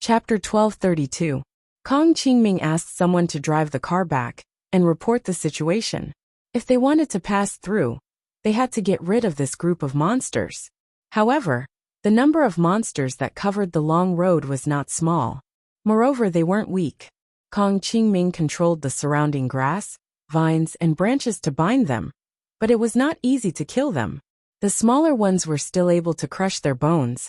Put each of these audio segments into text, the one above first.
Chapter 1232. Kong Qingming asked someone to drive the car back and report the situation. If they wanted to pass through, they had to get rid of this group of monsters. However, the number of monsters that covered the long road was not small. Moreover, they weren't weak. Kong Qingming controlled the surrounding grass, vines, and branches to bind them, but it was not easy to kill them. The smaller ones were still able to crush their bones,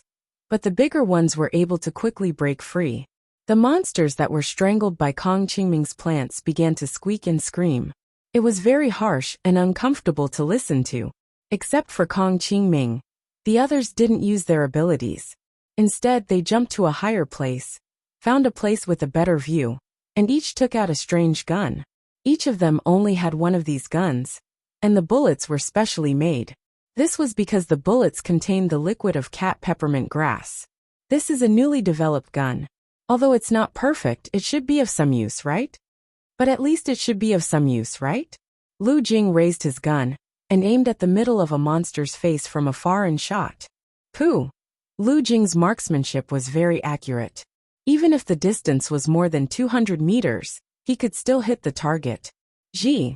but the bigger ones were able to quickly break free. The monsters that were strangled by Kong Qingming's plants began to squeak and scream. It was very harsh and uncomfortable to listen to. Except for Kong Qingming, the others didn't use their abilities. Instead, they jumped to a higher place, found a place with a better view, and each took out a strange gun. Each of them only had one of these guns, and the bullets were specially made. This was because the bullets contained the liquid of cat peppermint grass. This is a newly developed gun. Although it's not perfect, it should be of some use, right? But at least it should be of some use, right? Lu Jing raised his gun and aimed at the middle of a monster's face from afar and shot. Pooh! Lu Jing's marksmanship was very accurate. Even if the distance was more than 200 meters, he could still hit the target. Gee!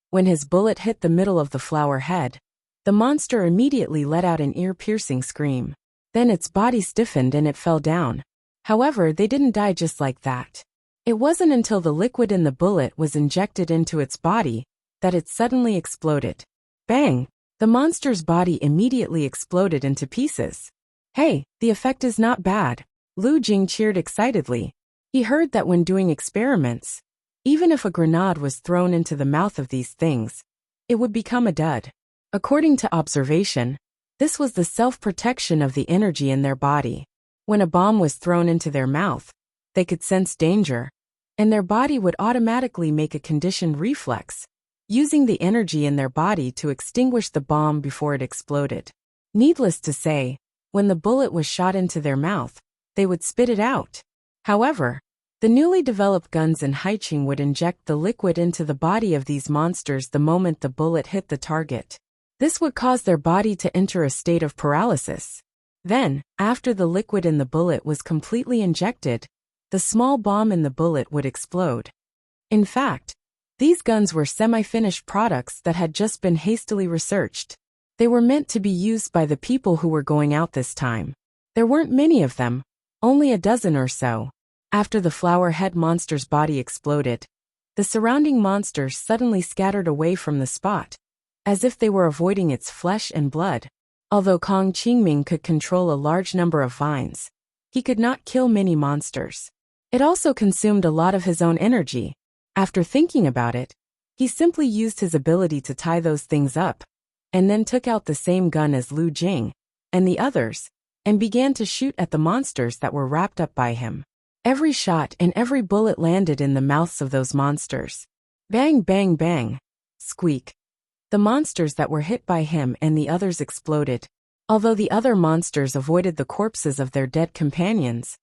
When his bullet hit the middle of the flower head, the monster immediately let out an ear-piercing scream. Then its body stiffened and it fell down. However, they didn't die just like that. It wasn't until the liquid in the bullet was injected into its body that it suddenly exploded. Bang! The monster's body immediately exploded into pieces. Hey, the effect is not bad. Lu Jing cheered excitedly. He heard that when doing experiments, even if a grenade was thrown into the mouth of these things, it would become a dud. According to observation, this was the self-protection of the energy in their body. When a bomb was thrown into their mouth, they could sense danger, and their body would automatically make a conditioned reflex, using the energy in their body to extinguish the bomb before it exploded. Needless to say, when the bullet was shot into their mouth, they would spit it out. However, the newly developed guns in Haiqing would inject the liquid into the body of these monsters the moment the bullet hit the target. This would cause their body to enter a state of paralysis. Then, after the liquid in the bullet was completely injected, the small bomb in the bullet would explode. In fact, these guns were semi-finished products that had just been hastily researched. They were meant to be used by the people who were going out this time. There weren't many of them, only a dozen or so. After the flower head monster's body exploded, the surrounding monsters suddenly scattered away from the spot, as if they were avoiding its flesh and blood. Although Kong Qingming could control a large number of vines, he could not kill many monsters. It also consumed a lot of his own energy. After thinking about it, he simply used his ability to tie those things up, and then took out the same gun as Lu Jing and the others, and began to shoot at the monsters that were wrapped up by him. Every shot and every bullet landed in the mouths of those monsters. Bang, bang, bang. Squeak. The monsters that were hit by him and the others exploded. Although the other monsters avoided the corpses of their dead companions,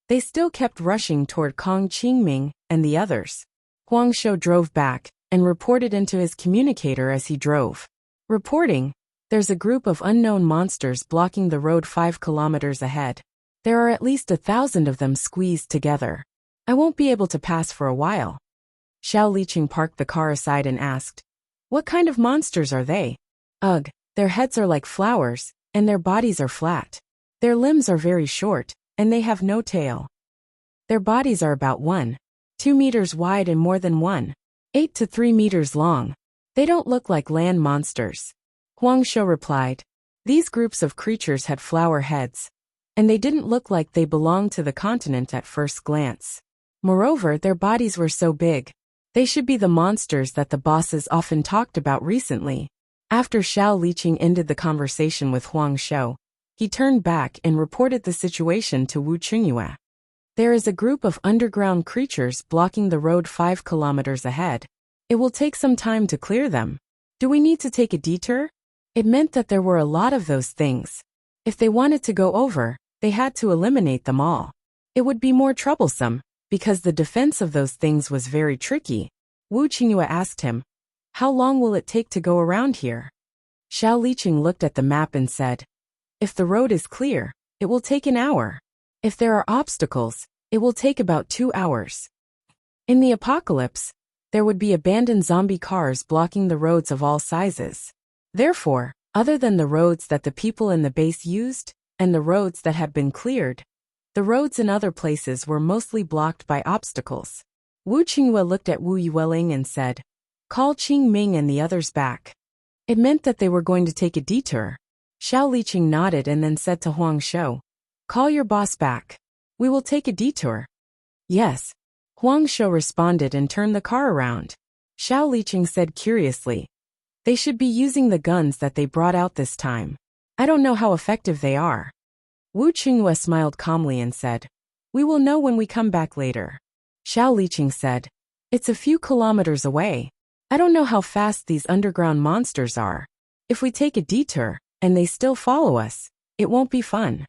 they still kept rushing toward Kong Qingming and the others. Huang Shou drove back and reported into his communicator as he drove. Reporting, there's a group of unknown monsters blocking the road 5 kilometers ahead. There are at least 1,000 of them squeezed together. I won't be able to pass for a while. Xiao Liqing parked the car aside and asked, "What kind of monsters are they?" "Ugh, their heads are like flowers, and their bodies are flat. Their limbs are very short, and they have no tail. Their bodies are about 1.2 meters wide and more than 1.8 to 3 meters long. They don't look like land monsters." Huang Shou replied. These groups of creatures had flower heads, and they didn't look like they belonged to the continent at first glance. Moreover, their bodies were so big. They should be the monsters that the bosses often talked about recently. After Xiao Liqing ended the conversation with Huang Shou, he turned back and reported the situation to Wu Qingyue. "There is a group of underground creatures blocking the road 5 kilometers ahead. It will take some time to clear them. Do we need to take a detour?" It meant that there were a lot of those things. If they wanted to go over, they had to eliminate them all. It would be more troublesome, because the defense of those things was very tricky. Wu Qingyue asked him, "How long will it take to go around here?" Xiao Liqing looked at the map and said, "If the road is clear, it will take an hour. If there are obstacles, It will take about 2 hours. In the apocalypse, there would be abandoned zombie cars blocking the roads of all sizes. Therefore, other than the roads that the people in the base used, and the roads that had been cleared, the roads in other places were mostly blocked by obstacles. Wu Qingyue looked at Wu Yueling and said, "Call Qing Ming and the others back." It meant that they were going to take a detour. Xiao Liqing nodded and then said to Huang Shou, "Call your boss back. We will take a detour." "Yes." Huang Shou responded and turned the car around. Xiao Liqing said curiously, "They should be using the guns that they brought out this time. I don't know how effective they are." Wu Qingyue smiled calmly and said, "We will know when we come back later." Xiao Liqing said, "It's a few kilometers away. I don't know how fast these underground monsters are. If we take a detour, and they still follow us, it won't be fun."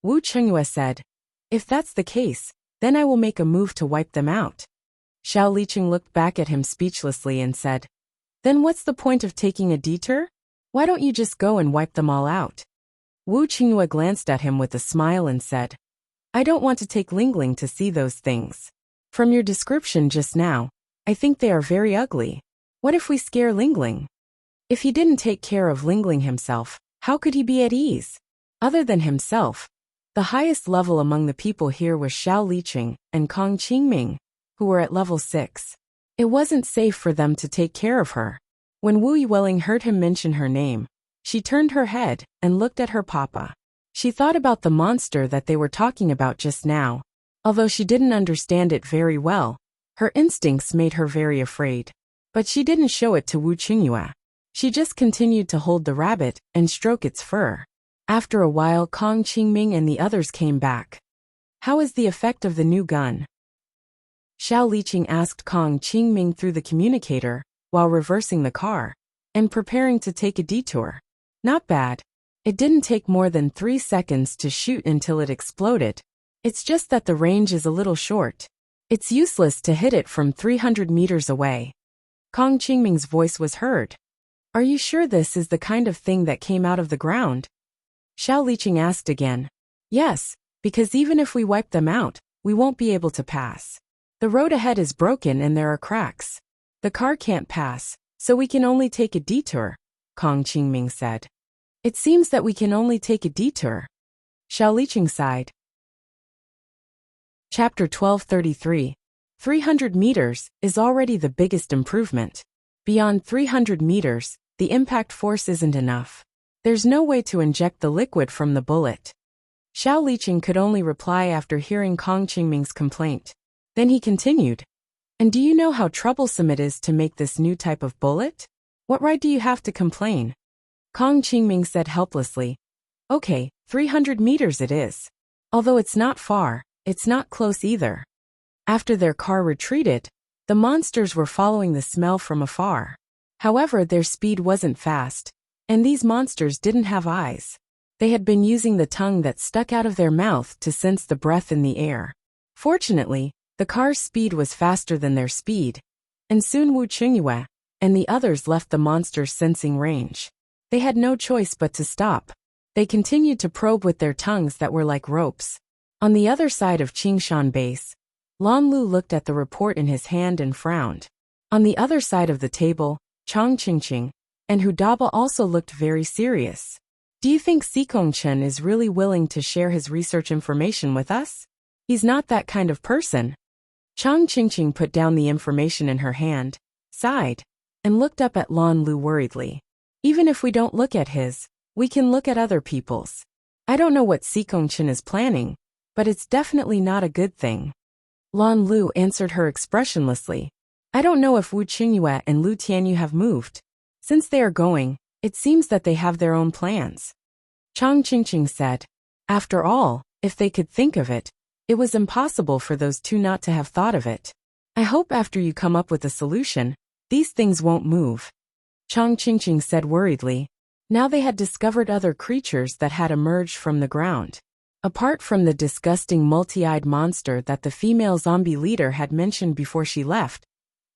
Wu Qingyue said, "If that's the case, then I will make a move to wipe them out." Xiao Liqing looked back at him speechlessly and said, "Then what's the point of taking a detour? Why don't you just go and wipe them all out?" Wu Qingyue glanced at him with a smile and said, "I don't want to take Lingling to see those things. From your description just now, I think they are very ugly. What if we scare Lingling? If he didn't take care of Lingling himself, how could he be at ease? Other than himself, the highest level among the people here was Xiao Liqing and Kong Qingming, who were at level 6. It wasn't safe for them to take care of her. When Wu Yueling heard him mention her name, she turned her head and looked at her papa. She thought about the monster that they were talking about just now. Although she didn't understand it very well, her instincts made her very afraid. But she didn't show it to Wu Qingyue. She just continued to hold the rabbit and stroke its fur. After a while, Kong Qingming and the others came back. "How is the effect of the new gun?" Xiao Liqing asked Kong Qingming through the communicator while reversing the car and preparing to take a detour. "Not bad. It didn't take more than 3 seconds to shoot until it exploded. It's just that the range is a little short. It's useless to hit it from 300 meters away." Kong Qingming's voice was heard. "Are you sure this is the kind of thing that came out of the ground?" Xiao Liqing asked again. "Yes, because even if we wipe them out, we won't be able to pass. The road ahead is broken and there are cracks. The car can't pass, so we can only take a detour," Kong Qingming said. "It seems that we can only take a detour." Xiao Liqing sighed. Chapter 1233. 300 meters is already the biggest improvement. Beyond 300 meters, the impact force isn't enough. There's no way to inject the liquid from the bullet. Xiao Liqing could only reply after hearing Kong Qingming's complaint. Then he continued, "And do you know how troublesome it is to make this new type of bullet? What right do you have to complain?" Kong Qingming said helplessly, "Okay, 300 meters it is. Although it's not far, it's not close either." After their car retreated, the monsters were following the smell from afar. However, their speed wasn't fast, and these monsters didn't have eyes. They had been using the tongue that stuck out of their mouth to sense the breath in the air. Fortunately, the car's speed was faster than their speed, and soon Wu Qingyue and the others left the monsters' sensing range. They had no choice but to stop. They continued to probe with their tongues that were like ropes. On the other side of Qingshan base, Lan Lu looked at the report in his hand and frowned. On the other side of the table, Chang Qingqing and Hudaba also looked very serious. "Do you think Xikong Chen is really willing to share his research information with us? He's not that kind of person." Chang Qingqing put down the information in her hand, sighed, and looked up at Lan Lu worriedly. "Even if we don't look at his, we can look at other people's. I don't know what Xikong Chen is planning, but it's definitely not a good thing." Lan Lu answered her expressionlessly. "I don't know if Wu Qingyue and Lu Tianyu have moved. Since they are going, it seems that they have their own plans." Chang Qingqing said, "After all, if they could think of it, it was impossible for those two not to have thought of it. I hope after you come up with a solution, these things won't move." Chang Qingqing said worriedly. Now they had discovered other creatures that had emerged from the ground. Apart from the disgusting multi-eyed monster that the female zombie leader had mentioned before she left,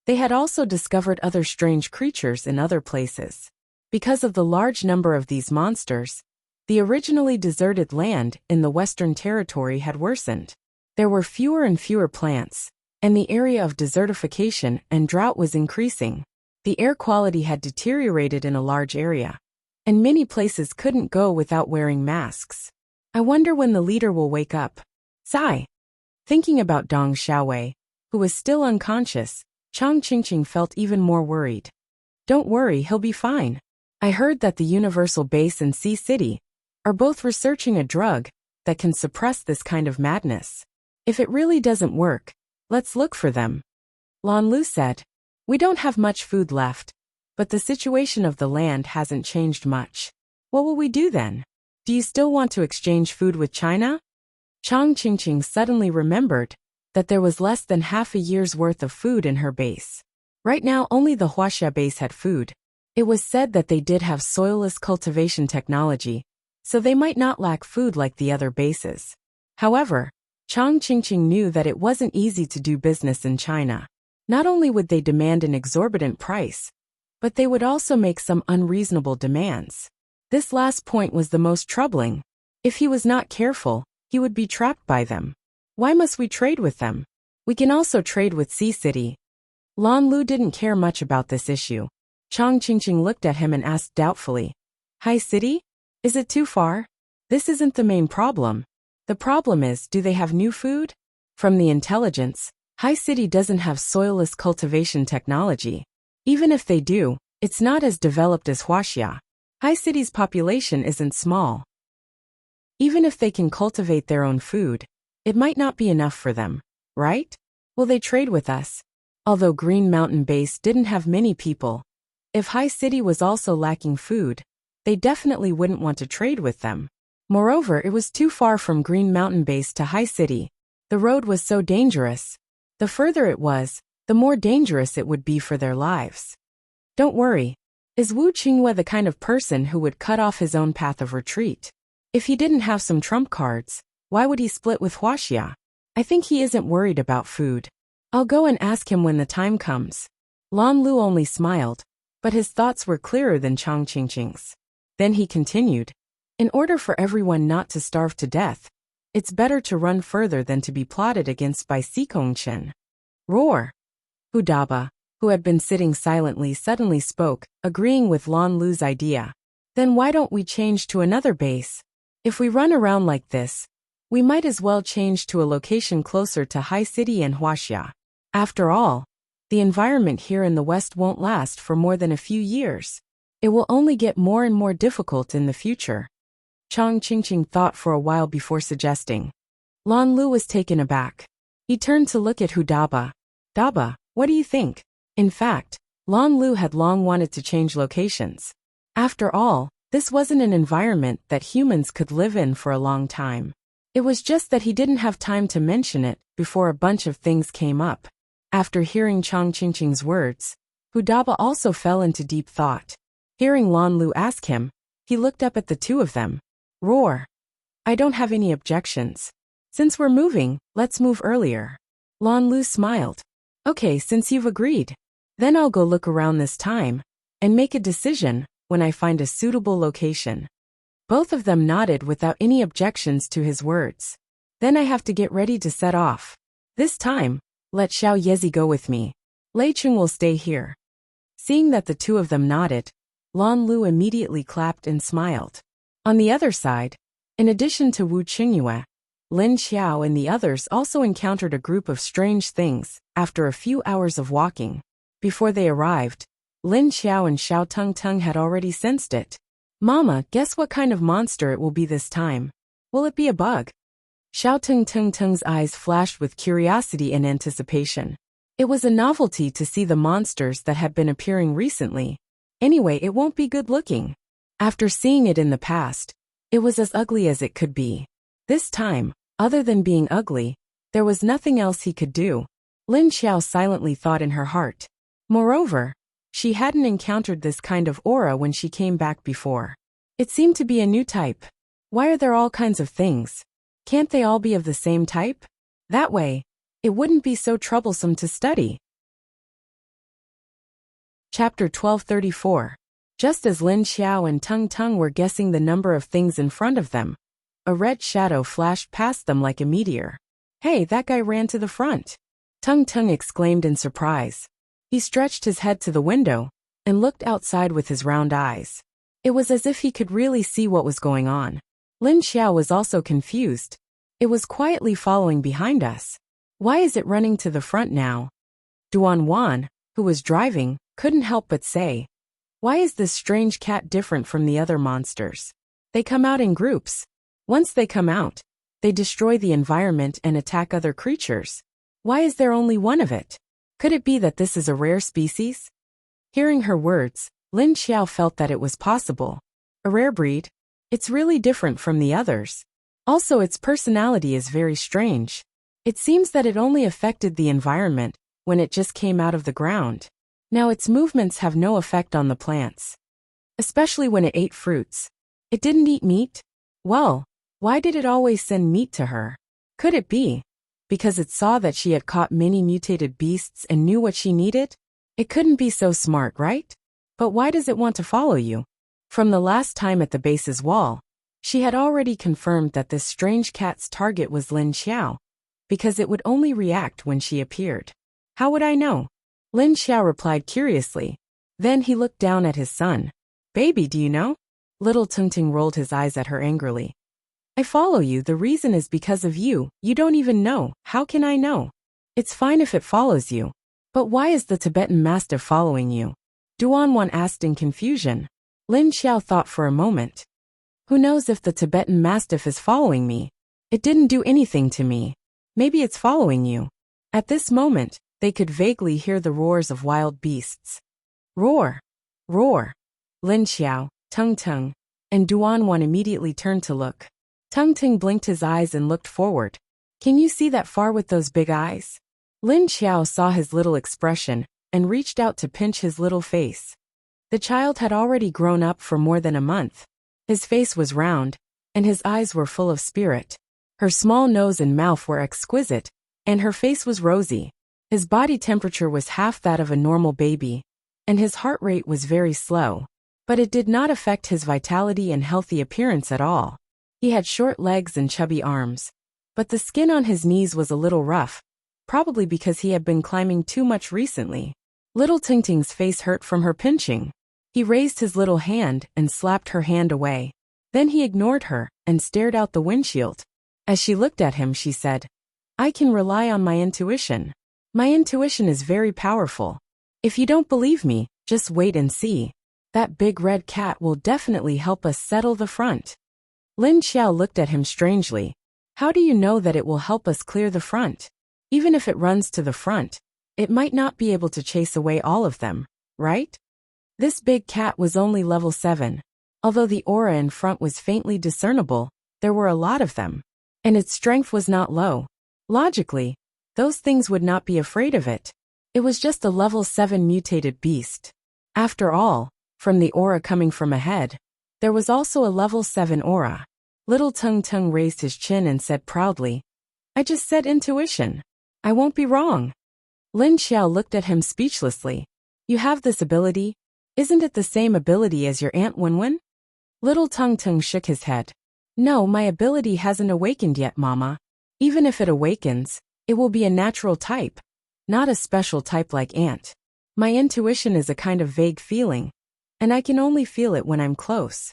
they had also discovered other strange creatures in other places. Because of the large number of these monsters, the originally deserted land in the Western Territory had worsened. There were fewer and fewer plants, and the area of desertification and drought was increasing. The air quality had deteriorated in a large area, and many places couldn't go without wearing masks. I wonder when the leader will wake up. Sigh. Thinking about Dong Xiaowei, who was still unconscious, Chang Qingqing felt even more worried. Don't worry, he'll be fine. I heard that the Universal Base and Sea City are both researching a drug that can suppress this kind of madness. If it really doesn't work, let's look for them. Lan Lu said. We don't have much food left, but the situation of the land hasn't changed much. What will we do then? Do you still want to exchange food with China? Chang Qingqing suddenly remembered that there was less than half a year's worth of food in her base. Right now only the Wuxia base had food. It was said that they did have soilless cultivation technology, so they might not lack food like the other bases. However, Chang Qingqing knew that it wasn't easy to do business in China. Not only would they demand an exorbitant price, but they would also make some unreasonable demands. This last point was the most troubling. If he was not careful, he would be trapped by them. Why must we trade with them? We can also trade with Sea City. Lan Lu didn't care much about this issue. Chang Qingqing looked at him and asked doubtfully, High City? Is it too far? This isn't the main problem. The problem is, do they have new food? From the intelligence, High City doesn't have soilless cultivation technology. Even if they do, it's not as developed as Wuxia. High City's population isn't small. Even if they can cultivate their own food, it might not be enough for them, right? Will they trade with us? Although Green Mountain Base didn't have many people, if High City was also lacking food, they definitely wouldn't want to trade with them. Moreover, it was too far from Green Mountain Base to High City. The road was so dangerous. The further it was, the more dangerous it would be for their lives. Don't worry. Is Wu Qingyue the kind of person who would cut off his own path of retreat? If he didn't have some trump cards, why would he split with Wuxia? I think he isn't worried about food. I'll go and ask him when the time comes. Lan Lu only smiled, but his thoughts were clearer than Chang Qingqing's. Then he continued, in order for everyone not to starve to death, it's better to run further than to be plotted against by Sikongchen. Roar! Hudaba, who had been sitting silently, suddenly spoke, agreeing with Lan Lu's idea. Then why don't we change to another base? If we run around like this, we might as well change to a location closer to High City and Wuxia. After all, the environment here in the West won't last for more than a few years. It will only get more and more difficult in the future. Chang Qingqing thought for a while before suggesting. Lan Lu was taken aback. He turned to look at Hudaba. Daba, what do you think? In fact, Lan Lu had long wanted to change locations. After all, this wasn't an environment that humans could live in for a long time. It was just that he didn't have time to mention it before a bunch of things came up. After hearing Chang Qingqing's words, Hudaba also fell into deep thought. Hearing Lan Lu ask him, he looked up at the two of them. Roar! I don't have any objections. Since we're moving, let's move earlier. Lan Lu smiled. Okay, since you've agreed. Then I'll go look around this time and make a decision when I find a suitable location. Both of them nodded without any objections to his words. Then I have to get ready to set off. This time, let Xiao Yezi go with me. Lei Cheng will stay here. Seeing that the two of them nodded, Lan Lu immediately clapped and smiled. On the other side, in addition to Wu Qingyue, Lin Xiao and the others also encountered a group of strange things after a few hours of walking. Before they arrived, Lin Xiao and Xiao Tengteng had already sensed it. Mama, guess what kind of monster it will be this time? Will it be a bug? Xiao Tengteng's eyes flashed with curiosity and anticipation. It was a novelty to see the monsters that had been appearing recently. Anyway, it won't be good looking. After seeing it in the past, it was as ugly as it could be. This time, other than being ugly, there was nothing else he could do. Lin Xiao silently thought in her heart. Moreover, she hadn't encountered this kind of aura when she came back before. It seemed to be a new type. Why are there all kinds of things? Can't they all be of the same type? That way, it wouldn't be so troublesome to study. Chapter 1234. Just as Lin Xiao and Tengteng were guessing the number of things in front of them, a red shadow flashed past them like a meteor. Hey, that guy ran to the front. Tung Tung exclaimed in surprise. He stretched his head to the window and looked outside with his round eyes. It was as if he could really see what was going on. Lin Xiao was also confused. It was quietly following behind us. Why is it running to the front now? Duan Wan, who was driving, couldn't help but say, why is this strange cat different from the other monsters? They come out in groups. Once they come out, they destroy the environment and attack other creatures. Why is there only one of it? Could it be that this is a rare species? Hearing her words, Lin Xiao felt that it was possible. A rare breed? It's really different from the others. Also, its personality is very strange. It seems that it only affected the environment when it just came out of the ground. Now its movements have no effect on the plants. Especially when it ate fruits. It didn't eat meat? Well, why did it always send meat to her? Could it be because it saw that she had caught many mutated beasts and knew what she needed? It couldn't be so smart, right? But why does it want to follow you? From the last time at the base's wall, she had already confirmed that this strange cat's target was Lin Xiao, because it would only react when she appeared. How would I know? Lin Xiao replied curiously. Then he looked down at his son. Baby, do you know? Little Tung Tung rolled his eyes at her angrily. I follow you, the reason is because of you. You don't even know. How can I know? It's fine if it follows you. But why is the Tibetan Mastiff following you? Duan Wan asked in confusion. Lin Xiao thought for a moment. Who knows if the Tibetan Mastiff is following me? It didn't do anything to me. Maybe it's following you. At this moment, they could vaguely hear the roars of wild beasts. Roar! Roar! Lin Xiao, Tung Tung, and Duan Wan immediately turned to look. Tung Tung blinked his eyes and looked forward. Can you see that far with those big eyes? Lin Xiao saw his little expression and reached out to pinch his little face. The child had already grown up for more than a month. His face was round, and his eyes were full of spirit. Her small nose and mouth were exquisite, and her face was rosy. His body temperature was half that of a normal baby, and his heart rate was very slow. But it did not affect his vitality and healthy appearance at all. He had short legs and chubby arms, but the skin on his knees was a little rough, probably because he had been climbing too much recently. Little Tung Tung's face hurt from her pinching. He raised his little hand and slapped her hand away. Then he ignored her and stared out the windshield. As she looked at him, she said, I can rely on my intuition. My intuition is very powerful. If you don't believe me, just wait and see. That big red cat will definitely help us settle the front. Lin Xiao looked at him strangely. How do you know that it will help us clear the front? Even if it runs to the front, it might not be able to chase away all of them, right? This big cat was only level 7. Although the aura in front was faintly discernible, there were a lot of them. And its strength was not low. Logically, those things would not be afraid of it. It was just a level 7 mutated beast. After all, from the aura coming from ahead, there was also a level 7 aura. Little Tung Tung raised his chin and said proudly, I just said intuition. I won't be wrong. Lin Xiao looked at him speechlessly. You have this ability? Isn't it the same ability as your Aunt Wenwen? Little Tung Tung shook his head. No, my ability hasn't awakened yet, Mama. Even if it awakens, it will be a natural type, not a special type like Aunt. My intuition is a kind of vague feeling, and I can only feel it when I'm close.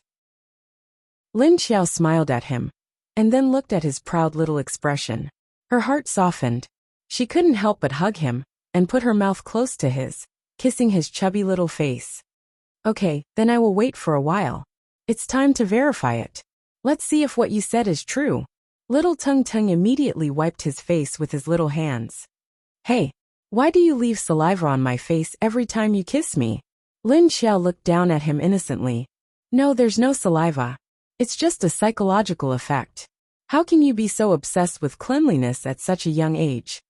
Lin Xiao smiled at him, and then looked at his proud little expression. Her heart softened. She couldn't help but hug him, and put her mouth close to his, kissing his chubby little face. Okay, then I will wait for a while. It's time to verify it. Let's see if what you said is true. Little Tung Tung immediately wiped his face with his little hands. Hey, why do you leave saliva on my face every time you kiss me? Lin Xiao looked down at him innocently. No, there's no saliva. It's just a psychological effect. How can you be so obsessed with cleanliness at such a young age?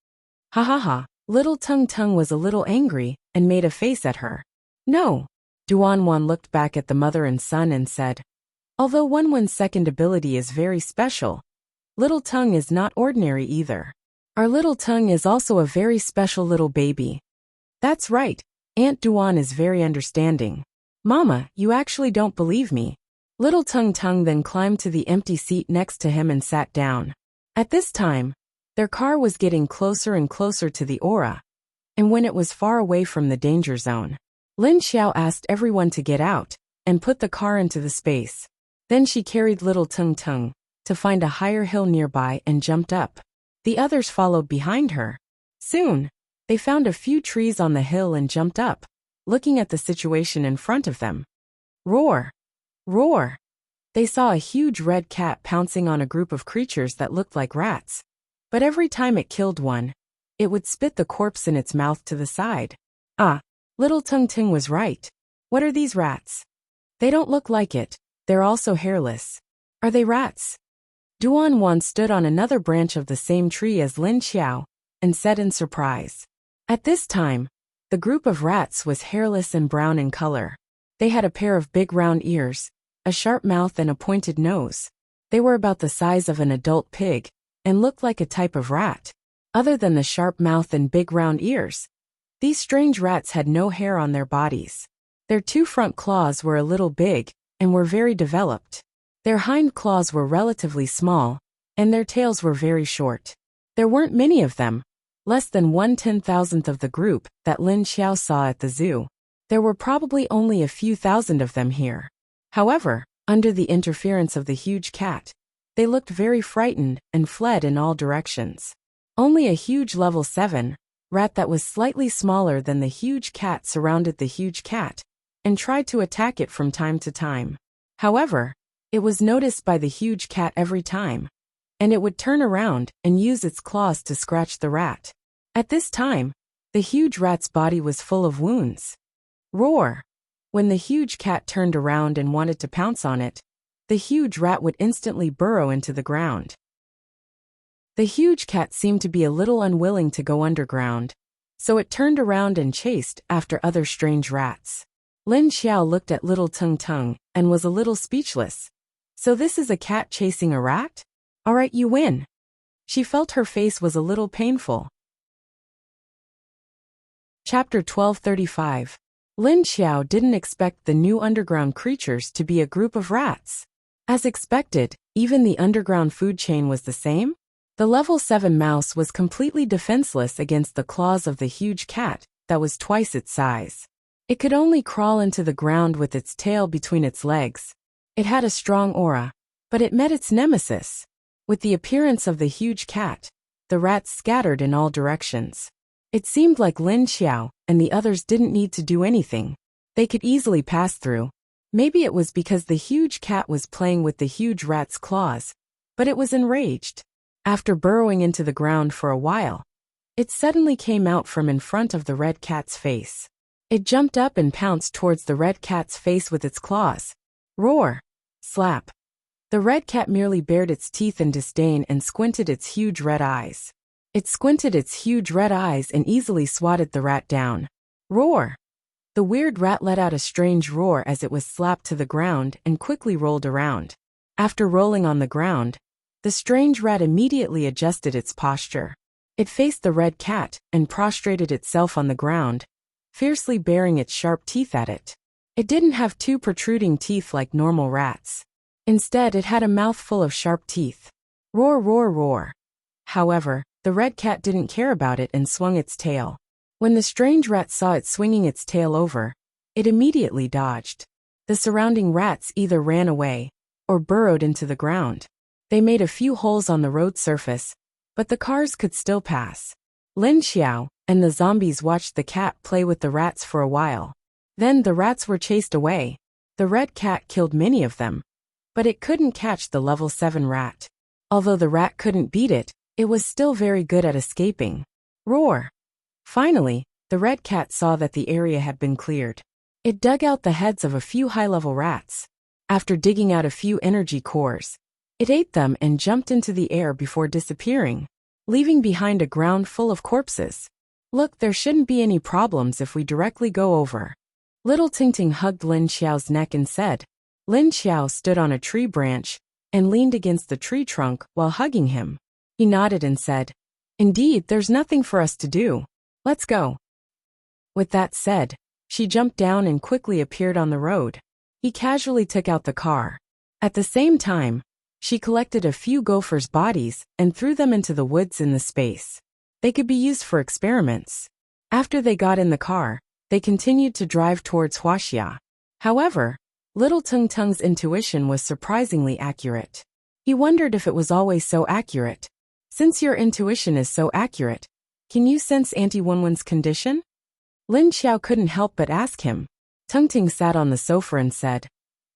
Ha ha ha. Little Tung Tung was a little angry and made a face at her. No. Duan Wan looked back at the mother and son and said, although Wenwen's second ability is very special, Little Tung is not ordinary either. Our Little Tung is also a very special little baby. That's right. Aunt Duan is very understanding. Mama, you actually don't believe me. Little Tung Tung then climbed to the empty seat next to him and sat down. At this time, Their car was getting closer and closer to the aura, and when it was far away from the danger zone, Lin Xiao asked everyone to get out and put the car into the space. Then she carried little Tung Tung to find a higher hill nearby and jumped up. The others followed behind her. Soon, they found a few trees on the hill and jumped up, looking at the situation in front of them. Roar! Roar! They saw a huge red cat pouncing on a group of creatures that looked like rats. But every time it killed one, it would spit the corpse in its mouth to the side. Ah, little Tung Tung was right. What are these rats? They don't look like it. They're also hairless. Are they rats? Duan Wan stood on another branch of the same tree as Lin Xiao and said in surprise. At this time, the group of rats was hairless and brown in color. They had a pair of big round ears, a sharp mouth and a pointed nose. They were about the size of an adult pig and looked like a type of rat. Other than the sharp mouth and big round ears, these strange rats had no hair on their bodies. Their two front claws were a little big and were very developed. Their hind claws were relatively small, and their tails were very short. There weren't many of them, less than 1/10,000th of the group that Lin Xiao saw at the zoo. There were probably only a few thousand of them here. However, under the interference of the huge cat, they looked very frightened and fled in all directions. Only a huge level 7 rat that was slightly smaller than the huge cat surrounded the huge cat and tried to attack it from time to time. However, it was noticed by the huge cat every time, and it would turn around and use its claws to scratch the rat. At this time, the huge rat's body was full of wounds. Roar! When the huge cat turned around and wanted to pounce on it, the huge rat would instantly burrow into the ground. The huge cat seemed to be a little unwilling to go underground, so it turned around and chased after other strange rats. Lin Xiao looked at little Tung Tung and was a little speechless. So this is a cat chasing a rat? Alright, you win. She felt her face was a little painful. Chapter 1235. Lin Xiao didn't expect the new underground creatures to be a group of rats. As expected, even the underground food chain was the same. The level 7 mouse was completely defenseless against the claws of the huge cat that was twice its size. It could only crawl into the ground with its tail between its legs. It had a strong aura, but it met its nemesis. With the appearance of the huge cat, the rats scattered in all directions. It seemed like Lin Xiao and the others didn't need to do anything. They could easily pass through. Maybe it was because the huge cat was playing with the huge rat's claws, but it was enraged. After burrowing into the ground for a while, it suddenly came out from in front of the red cat's face. It jumped up and pounced towards the red cat's face with its claws. Roar! Slap! The red cat merely bared its teeth in disdain and squinted its huge red eyes. It squinted its huge red eyes and easily swatted the rat down. Roar! The weird rat let out a strange roar as it was slapped to the ground and quickly rolled around. After rolling on the ground, the strange rat immediately adjusted its posture. It faced the red cat and prostrated itself on the ground, fiercely baring its sharp teeth at it. It didn't have two protruding teeth like normal rats. Instead, it had a mouth full of sharp teeth. Roar, roar, roar. However, the red cat didn't care about it and swung its tail. When the strange rat saw it swinging its tail over, it immediately dodged. The surrounding rats either ran away or burrowed into the ground. They made a few holes on the road surface, but the cars could still pass. Lin Xiao and the zombies watched the cat play with the rats for a while. Then the rats were chased away. The red cat killed many of them, but it couldn't catch the level 7 rat. Although the rat couldn't beat it, it was still very good at escaping. Roar! Finally, the red cat saw that the area had been cleared. It dug out the heads of a few high-level rats. After digging out a few energy cores, it ate them and jumped into the air before disappearing, leaving behind a ground full of corpses. Look, there shouldn't be any problems if we directly go over. Little Ting Ting hugged Lin Xiao's neck and said. Lin Xiao stood on a tree branch and leaned against the tree trunk while hugging him. He nodded and said, Indeed, there's nothing for us to do. Let's go. With that said, she jumped down and quickly appeared on the road. He casually took out the car. At the same time, She collected a few gophers' bodies and threw them into the woods in the space. They could be used for experiments. After they got in the car, they continued to drive towards Wuxia. However, little Tung Tung's intuition was surprisingly accurate. He wondered if it was always so accurate. Since your intuition is so accurate, can you sense Auntie Wenwen's condition? Lin Xiao couldn't help but ask him. Tung Ting sat on the sofa and said,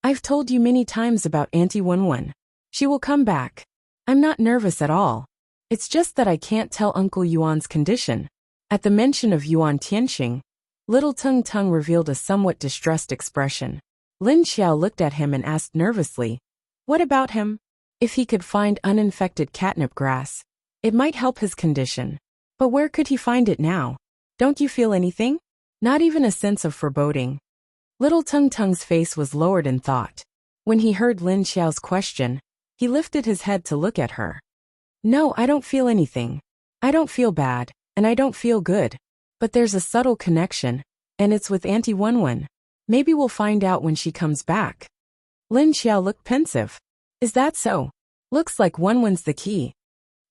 I've told you many times about Auntie Wenwen. She will come back. I'm not nervous at all. It's just that I can't tell Uncle Yuan's condition. At the mention of Yuan Tianxing, little Tung Tung revealed a somewhat distressed expression. Lin Xiao looked at him and asked nervously, What about him? If he could find uninfected catnip grass, it might help his condition. But where could he find it now? Don't you feel anything? Not even a sense of foreboding. Little Tung Tung's face was lowered in thought. When he heard Lin Xiao's question, he lifted his head to look at her. No, I don't feel anything. I don't feel bad, and I don't feel good. But there's a subtle connection, and it's with Auntie Wenwen. Maybe we'll find out when she comes back. Lin Xiao looked pensive. Is that so? Looks like Wenwen's the key.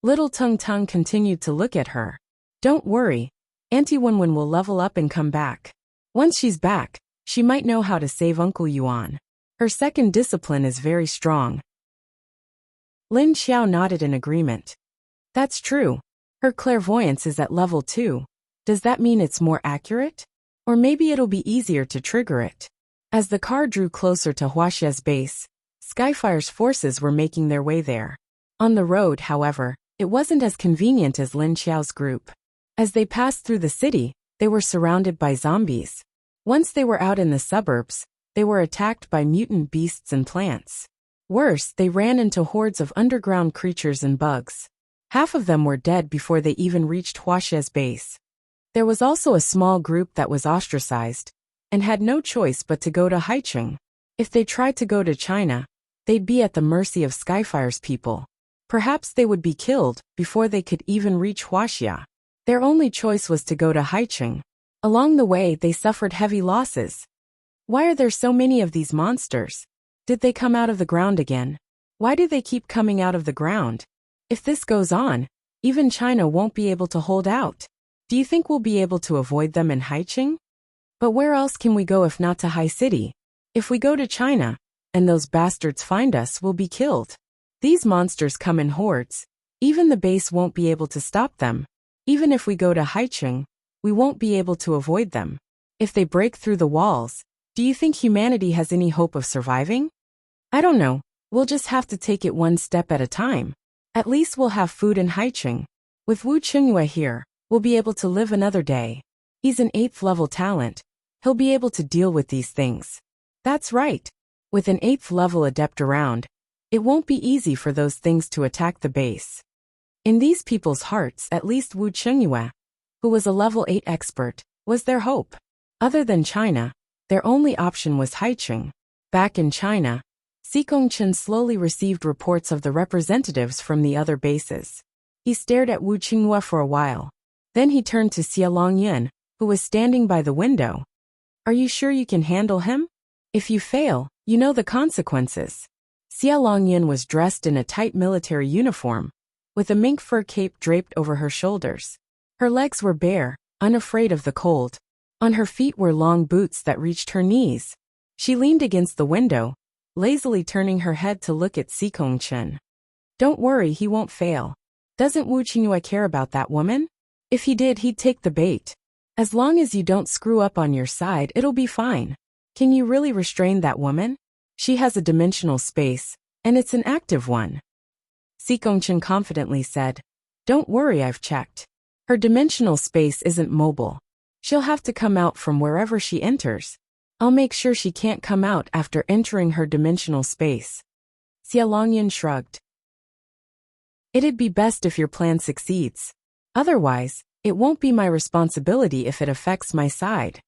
Little Tung Tung continued to look at her. Don't worry. Auntie Wenwen will level up and come back. Once she's back, she might know how to save Uncle Yuan. Her second discipline is very strong. Lin Xiao nodded in agreement. That's true. Her clairvoyance is at level 2. Does that mean it's more accurate? Or maybe it'll be easier to trigger it. As the car drew closer to Huaxia's base, Skyfire's forces were making their way there. On the road, however, it wasn't as convenient as Lin Xiao's group. As they passed through the city, they were surrounded by zombies. Once they were out in the suburbs, they were attacked by mutant beasts and plants. Worse, they ran into hordes of underground creatures and bugs. Half of them were dead before they even reached Huaxia's base. There was also a small group that was ostracized and had no choice but to go to Haicheng. If they tried to go to China, they'd be at the mercy of Skyfire's people. Perhaps they would be killed before they could even reach Huaxia. Their only choice was to go to Haicheng. Along the way, they suffered heavy losses. Why are there so many of these monsters? Did they come out of the ground again? Why do they keep coming out of the ground? If this goes on, even China won't be able to hold out. Do you think we'll be able to avoid them in Haicheng? But where else can we go if not to Hai City? If we go to China, and those bastards find us, we'll be killed. These monsters come in hordes. Even the base won't be able to stop them. Even if we go to Haicheng, we won't be able to avoid them. If they break through the walls, do you think humanity has any hope of surviving? I don't know. We'll just have to take it one step at a time. At least we'll have food in Haicheng. With Wu Chengyue here, we'll be able to live another day. He's an 8th level talent. He'll be able to deal with these things. That's right. With an 8th level adept around, it won't be easy for those things to attack the base. In these people's hearts, at least Wu Chengyue, who was a level 8 expert, was their hope. Other than China, their only option was Haicheng. Back in China, Xikongchen slowly received reports of the representatives from the other bases. He stared at Wu Chengyue for a while. Then he turned to Xia Longyan, who was standing by the window. Are you sure you can handle him? If you fail, you know the consequences. Xia Longyan was dressed in a tight military uniform, with a mink fur cape draped over her shoulders. Her legs were bare, unafraid of the cold. On her feet were long boots that reached her knees. She leaned against the window, lazily turning her head to look at Xikongchen. Don't worry, he won't fail. Doesn't Wu Chengyue care about that woman? If he did, he'd take the bait. As long as you don't screw up on your side, it'll be fine. Can you really restrain that woman? She has a dimensional space, and it's an active one. Xikongchen confidently said, Don't worry, I've checked. Her dimensional space isn't mobile. She'll have to come out from wherever she enters. I'll make sure she can't come out after entering her dimensional space. Xia Longyan shrugged. It'd be best if your plan succeeds. Otherwise, it won't be my responsibility if it affects my side.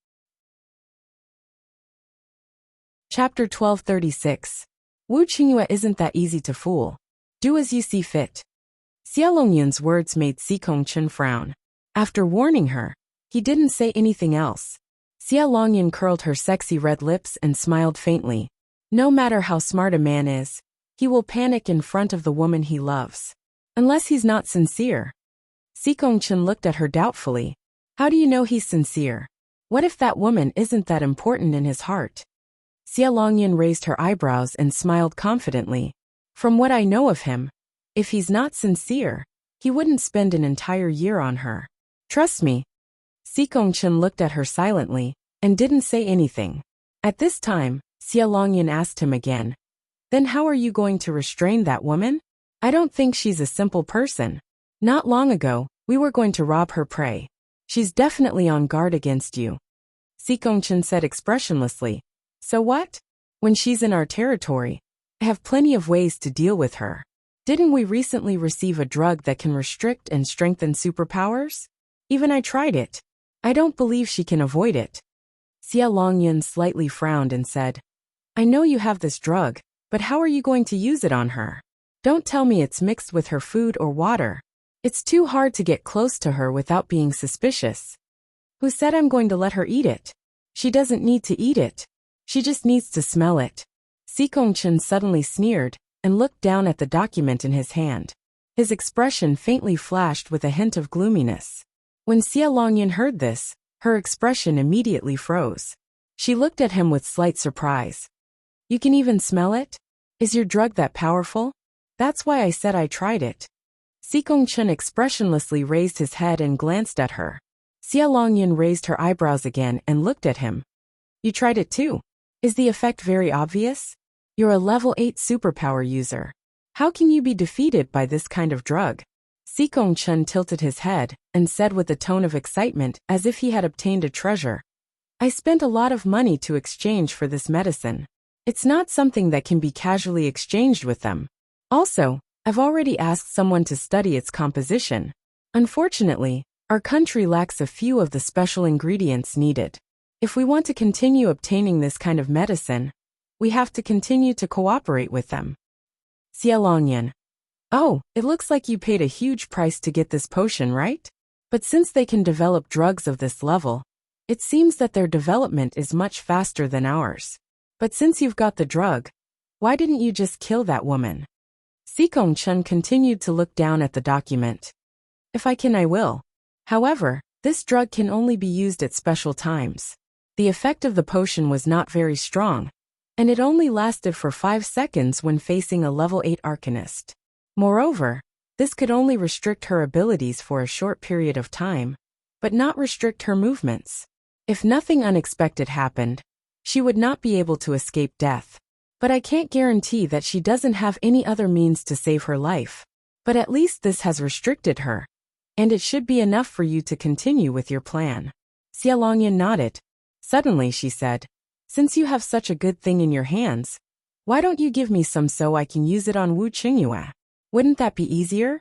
Chapter 1236. Wu Chengyue isn't that easy to fool. Do as you see fit. Xia Longyan's words made Xikongchen frown. After warning her, he didn't say anything else. Xia Longyan curled her sexy red lips and smiled faintly. No matter how smart a man is, He will panic in front of the woman he loves. Unless he's not sincere. Sikongchen looked at her doubtfully. How do you know he's sincere? What if that woman isn't that important in his heart? Xia Longyan raised her eyebrows and smiled confidently. From what I know of him, if he's not sincere, he wouldn't spend an entire year on her. Trust me. Sikongchen looked at her silently and didn't say anything. At this time, Xia Longyan asked him again. Then how are you going to restrain that woman? I don't think she's a simple person. Not long ago, we were going to rob her prey. She's definitely on guard against you. Sikongchen said expressionlessly. So what? When she's in our territory, I have plenty of ways to deal with her. Didn't we recently receive a drug that can restrict and strengthen superpowers? Even I tried it. I don't believe she can avoid it. Xia Longyan slightly frowned and said, I know you have this drug, but how are you going to use it on her? Don't tell me it's mixed with her food or water. It's too hard to get close to her without being suspicious. Who said I'm going to let her eat it? She doesn't need to eat it. She just needs to smell it. Sikongchen suddenly sneered and looked down at the document in his hand. His expression faintly flashed with a hint of gloominess. When Xia Longyan heard this, her expression immediately froze. She looked at him with slight surprise. You can even smell it? Is your drug that powerful? That's why I said I tried it. Sikongchen expressionlessly raised his head and glanced at her. Xia Longyan raised her eyebrows again and looked at him. You tried it too. Is the effect very obvious? You're a level 8 superpower user. How can you be defeated by this kind of drug? Sikongchen tilted his head and said with a tone of excitement as if he had obtained a treasure. I spent a lot of money to exchange for this medicine. It's not something that can be casually exchanged with them. Also, I've already asked someone to study its composition. Unfortunately, our country lacks a few of the special ingredients needed. If we want to continue obtaining this kind of medicine, we have to continue to cooperate with them. Xia Longyan. Oh, it looks like you paid a huge price to get this potion, right? But since they can develop drugs of this level, it seems that their development is much faster than ours. But since you've got the drug, why didn't you just kill that woman? Sikongchen continued to look down at the document. If I can, I will. However, this drug can only be used at special times. The effect of the potion was not very strong, and it only lasted for 5 seconds when facing a level 8 arcanist. Moreover, this could only restrict her abilities for a short period of time, but not restrict her movements. If nothing unexpected happened, she would not be able to escape death. But I can't guarantee that she doesn't have any other means to save her life. But at least this has restricted her, and it should be enough for you to continue with your plan. Xia Longyan nodded. Suddenly she said, since you have such a good thing in your hands, why don't you give me some so I can use it on Wu Qingyue? Wouldn't that be easier?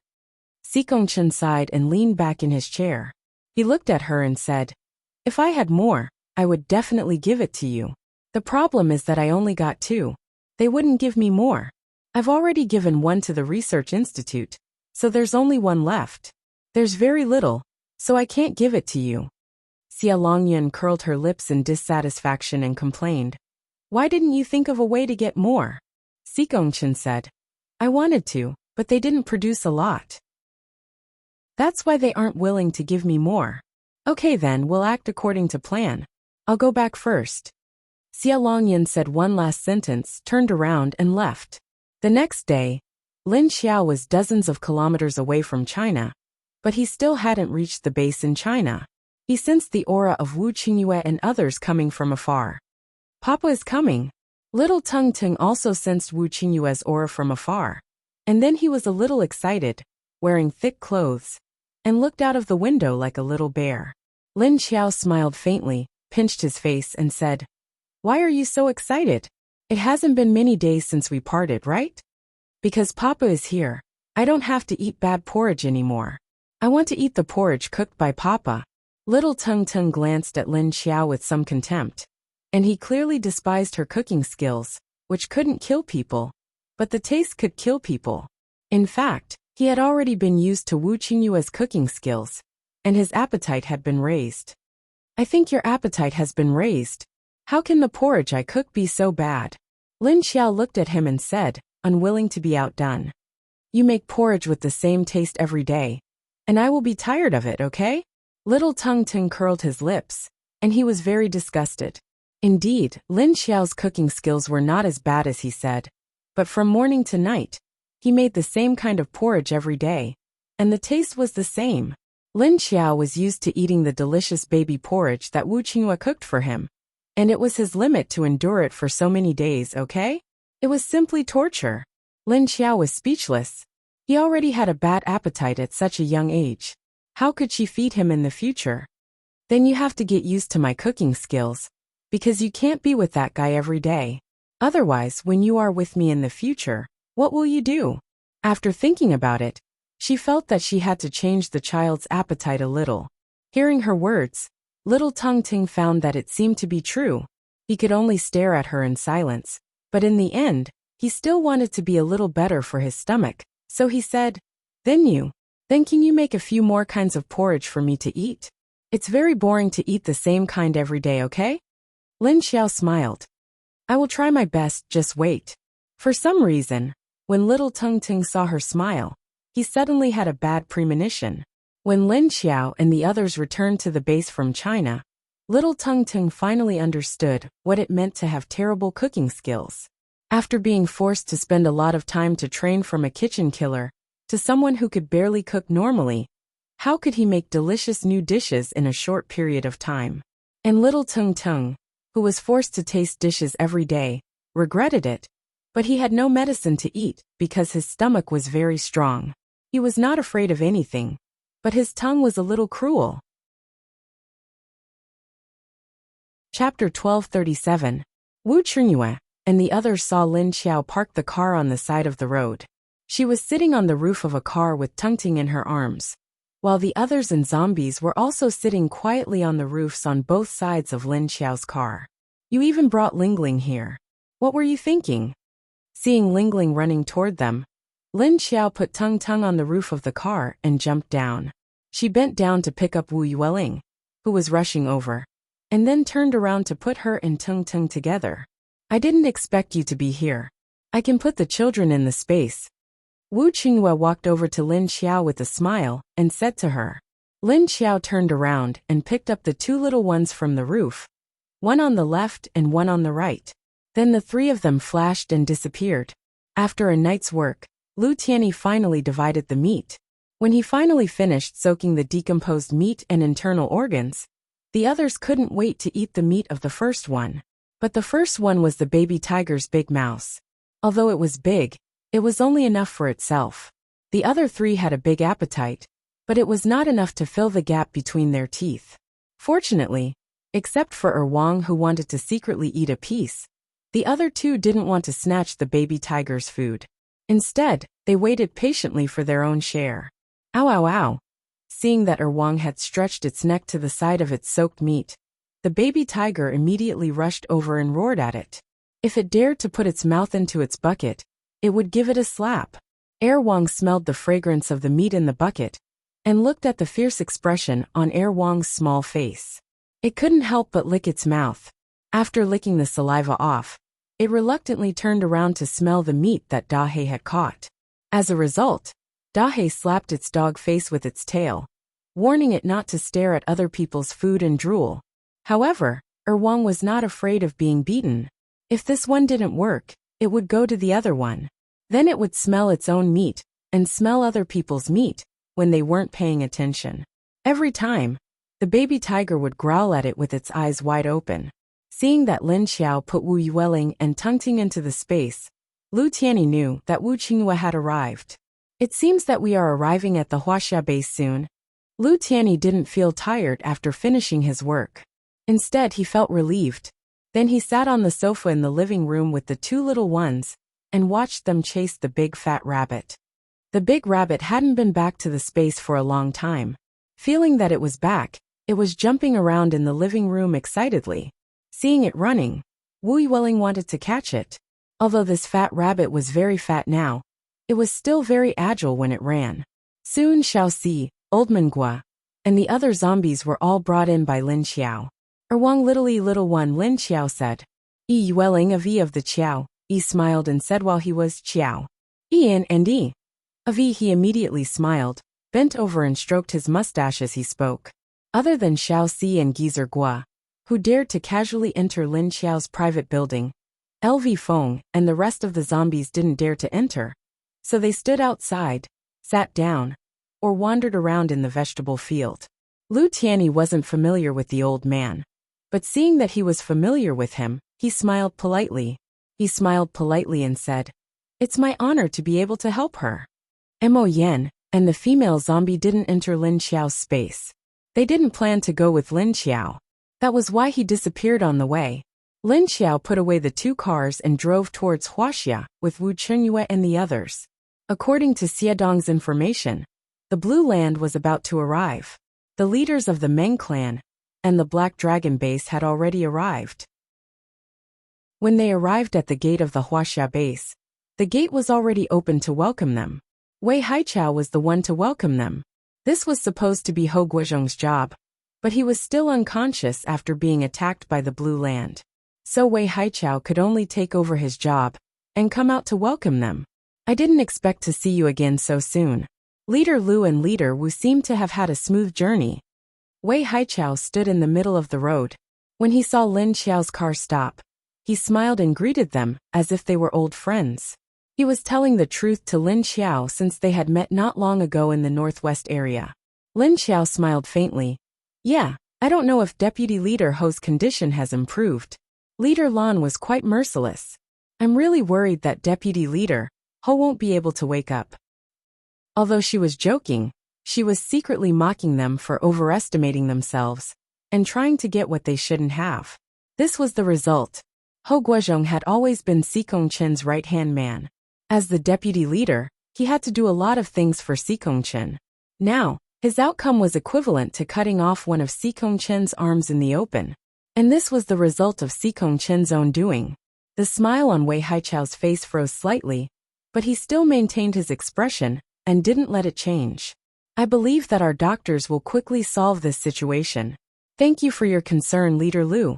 Sikongchen sighed and leaned back in his chair. He looked at her and said, if I had more, I would definitely give it to you. The problem is that I only got 2. They wouldn't give me more. I've already given 1 to the research institute, so there's only 1 left. There's very little, so I can't give it to you. Xia Longyan curled her lips in dissatisfaction and complained. Why didn't you think of a way to get more? Sikongchen said. I wanted to, but they didn't produce a lot. That's why they aren't willing to give me more. Okay then, we'll act according to plan. I'll go back first. Xia Longyan said one last sentence, turned around and left. The next day, Lin Xiao was dozens of kilometers away from China, but he still hadn't reached the base in China. He sensed the aura of Wu Qingyue and others coming from afar. Papa is coming. Little Tung Tung also sensed Wu Qingyue's aura from afar. And then he was a little excited, wearing thick clothes, and looked out of the window like a little bear. Lin Xiao smiled faintly, pinched his face and said, Why are you so excited? It hasn't been many days since we parted, right? Because Papa is here, I don't have to eat bad porridge anymore. I want to eat the porridge cooked by Papa. Little Tung Tung glanced at Lin Xiao with some contempt, and he clearly despised her cooking skills, which couldn't kill people, but the taste could kill people. In fact, he had already been used to Wu Qingyue's cooking skills, and his appetite had been raised. I think your appetite has been raised. How can the porridge I cook be so bad? Lin Xiao looked at him and said, unwilling to be outdone. You make porridge with the same taste every day, and I will be tired of it, okay? Little Tung Tung curled his lips, and he was very disgusted. Indeed, Lin Xiao's cooking skills were not as bad as he said, but from morning to night, he made the same kind of porridge every day, and the taste was the same. Lin Xiao was used to eating the delicious baby porridge that Wu Qinghua cooked for him, and it was his limit to endure it for so many days, okay? It was simply torture. Lin Xiao was speechless. He already had a bad appetite at such a young age. How could she feed him in the future? Then you have to get used to my cooking skills, because you can't be with that guy every day. Otherwise, when you are with me in the future, what will you do? After thinking about it, she felt that she had to change the child's appetite a little. Hearing her words, little Tung Ting found that it seemed to be true. He could only stare at her in silence, but in the end, he still wanted to be a little better for his stomach, so he said, Then can you make a few more kinds of porridge for me to eat? It's very boring to eat the same kind every day, okay? Lin Xiao smiled. I will try my best, just wait. For some reason, when little Tung Ting saw her smile, he suddenly had a bad premonition. When Lin Xiao and the others returned to the base from China, little Tung Ting finally understood what it meant to have terrible cooking skills. After being forced to spend a lot of time to train from a kitchen killer to someone who could barely cook normally, how could he make delicious new dishes in a short period of time? And little Tung Tung, who was forced to taste dishes every day, regretted it, but he had no medicine to eat because his stomach was very strong. He was not afraid of anything, but his tongue was a little cruel. Chapter 1237. Wu Qinghua and the others saw Lin Xiao park the car on the side of the road. She was sitting on the roof of a car with Tung Ting in her arms, while the others and zombies were also sitting quietly on the roofs on both sides of Lin Xiao's car. You even brought Ling Ling here. What were you thinking? Seeing Ling Ling running toward them, Lin Xiao put Tung Tung on the roof of the car and jumped down. She bent down to pick up Wu Yueling, who was rushing over, and then turned around to put her and Tung Tung together. I didn't expect you to be here. I can put the children in the space. Wu Qinghua walked over to Lin Xiao with a smile and said to her. Lin Xiao turned around and picked up the two little ones from the roof, one on the left and one on the right. Then the three of them flashed and disappeared. After a night's work, Lu Tianyi finally divided the meat. When he finally finished soaking the decomposed meat and internal organs, the others couldn't wait to eat the meat of the first one. But the first one was the baby tiger's big mouse. Although it was big, it was only enough for itself. The other three had a big appetite, but it was not enough to fill the gap between their teeth. Fortunately, except for Wang, who wanted to secretly eat a piece, the other two didn't want to snatch the baby tiger's food. Instead, they waited patiently for their own share. Ow ow ow! Seeing that Wang had stretched its neck to the side of its soaked meat, the baby tiger immediately rushed over and roared at it. If it dared to put its mouth into its bucket, it would give it a slap. Wang smelled the fragrance of the meat in the bucket and looked at the fierce expression on Wang's small face. It couldn't help but lick its mouth. After licking the saliva off, it reluctantly turned around to smell the meat that Dahe had caught. As a result, Dahe slapped its dog face with its tail, warning it not to stare at other people's food and drool. However, Wang was not afraid of being beaten. If this one didn't work, it would go to the other one. Then it would smell its own meat and smell other people's meat when they weren't paying attention. Every time, the baby tiger would growl at it with its eyes wide open. Seeing that Lin Xiao put Wu Yueling and Tung Ting into the space, Lu Tianyi knew that Wu Qinghua had arrived. It seems that we are arriving at the Wuxia base soon. Lu Tianyi didn't feel tired after finishing his work. Instead, he felt relieved. Then he sat on the sofa in the living room with the two little ones and watched them chase the big fat rabbit. The big rabbit hadn't been back to the space for a long time. Feeling that it was back, it was jumping around in the living room excitedly. Seeing it running, Wu Yueling wanted to catch it. Although this fat rabbit was very fat now, it was still very agile when it ran. Soon Xiaoxi, Old Mengua, and the other zombies were all brought in by Lin Xiao. Wang little one Lin Xiao said. Yueling of the Qiao, He smiled and said while he was Chiao. Ian and E. Avi he immediately smiled, bent over and stroked his mustache as he spoke. Other than Xiao Si and Geezer Gua, who dared to casually enter Lin Xiao's private building, LV Feng and the rest of the zombies didn't dare to enter, so they stood outside, sat down, or wandered around in the vegetable field. Lu Tianyi wasn't familiar with the old man, but seeing that he was familiar with him, he smiled politely. He smiled politely and said, "It's my honor to be able to help her." Mo Yen and the female zombie didn't enter Lin Xiao's space. They didn't plan to go with Lin Xiao. That was why he disappeared on the way. Lin Xiao put away the 2 cars and drove towards Wuxia with Wu Chengyue and the others. According to Xiadong's information, the Blue Land was about to arrive. The leaders of the Meng clan and the Black Dragon base had already arrived. When they arrived at the gate of the Wuxia base, the gate was already open to welcome them. Wei Haichao was the one to welcome them. This was supposed to be Ho Guozhong's job, but he was still unconscious after being attacked by the Blue Land. So Wei Haichao could only take over his job and come out to welcome them. "I didn't expect to see you again so soon." Leader Lu and Leader Wu seemed to have had a smooth journey. Wei Haichao stood in the middle of the road. When he saw Lin Xiao's car stop, he smiled and greeted them as if they were old friends. He was telling the truth to Lin Xiao since they had met not long ago in the northwest area. Lin Xiao smiled faintly. "Yeah, I don't know if Deputy Leader Ho's condition has improved." Leader Lan was quite merciless. "I'm really worried that Deputy Leader Ho won't be able to wake up." Although she was joking, she was secretly mocking them for overestimating themselves and trying to get what they shouldn't have. This was the result. Ho Guozhong had always been Sikong Chen's right-hand man. As the deputy leader, he had to do a lot of things for Sikong Chen. Now, his outcome was equivalent to cutting off one of Sikong Chen's arms in the open. And this was the result of Sikong Chen's own doing. The smile on Wei Haichao's face froze slightly, but he still maintained his expression and didn't let it change. "I believe that our doctors will quickly solve this situation. Thank you for your concern, Leader Lu."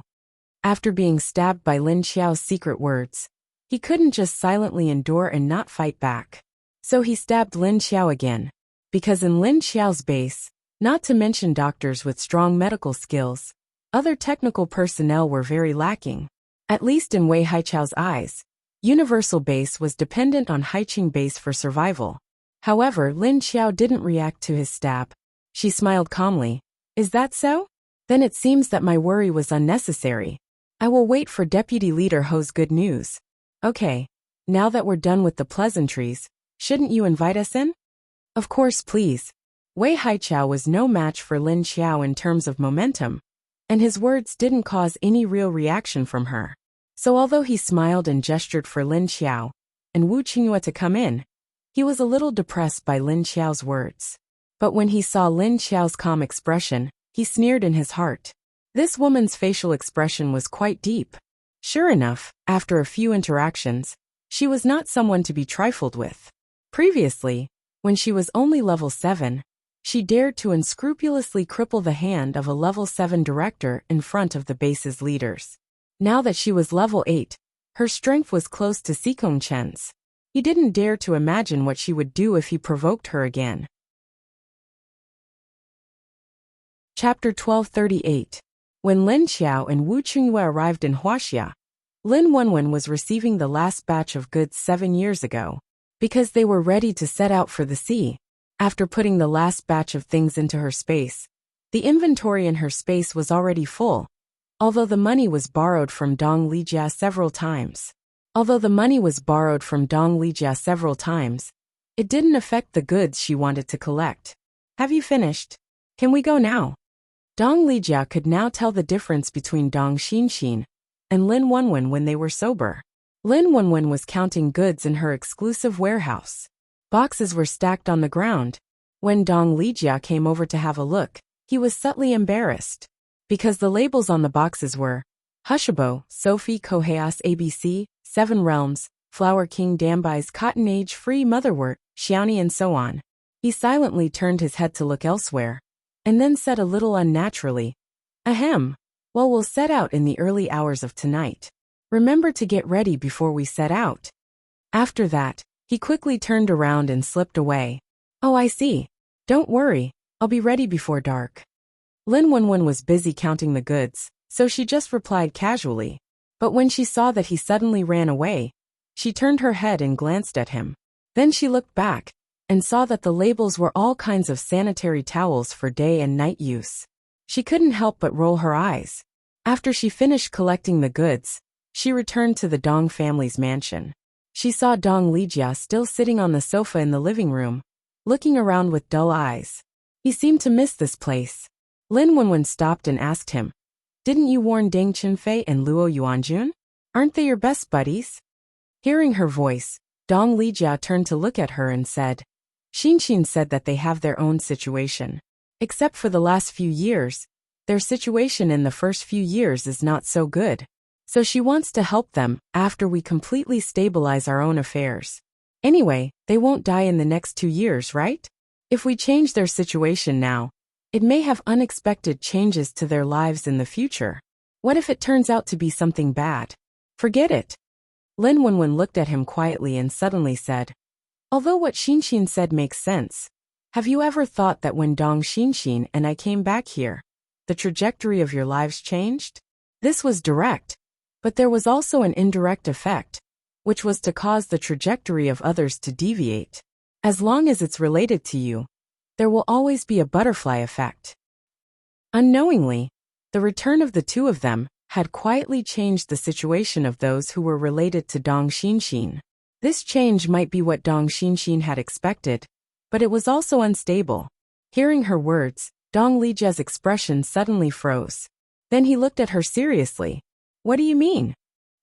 After being stabbed by Lin Xiao's secret words, he couldn't just silently endure and not fight back. So he stabbed Lin Xiao again. Because in Lin Xiao's base, not to mention doctors with strong medical skills, other technical personnel were very lacking. At least in Wei Haichao's eyes, Universal Base was dependent on Haiqing Base for survival. However, Lin Xiao didn't react to his stab. She smiled calmly. "Is that so? Then it seems that my worry was unnecessary. I will wait for Deputy Leader Ho's good news." "Okay, now that we're done with the pleasantries, shouldn't you invite us in?" "Of course, please." Wei Haichao was no match for Lin Xiao in terms of momentum, and his words didn't cause any real reaction from her. So although he smiled and gestured for Lin Xiao and Wu Qingyue to come in, he was a little depressed by Lin Xiao's words. But when he saw Lin Xiao's calm expression, he sneered in his heart. This woman's facial expression was quite deep. Sure enough, after a few interactions, she was not someone to be trifled with. Previously, when she was only level 7, she dared to unscrupulously cripple the hand of a level 7 director in front of the base's leaders. Now that she was level 8, her strength was close to Sikong Chen's. He didn't dare to imagine what she would do if he provoked her again. Chapter 1238. When Lin Xiao and Wu Qingyue arrived in Wuxia, Lin Wenwen was receiving the last batch of goods 7 years ago, because they were ready to set out for the sea. After putting the last batch of things into her space, the inventory in her space was already full, although the money was borrowed from Dong Lijia several times. It didn't affect the goods she wanted to collect. "Have you finished? Can we go now?" Dong Lijia could now tell the difference between Dong Xinxin and Lin Wenwen when they were sober. Lin Wenwen was counting goods in her exclusive warehouse. Boxes were stacked on the ground. When Dong Lijia came over to have a look, he was subtly embarrassed. Because the labels on the boxes were Hushabou, Sophie Koheas ABC, 7 Realms, Flower King Dambai's Cotton Age Free Motherwort, Xiaoni and so on. He silently turned his head to look elsewhere, and then said a little unnaturally, "Ahem. Well, we'll set out in the early hours of tonight." Remember to get ready before we set out. After that, he quickly turned around and slipped away. Oh, I see. Don't worry, I'll be ready before dark. Lin Wenwen was busy counting the goods, so she just replied casually. But when she saw that he suddenly ran away, she turned her head and glanced at him. Then she looked back and saw that the labels were all kinds of sanitary towels for day and night use. She couldn't help but roll her eyes. After she finished collecting the goods, she returned to the Dong family's mansion. She saw Dong Lijia still sitting on the sofa in the living room, looking around with dull eyes. He seemed to miss this place. Lin Wenwen stopped and asked him, "Didn't you warn Deng Qinfei and Luo Yuanjun? Aren't they your best buddies?" Hearing her voice, Dong Lijia turned to look at her and said, "Xinxin said that they have their own situation. Except for the last few years, their situation in the first few years is not so good. So she wants to help them after we completely stabilize our own affairs. Anyway, they won't die in the next 2 years, right? If we change their situation now, it may have unexpected changes to their lives in the future. What if it turns out to be something bad? Forget it." Lin Wenwen looked at him quietly and suddenly said, "Although what Xinxin said makes sense, have you ever thought that when Dong Xinxin and I came back here, the trajectory of your lives changed? This was direct, but there was also an indirect effect, which was to cause the trajectory of others to deviate. As long as it's related to you, there will always be a butterfly effect." Unknowingly, the return of the two of them had quietly changed the situation of those who were related to Dong Xinxin. This change might be what Dong Xinxin had expected, but it was also unstable. Hearing her words, Dong Lijia's expression suddenly froze. Then he looked at her seriously. "What do you mean?"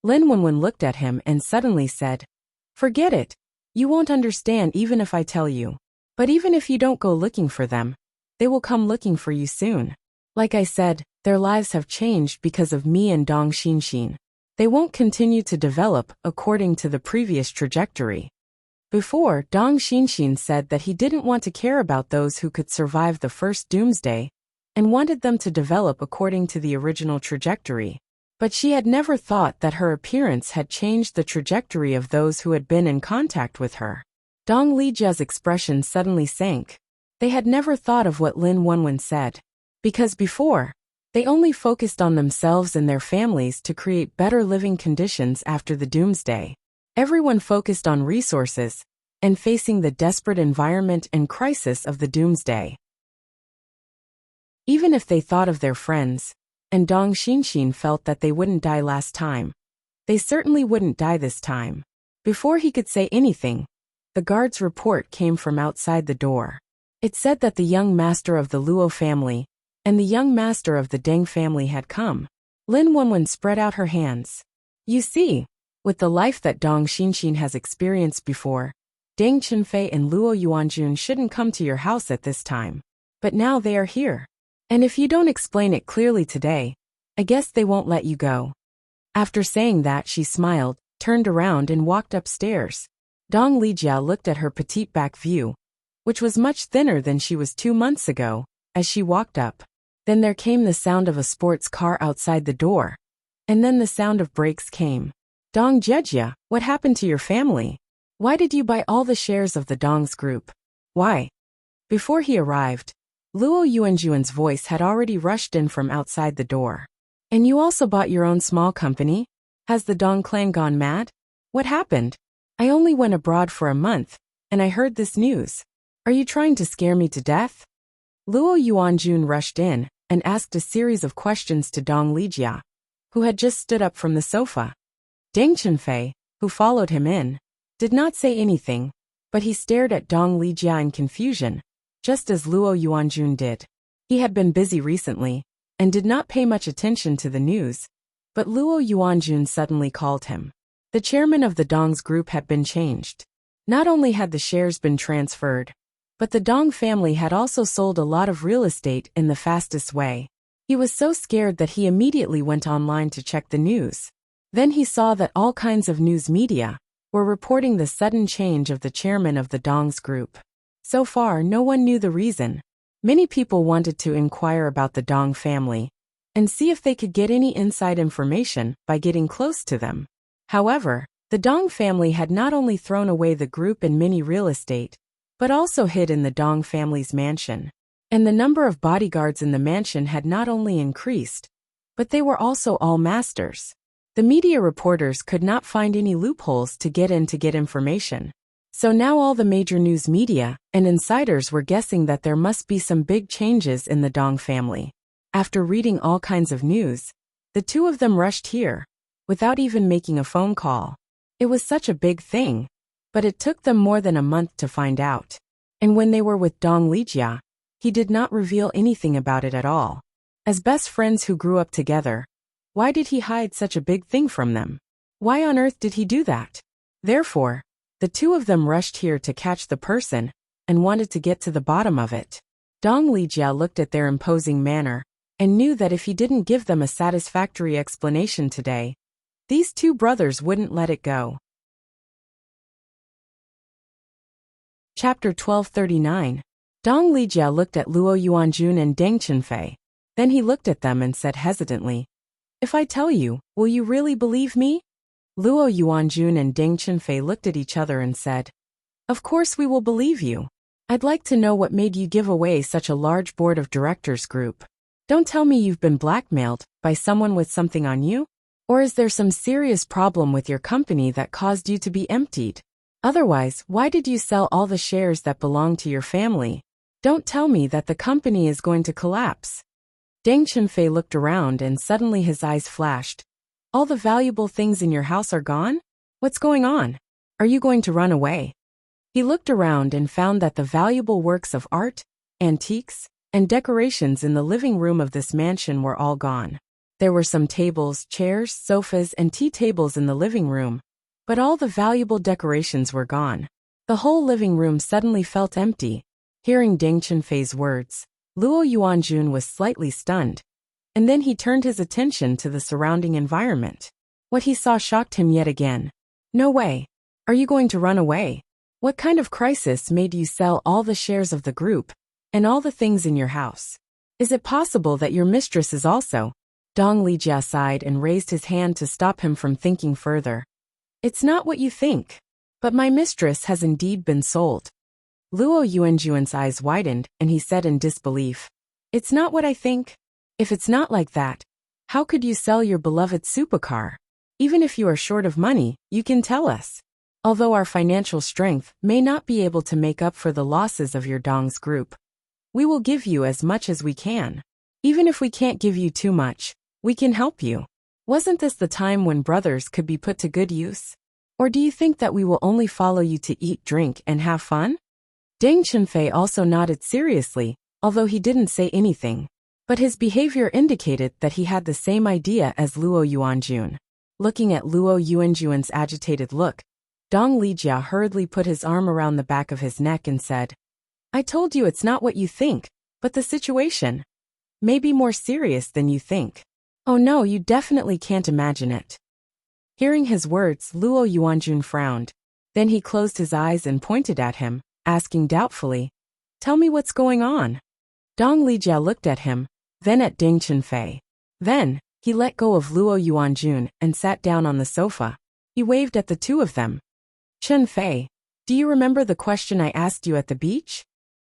Lin Wenwen looked at him and suddenly said, "Forget it. You won't understand even if I tell you. But even if you don't go looking for them, they will come looking for you soon. Like I said, their lives have changed because of me and Dong Xinxin. They won't continue to develop according to the previous trajectory." Before, Dong Xinxin said that he didn't want to care about those who could survive the first doomsday and wanted them to develop according to the original trajectory. But she had never thought that her appearance had changed the trajectory of those who had been in contact with her. Dong Lijia's expression suddenly sank. They had never thought of what Lin Wenwen said. Because before, they only focused on themselves and their families to create better living conditions after the doomsday. Everyone focused on resources and facing the desperate environment and crisis of the doomsday. Even if they thought of their friends, and Dong Xinxin felt that they wouldn't die last time, they certainly wouldn't die this time. Before he could say anything, the guard's report came from outside the door. It said that the young master of the Luo family and the young master of the Deng family had come. Lin Wenwen spread out her hands. "You see, with the life that Dong Xinxin has experienced before, Deng Qinfei and Luo Yuanjun shouldn't come to your house at this time. But now they are here. And if you don't explain it clearly today, I guess they won't let you go." After saying that, she smiled, turned around and walked upstairs. Dong Lijia looked at her petite back view, which was much thinner than she was 2 months ago, as she walked up. Then there came the sound of a sports car outside the door. And then the sound of brakes came. "Dong Jejia, what happened to your family? Why did you buy all the shares of the Dong's group? Why?" Before he arrived, Luo Yuanjuan's voice had already rushed in from outside the door. "And you also bought your own small company? Has the Dong clan gone mad? What happened? I only went abroad for a month, and I heard this news. Are you trying to scare me to death?" Luo Yuanjun rushed in and asked a series of questions to Dong Lijia, who had just stood up from the sofa. Deng Qinfei, who followed him in, did not say anything, but he stared at Dong Lijia in confusion, just as Luo Yuanjun did. He had been busy recently and did not pay much attention to the news, but Luo Yuanjun suddenly called him. The chairman of the Dong's group had been changed. Not only had the shares been transferred, but the Dong family had also sold a lot of real estate in the fastest way. He was so scared that he immediately went online to check the news. Then he saw that all kinds of news media were reporting the sudden change of the chairman of the Dong's group. So far, no one knew the reason. Many people wanted to inquire about the Dong family, and see if they could get any inside information by getting close to them. However, the Dong family had not only thrown away the group and mini real estate, but also hid in the Dong family's mansion. And the number of bodyguards in the mansion had not only increased, but they were also all masters. The media reporters could not find any loopholes to get in to get information. So now all the major news media and insiders were guessing that there must be some big changes in the Dong family. After reading all kinds of news, the two of them rushed here, without even making a phone call. It was such a big thing, but it took them more than a month to find out. And when they were with Dong Lijia, he did not reveal anything about it at all. As best friends who grew up together, why did he hide such a big thing from them? Why on earth did he do that? Therefore, the two of them rushed here to catch the person and wanted to get to the bottom of it. Dong Lijia looked at their imposing manner and knew that if he didn't give them a satisfactory explanation today, these two brothers wouldn't let it go. Chapter 1239. Dong Lijia looked at Luo Yuanjun and Deng Qinfei. Then he looked at them and said hesitantly, "If I tell you, will you really believe me?" Luo Yuanjun and Deng Qinfei looked at each other and said, "Of course we will believe you. I'd like to know what made you give away such a large board of directors group. Don't tell me you've been blackmailed by someone with something on you? Or is there some serious problem with your company that caused you to be emptied? Otherwise, why did you sell all the shares that belong to your family? Don't tell me that the company is going to collapse." Deng Qinfei looked around and suddenly his eyes flashed. "All the valuable things in your house are gone? What's going on? Are you going to run away?" He looked around and found that the valuable works of art, antiques, and decorations in the living room of this mansion were all gone. There were some tables, chairs, sofas, and tea tables in the living room, but all the valuable decorations were gone. The whole living room suddenly felt empty. Hearing Deng Qinfei's words, Luo Yuanjun was slightly stunned, and then he turned his attention to the surrounding environment. What he saw shocked him yet again. "No way. Are you going to run away? What kind of crisis made you sell all the shares of the group and all the things in your house? Is it possible that your mistress is also?" Dong Lijia sighed and raised his hand to stop him from thinking further. "It's not what you think. But my mistress has indeed been sold." Luo Yuanjun's eyes widened and he said in disbelief, "It's not what I think. If it's not like that, how could you sell your beloved supercar? Even if you are short of money, you can tell us. Although our financial strength may not be able to make up for the losses of your Dong's group, we will give you as much as we can. Even if we can't give you too much, we can help you. Wasn't this the time when brothers could be put to good use? Or do you think that we will only follow you to eat, drink, and have fun?" Deng Qinfei also nodded seriously, although he didn't say anything. But his behavior indicated that he had the same idea as Luo Yuanjun. Looking at Luo Yuanjun's agitated look, Dong Lijia hurriedly put his arm around the back of his neck and said, "I told you it's not what you think, but the situation may be more serious than you think. Oh no, you definitely can't imagine it." Hearing his words, Luo Yuanjun frowned. Then he closed his eyes and pointed at him, asking doubtfully, "Tell me what's going on." Dong Lijia looked at him, then at Deng Qinfei. Then, he let go of Luo Yuanjun and sat down on the sofa. He waved at the two of them. "Qinfei, do you remember the question I asked you at the beach?"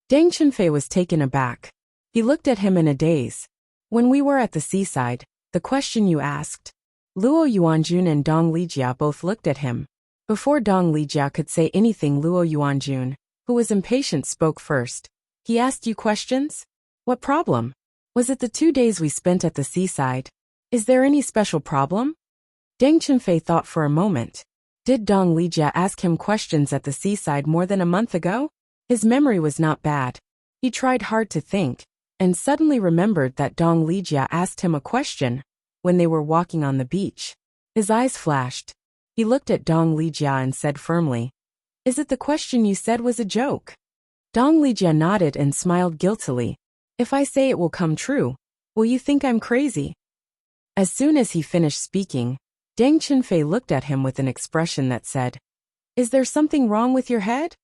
Deng Qinfei was taken aback. He looked at him in a daze. "When we were at the seaside, the question you asked?" Luo Yuanjun and Dong Lijia both looked at him. Before Dong Lijia could say anything, Luo Yuanjun, who was impatient, spoke first. "He asked you questions? What problem? Was it the 2 days we spent at the seaside? Is there any special problem?" Deng Qinfei thought for a moment. Did Dong Lijia ask him questions at the seaside more than a month ago? His memory was not bad. He tried hard to think, and suddenly remembered that Dong Lijia asked him a question when they were walking on the beach. His eyes flashed. He looked at Dong Lijia and said firmly, "Is it the question you said was a joke?" Dong Lijia nodded and smiled guiltily. "If I say it will come true, will you think I'm crazy?" As soon as he finished speaking, Deng Qinfei looked at him with an expression that said, "Is there something wrong with your head?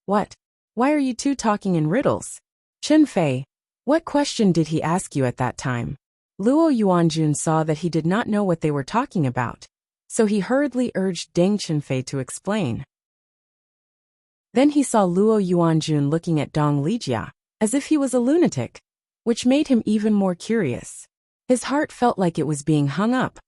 What? Why are you two talking in riddles? Qinfei, what question did he ask you at that time?" Luo Yuanjun saw that he did not know what they were talking about, so he hurriedly urged Deng Qinfei to explain. Then he saw Luo Yuanjun looking at Dong Lijia, as if he was a lunatic, which made him even more curious. His heart felt like it was being hung up,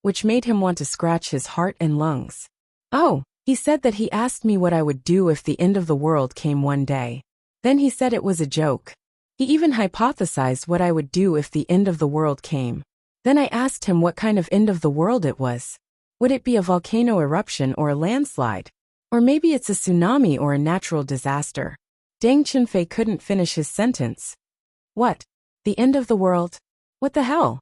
which made him want to scratch his heart and lungs. Oh, he said that he asked me what I would do if the end of the world came one day. Then he said it was a joke. He even hypothesized what I would do if the end of the world came. Then I asked him what kind of end of the world it was. Would it be a volcano eruption or a landslide? Or maybe it's a tsunami or a natural disaster. Deng Qinfei couldn't finish his sentence. What? The end of the world? What the hell?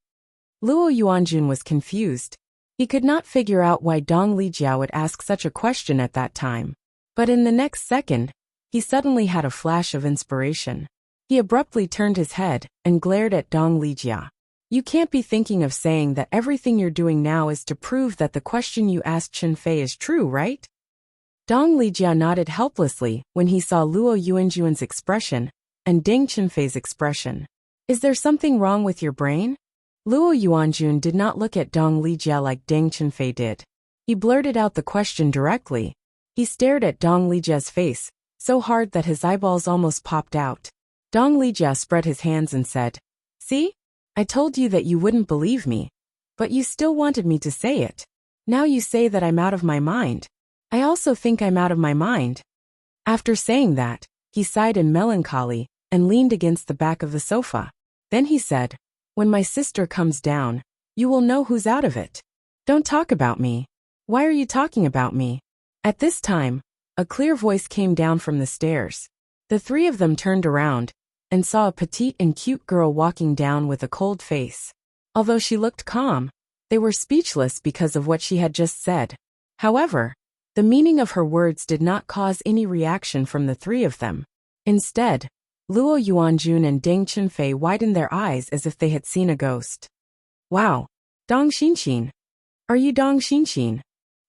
Luo Yuanjun was confused. He could not figure out why Dong Lijia would ask such a question at that time. But in the next second, he suddenly had a flash of inspiration. He abruptly turned his head and glared at Dong Lijia. You can't be thinking of saying that everything you're doing now is to prove that the question you asked Qinfei is true, right? Dong Lijia nodded helplessly when he saw Luo Yuanjun's expression and Deng Qinfei's expression. Is there something wrong with your brain? Luo Yuanjun did not look at Dong Lijia like Deng Qinfei did. He blurted out the question directly. He stared at Dong Lijia's face, so hard that his eyeballs almost popped out. Dong Lijia spread his hands and said, "See? I told you that you wouldn't believe me, but you still wanted me to say it. Now you say that I'm out of my mind. I also think I'm out of my mind." After saying that, he sighed in melancholy and leaned against the back of the sofa. Then he said, "When my sister comes down, you will know who's out of it. Don't talk about me. Why are you talking about me?" At this time, a clear voice came down from the stairs. The three of them turned around and saw a petite and cute girl walking down with a cold face. Although she looked calm, they were speechless because of what she had just said. However, the meaning of her words did not cause any reaction from the three of them. Instead, Luo Yuanjun and Deng Qinfei widened their eyes as if they had seen a ghost. Wow! Dong Xinxin! Are you Dong Xinxin?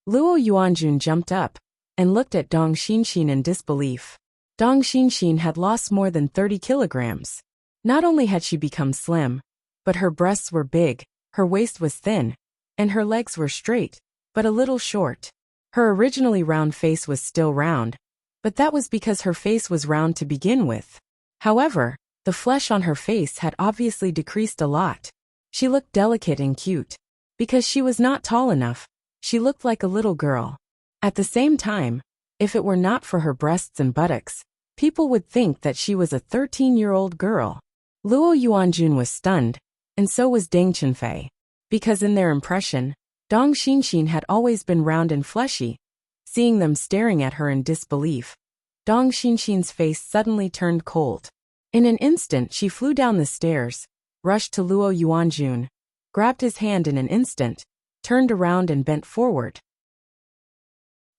Luo Yuanjun jumped up and looked at Dong Xinxin in disbelief. Dong Xinxin had lost more than 30 kilograms. Not only had she become slim, but her breasts were big, her waist was thin, and her legs were straight, but a little short. Her originally round face was still round, but that was because her face was round to begin with. However, the flesh on her face had obviously decreased a lot. She looked delicate and cute. Because she was not tall enough, she looked like a little girl. At the same time, if it were not for her breasts and buttocks, people would think that she was a 13-year-old girl. Luo Yuanjun was stunned, and so was Deng Qinfei. Because in their impression, Dong Xinxin had always been round and fleshy. Seeing them staring at her in disbelief, Dong Xinxin's face suddenly turned cold. In an instant she flew down the stairs, rushed to Luo Yuanjun, grabbed his hand in an instant, turned around and bent forward.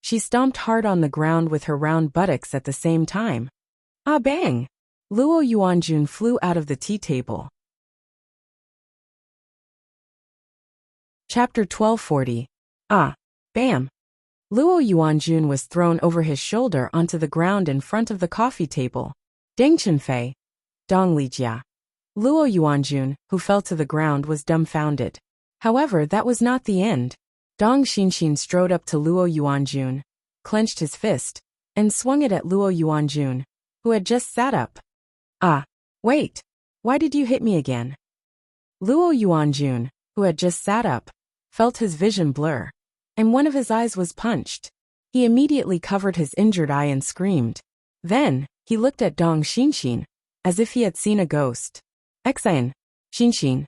She stomped hard on the ground with her round buttocks at the same time. Ah bang! Luo Yuanjun flew out of the tea table. Chapter 1240. Ah! Bam! Luo Yuanjun was thrown over his shoulder onto the ground in front of the coffee table. Deng Qinfei, Dong Lijia, Luo Yuanjun, who fell to the ground, was dumbfounded. However, that was not the end. Dong Xinxin strode up to Luo Yuanjun, clenched his fist, and swung it at Luo Yuanjun, who had just sat up. Ah, wait! Why did you hit me again? Luo Yuanjun, who had just sat up, felt his vision blur, and one of his eyes was punched. He immediately covered his injured eye and screamed. Then, he looked at Dong Xinxin, as if he had seen a ghost. Exine, Xinxin.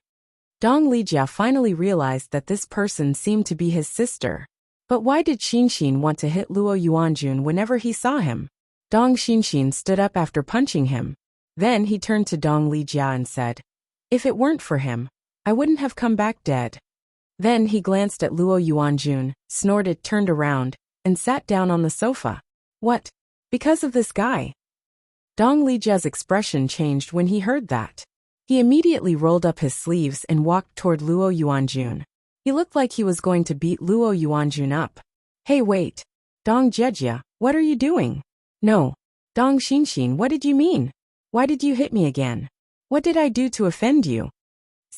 Dong Lijia finally realized that this person seemed to be his sister. But why did Xinxin want to hit Luo Yuanjun whenever he saw him? Dong Xinxin stood up after punching him. Then he turned to Dong Lijia and said, "If it weren't for him, I wouldn't have come back dead." Then he glanced at Luo Yuanjun, snorted, turned around, and sat down on the sofa. What? Because of this guy? Dong Lijia's expression changed when he heard that. He immediately rolled up his sleeves and walked toward Luo Yuanjun. He looked like he was going to beat Luo Yuanjun up. Hey wait! Dong Jejia, what are you doing? No. Dong Xinxin, what did you mean? Why did you hit me again? What did I do to offend you?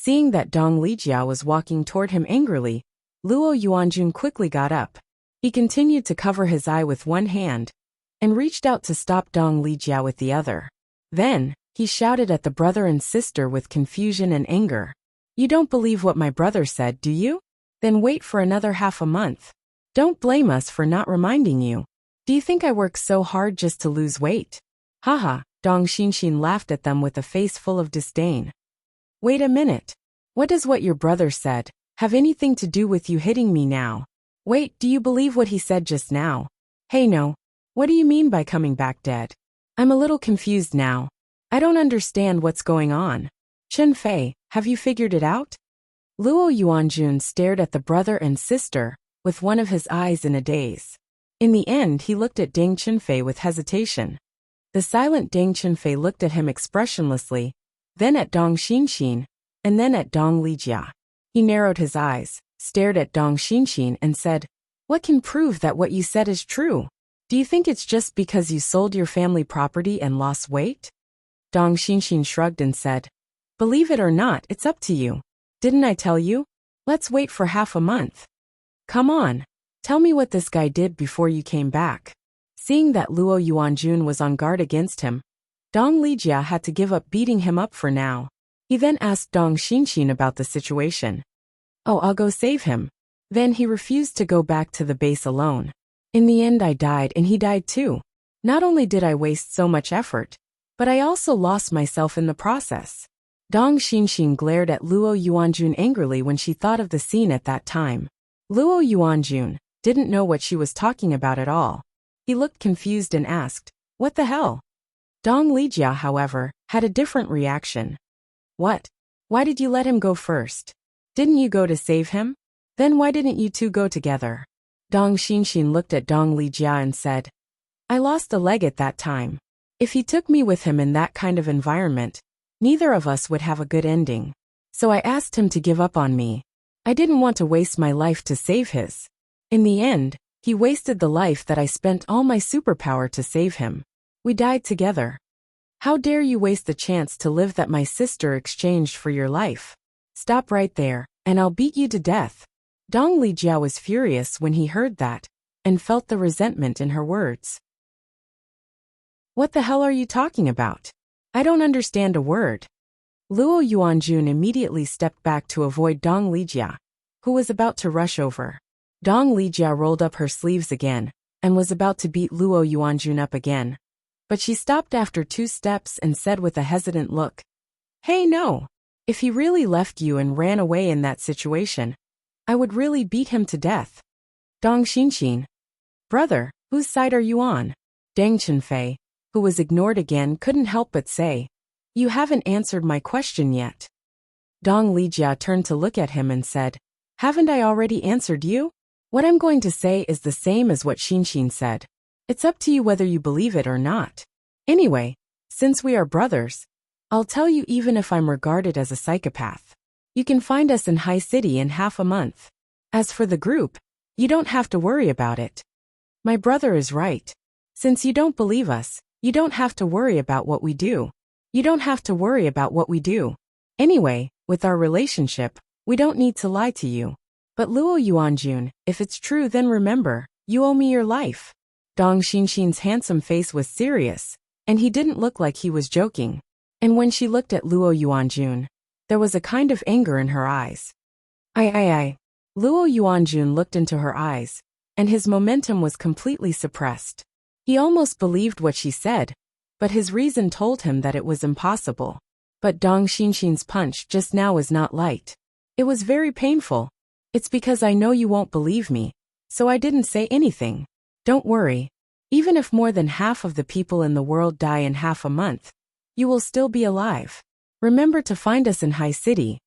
Seeing that Dong Lijia was walking toward him angrily, Luo Yuanjun quickly got up. He continued to cover his eye with one hand and reached out to stop Dong Lijia with the other. Then, he shouted at the brother and sister with confusion and anger. "You don't believe what my brother said, do you? Then wait for another half a month. Don't blame us for not reminding you. Do you think I work so hard just to lose weight?" Haha, Dong Xinxin laughed at them with a face full of disdain. "Wait a minute. What does what your brother said have anything to do with you hitting me now? Wait, do you believe what he said just now? Hey no, what do you mean by coming back dead? I'm a little confused now. I don't understand what's going on. Chen Fei, have you figured it out?" Luo Yuanjun stared at the brother and sister, with one of his eyes in a daze. In the end, he looked at Deng Chenfei with hesitation. The silent Deng Chenfei looked at him expressionlessly, then at Dong Xinxin, and then at Dong Lijia. He narrowed his eyes, stared at Dong Xinxin and said, "What can prove that what you said is true? Do you think it's just because you sold your family property and lost weight?" Dong Xinxin shrugged and said, "Believe it or not, it's up to you. Didn't I tell you? Let's wait for half a month. Come on, tell me what this guy did before you came back." Seeing that Luo Yuanjun was on guard against him, Dong Lijia had to give up beating him up for now. He then asked Dong Xinxin about the situation. "Oh, I'll go save him." Then he refused to go back to the base alone. "In the end I died and he died too. Not only did I waste so much effort, but I also lost myself in the process." Dong Xinxin glared at Luo Yuanjun angrily when she thought of the scene at that time. Luo Yuanjun didn't know what she was talking about at all. He looked confused and asked, "What the hell?" Dong Lijia, however, had a different reaction. "What? Why did you let him go first? Didn't you go to save him? Then why didn't you two go together?" Dong Xinxin looked at Dong Lijia and said, "I lost a leg at that time. If he took me with him in that kind of environment, neither of us would have a good ending. So I asked him to give up on me. I didn't want to waste my life to save his. In the end, he wasted the life that I spent all my superpower to save him. We died together. How dare you waste the chance to live that my sister exchanged for your life? Stop right there, and I'll beat you to death." Dong Lijia was furious when he heard that, and felt the resentment in her words. "What the hell are you talking about? I don't understand a word." Luo Yuanjun immediately stepped back to avoid Dong Lijia, who was about to rush over. Dong Lijia rolled up her sleeves again, and was about to beat Luo Yuanjun up again. But she stopped after 2 steps and said with a hesitant look, "Hey no, if he really left you and ran away in that situation, I would really beat him to death." Dong Xinxin, "Brother, whose side are you on?" Deng Chenfei, who was ignored again, couldn't help but say, "You haven't answered my question yet." Dong Lijia turned to look at him and said, "Haven't I already answered you? What I'm going to say is the same as what Xinxin said. It's up to you whether you believe it or not. Anyway, since we are brothers, I'll tell you even if I'm regarded as a psychopath. You can find us in High City in half a month. As for the group, you don't have to worry about it. My brother is right. Since you don't believe us, you don't have to worry about what we do. You don't have to worry about what we do. Anyway, with our relationship, we don't need to lie to you. But Luo Yuanjun, if it's true, then remember, you owe me your life." Dong Xinxin's handsome face was serious, and he didn't look like he was joking. And when she looked at Luo Yuanjun, there was a kind of anger in her eyes. I. Luo Yuanjun looked into her eyes, and his momentum was completely suppressed. He almost believed what she said, but his reason told him that it was impossible. But Dong Xinxin's punch just now was not light. It was very painful. "It's because I know you won't believe me, so I didn't say anything. Don't worry. Even if more than half of the people in the world die in half a month, you will still be alive. Remember to find us in High City."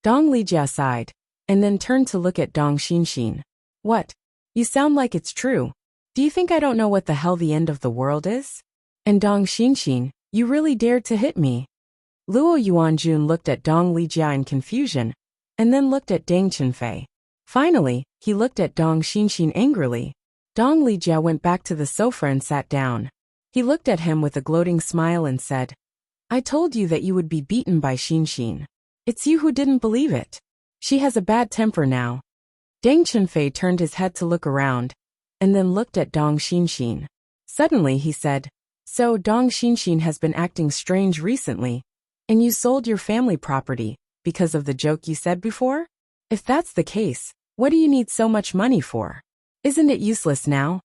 Dong Lijia sighed, and then turned to look at Dong Xinxin. "What? You sound like it's true. Do you think I don't know what the hell the end of the world is? And Dong Xinxin, you really dared to hit me." Luo Yuanjun looked at Dong Lijia in confusion, and then looked at Deng Chenfei. Finally, he looked at Dong Xinxin angrily. Dong Lijia went back to the sofa and sat down. He looked at him with a gloating smile and said, "I told you that you would be beaten by Xinxin. It's you who didn't believe it. She has a bad temper now. Deng Chunfei turned his head to look around, and then looked at Dong Xinxin. Suddenly he said, "So Dong Xinxin has been acting strange recently, and you sold your family property because of the joke you said before? If that's the case, what do you need so much money for? Isn't it useless now?"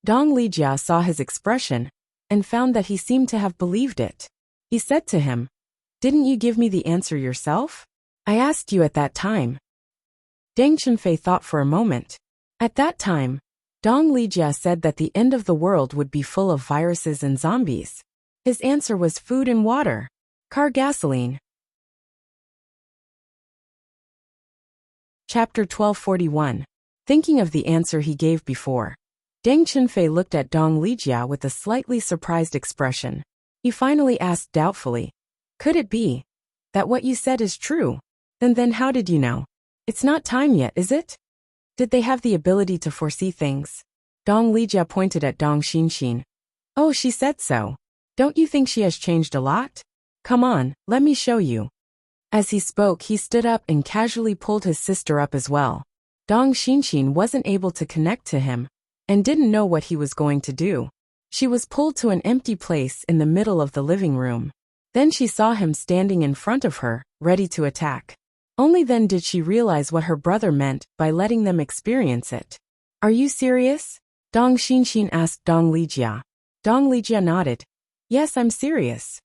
Dong Lijia saw his expression and found that he seemed to have believed it. He said to him, "Didn't you give me the answer yourself? I asked you at that time." Deng Chunfei thought for a moment. At that time, Dong Lijia said that the end of the world would be full of viruses and zombies. His answer was food and water. Car gasoline. Chapter 1241. Thinking of the answer he gave before, Deng Chunfei looked at Dong Lijia with a slightly surprised expression. He finally asked doubtfully, "Could it be that what you said is true? Then how did you know? It's not time yet, is it? Did they have the ability to foresee things?" Dong Lijia pointed at Dong Xinxin. "Oh, she said so. Don't you think she has changed a lot? Come on, let me show you." As he spoke, he stood up and casually pulled his sister up as well. Dong Xinxin wasn't able to connect to him and didn't know what he was going to do. She was pulled to an empty place in the middle of the living room. Then she saw him standing in front of her, ready to attack. Only then did she realize what her brother meant by letting them experience it. "Are you serious?" Dong Xinxin asked Dong Lijia. Dong Lijia nodded. "Yes, I'm serious."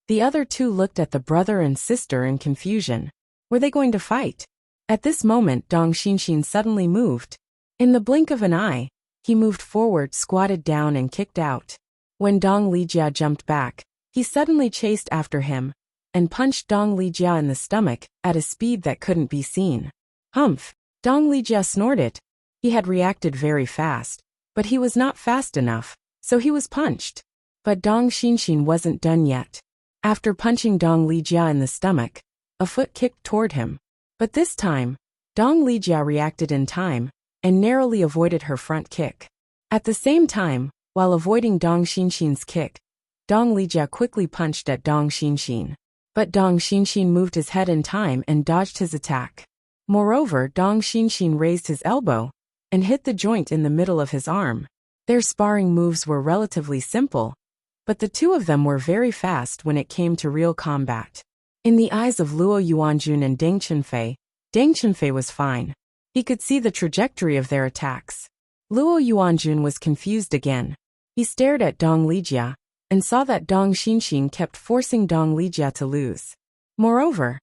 The other two looked at the brother and sister in confusion. Were they going to fight? At this moment, Dong Xinxin suddenly moved. In the blink of an eye, he moved forward, squatted down, and kicked out. When Dong Lijia jumped back, he suddenly chased after him and punched Dong Lijia in the stomach at a speed that couldn't be seen. Humph! Dong Lijia snorted. He had reacted very fast, but he was not fast enough, so he was punched. But Dong Xinxin wasn't done yet. After punching Dong Lijia in the stomach, a foot kicked toward him. But this time, Dong Lijia reacted in time and narrowly avoided her front kick. At the same time, while avoiding Dong Xinxin's kick, Dong Lijia quickly punched at Dong Xinxin. But Dong Xinxin moved his head in time and dodged his attack. Moreover, Dong Xinxin raised his elbow and hit the joint in the middle of his arm. Their sparring moves were relatively simple, but the two of them were very fast when it came to real combat. In the eyes of Luo Yuanjun and Deng Chunfei was fine. He could see the trajectory of their attacks. Luo Yuanjun was confused again. He stared at Dong Lijia and saw that Dong Xinxin kept forcing Dong Lijia to lose. Moreover,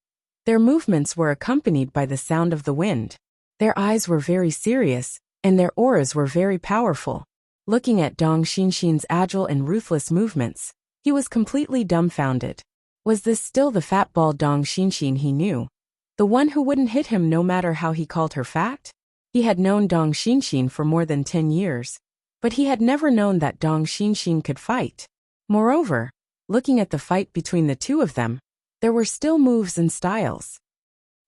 their movements were accompanied by the sound of the wind. Their eyes were very serious, and their auras were very powerful. Looking at Dong Xinxin's agile and ruthless movements, he was completely dumbfounded. Was this still the fat-balled Dong Xinxin he knew? The one who wouldn't hit him no matter how he called her fat? He had known Dong Xinxin for more than 10 years, but he had never known that Dong Xinxin could fight. Moreover, looking at the fight between the two of them, there were still moves and styles.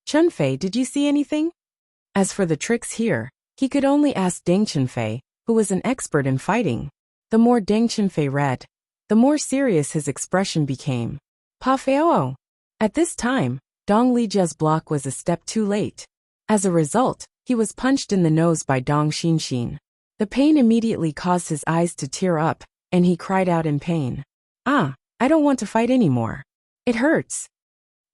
"Chunfei, did you see anything?" As for the tricks here, he could only ask Deng Chunfei, who was an expert in fighting. The more Deng Chunfei read, the more serious his expression became. Pa Feo! At this time, Dong Lijia's block was a step too late. As a result, he was punched in the nose by Dong Xinxin. The pain immediately caused his eyes to tear up, and he cried out in pain. "Ah, I don't want to fight anymore. It hurts."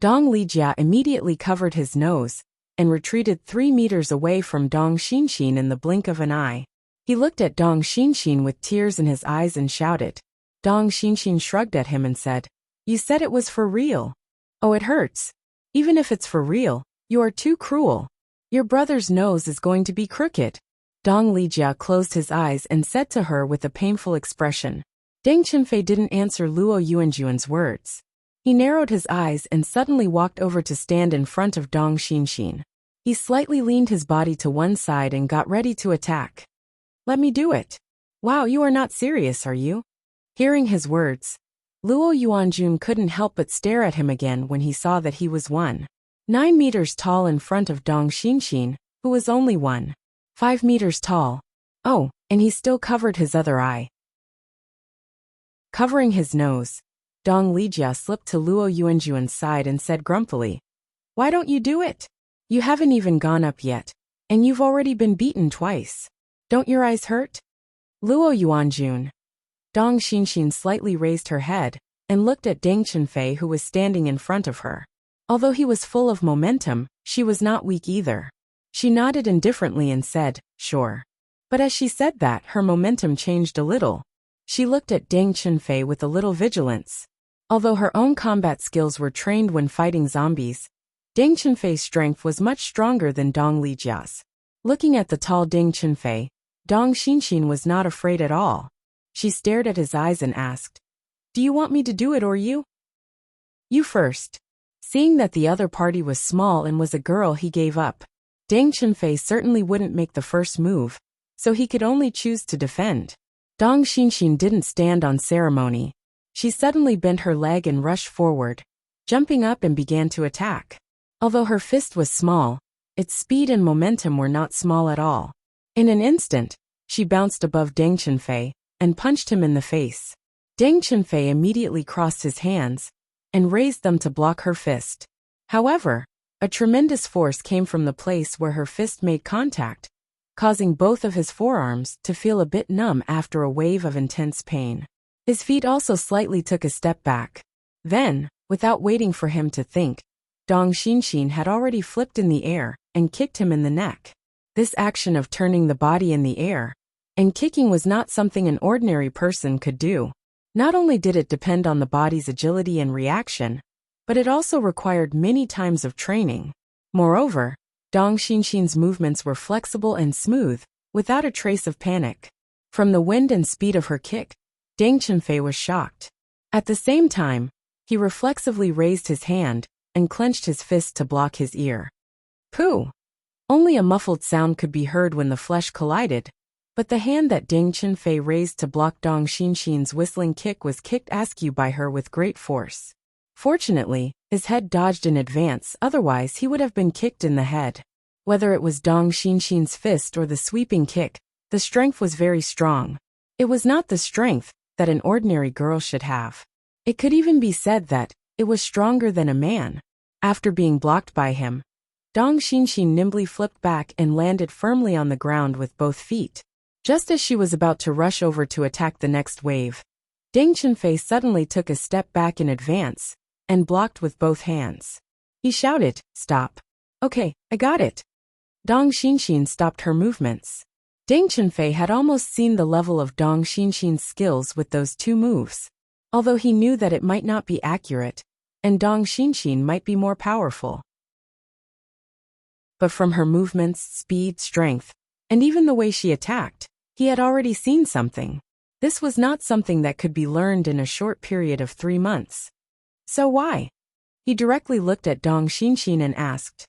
Dong Lijia immediately covered his nose and retreated 3 meters away from Dong Xinxin in the blink of an eye. He looked at Dong Xinxin with tears in his eyes and shouted. Dong Xinxin shrugged at him and said, "You said it was for real." "Oh, it hurts. Even if it's for real, you are too cruel. Your brother's nose is going to be crooked." Dong Lijia closed his eyes and said to her with a painful expression. Deng Chunfei didn't answer Luo Yuanjuan's words. He narrowed his eyes and suddenly walked over to stand in front of Dong Xinxin. He slightly leaned his body to one side and got ready to attack. "Let me do it." "Wow, you are not serious, are you?" Hearing his words, Luo Yuanjun couldn't help but stare at him again when he saw that he was 1.9 meters tall in front of Dong Xinxin, who was only 1.5 meters tall. Oh, and he still covered his other eye. Covering his nose, Dong Lijia slipped to Luo Yuanjuan's side and said grumpily, Why don't you do it? You haven't even gone up yet, and you've already been beaten twice. Don't your eyes hurt? Luo Yuanjun. Dong Xinxin slightly raised her head and looked at Deng Chenfei, who was standing in front of her. Although he was full of momentum, she was not weak either. She nodded indifferently and said, "Sure." But as she said that, her momentum changed a little. She looked at Deng Chenfei with a little vigilance. Although her own combat skills were trained when fighting zombies, Deng Chenfei's strength was much stronger than Dong Lijia's. Looking at the tall Deng Chenfei, Dong Xinxin was not afraid at all. She stared at his eyes and asked, "Do you want me to do it or you?" "You first." Seeing that the other party was small and was a girl, he gave up. Deng Chenfei certainly wouldn't make the first move, so he could only choose to defend. Dong Xinxin didn't stand on ceremony. She suddenly bent her leg and rushed forward, jumping up and began to attack. Although her fist was small, its speed and momentum were not small at all. In an instant, she bounced above Deng Chenfei and punched him in the face. Deng Chenfei immediately crossed his hands and raised them to block her fist. However, a tremendous force came from the place where her fist made contact, causing both of his forearms to feel a bit numb after a wave of intense pain. His feet also slightly took a step back. Then, without waiting for him to think, Dong Xinxin had already flipped in the air and kicked him in the neck. This action of turning the body in the air and kicking was not something an ordinary person could do. Not only did it depend on the body's agility and reaction, but it also required many times of training. Moreover, Dong Xinxin's movements were flexible and smooth, without a trace of panic. From the wind and speed of her kick, Deng Chenfei was shocked. At the same time, he reflexively raised his hand and clenched his fist to block his ear. Pooh! Only a muffled sound could be heard when the flesh collided, but the hand that Deng Chenfei raised to block Dong Xinxin's whistling kick was kicked askew by her with great force. Fortunately, his head dodged in advance, otherwise he would have been kicked in the head. Whether it was Dong Xinxin's fist or the sweeping kick, the strength was very strong. It was not the strength that an ordinary girl should have. It could even be said that it was stronger than a man. After being blocked by him, Dong Xinxin nimbly flipped back and landed firmly on the ground with both feet. Just as she was about to rush over to attack the next wave, Deng Chenfei suddenly took a step back in advance and blocked with both hands. He shouted, "Stop." "Okay, I got it." Dong Xinxin stopped her movements. Deng Chenfei had almost seen the level of Dong Xinxin's skills with those two moves, although he knew that it might not be accurate, and Dong Xinxin might be more powerful. But from her movements, speed, strength, and even the way she attacked, he had already seen something. This was not something that could be learned in a short period of 3 months. So why? He directly looked at Dong Xinxin and asked.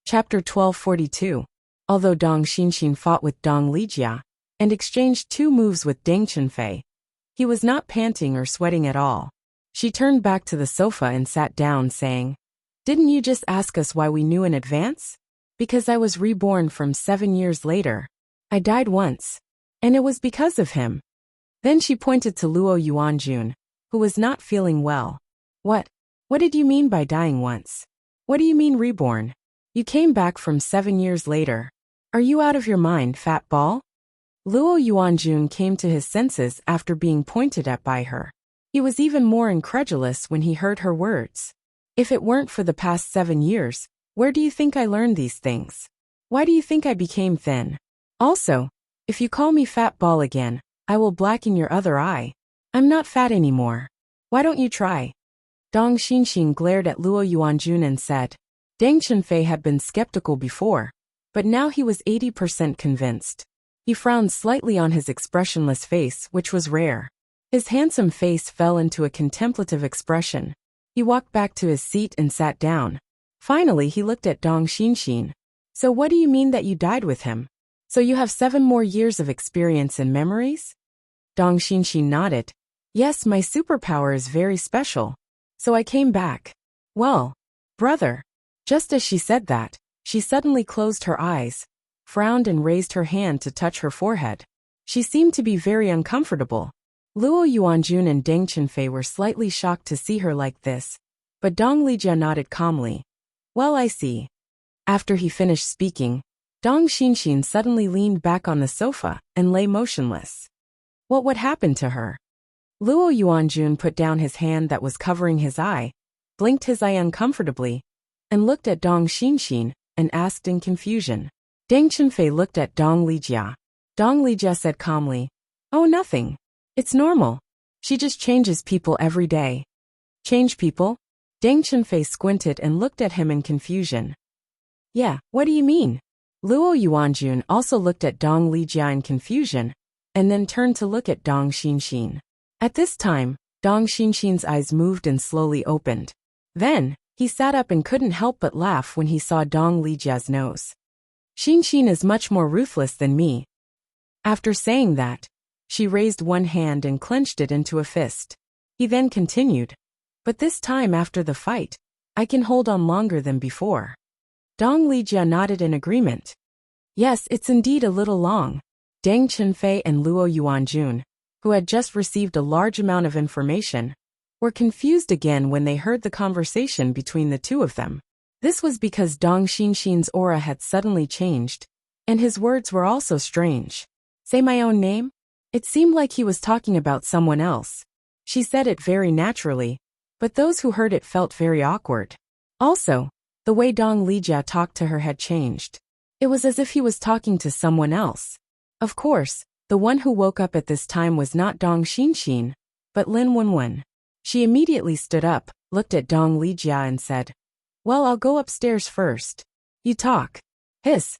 Chapter 1242. Although Dong Xinxin fought with Dong Lijia and exchanged 2 moves with Deng Chenfei, he was not panting or sweating at all. She turned back to the sofa and sat down, saying, "Didn't you just ask us why we knew in advance? Because I was reborn from 7 years later. I died once, and it was because of him." Then she pointed to Luo Yuanjun, who was not feeling well. What did you mean by dying once? What do you mean reborn? You came back from 7 years later. Are you out of your mind, fat ball?" Luo Yuanjun came to his senses after being pointed at by her. He was even more incredulous when he heard her words. "If it weren't for the past 7 years, where do you think I learned these things? Why do you think I became thin? Also, if you call me fat ball again, I will blacken your other eye. I'm not fat anymore. Why don't you try?" Dong Xinxin glared at Luo Yuanjun and said. Deng Chenfei had been skeptical before, but now he was 80% convinced. He frowned slightly on his expressionless face, which was rare. His handsome face fell into a contemplative expression. He walked back to his seat and sat down. Finally, he looked at Dong Xinxin. "So what do you mean that you died with him? So you have 7 more years of experience and memories?" Dong Xinxin nodded. "Yes, my superpower is very special. So I came back." "Well, brother." Just as she said that, she suddenly closed her eyes, frowned and raised her hand to touch her forehead. She seemed to be very uncomfortable. Luo Yuanjun and Deng Qinfei were slightly shocked to see her like this, but Dong Lijia nodded calmly. Well, I see. After he finished speaking, Dong Xinxin suddenly leaned back on the sofa and lay motionless. What would happen to her? Luo Yuanjun put down his hand that was covering his eye, blinked his eye uncomfortably, and looked at Dong Xinxin and asked in confusion. Deng Qinfei looked at Dong Lijia. Dong Lijia said calmly, "Oh, nothing. It's normal. She just changes people every day." Change people? Deng Qinfei squinted and looked at him in confusion. Yeah, what do you mean? Luo Yuanjun also looked at Dong Lijia in confusion, and then turned to look at Dong Xinxin. At this time, Dong Xinxin's eyes moved and slowly opened. Then, he sat up and couldn't help but laugh when he saw Dong Lijia's nose. Xinxin is much more ruthless than me. After saying that, she raised one hand and clenched it into a fist. He then continued, but this time after the fight, I can hold on longer than before. Dong Lijia nodded in agreement. Yes, it's indeed a little long. Deng Qinfei and Luo Yuanjun, who had just received a large amount of information, were confused again when they heard the conversation between the two of them. This was because Dong Xinxin's aura had suddenly changed, and his words were also strange. Say my own name? It seemed like he was talking about someone else. She said it very naturally, but those who heard it felt very awkward. Also, the way Dong Lijia talked to her had changed. It was as if he was talking to someone else. Of course, the one who woke up at this time was not Dong Xinxin, but Lin Wenwen. She immediately stood up, looked at Dong Lijia and said, "Well, I'll go upstairs first. You talk." Hiss.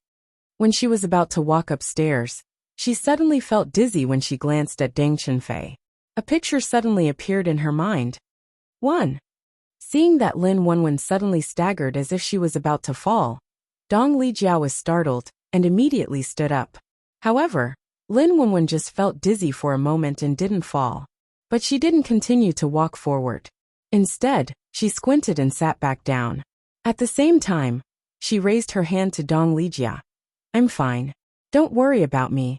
When she was about to walk upstairs, she suddenly felt dizzy when she glanced at Deng Qinfei. A picture suddenly appeared in her mind. 1. Seeing that Lin Wenwen suddenly staggered as if she was about to fall, Dong Lijia was startled and immediately stood up. However, Lin Wenwen just felt dizzy for a moment and didn't fall. But she didn't continue to walk forward. Instead, she squinted and sat back down. At the same time, she raised her hand to Dong Lijia. "I'm fine. Don't worry about me."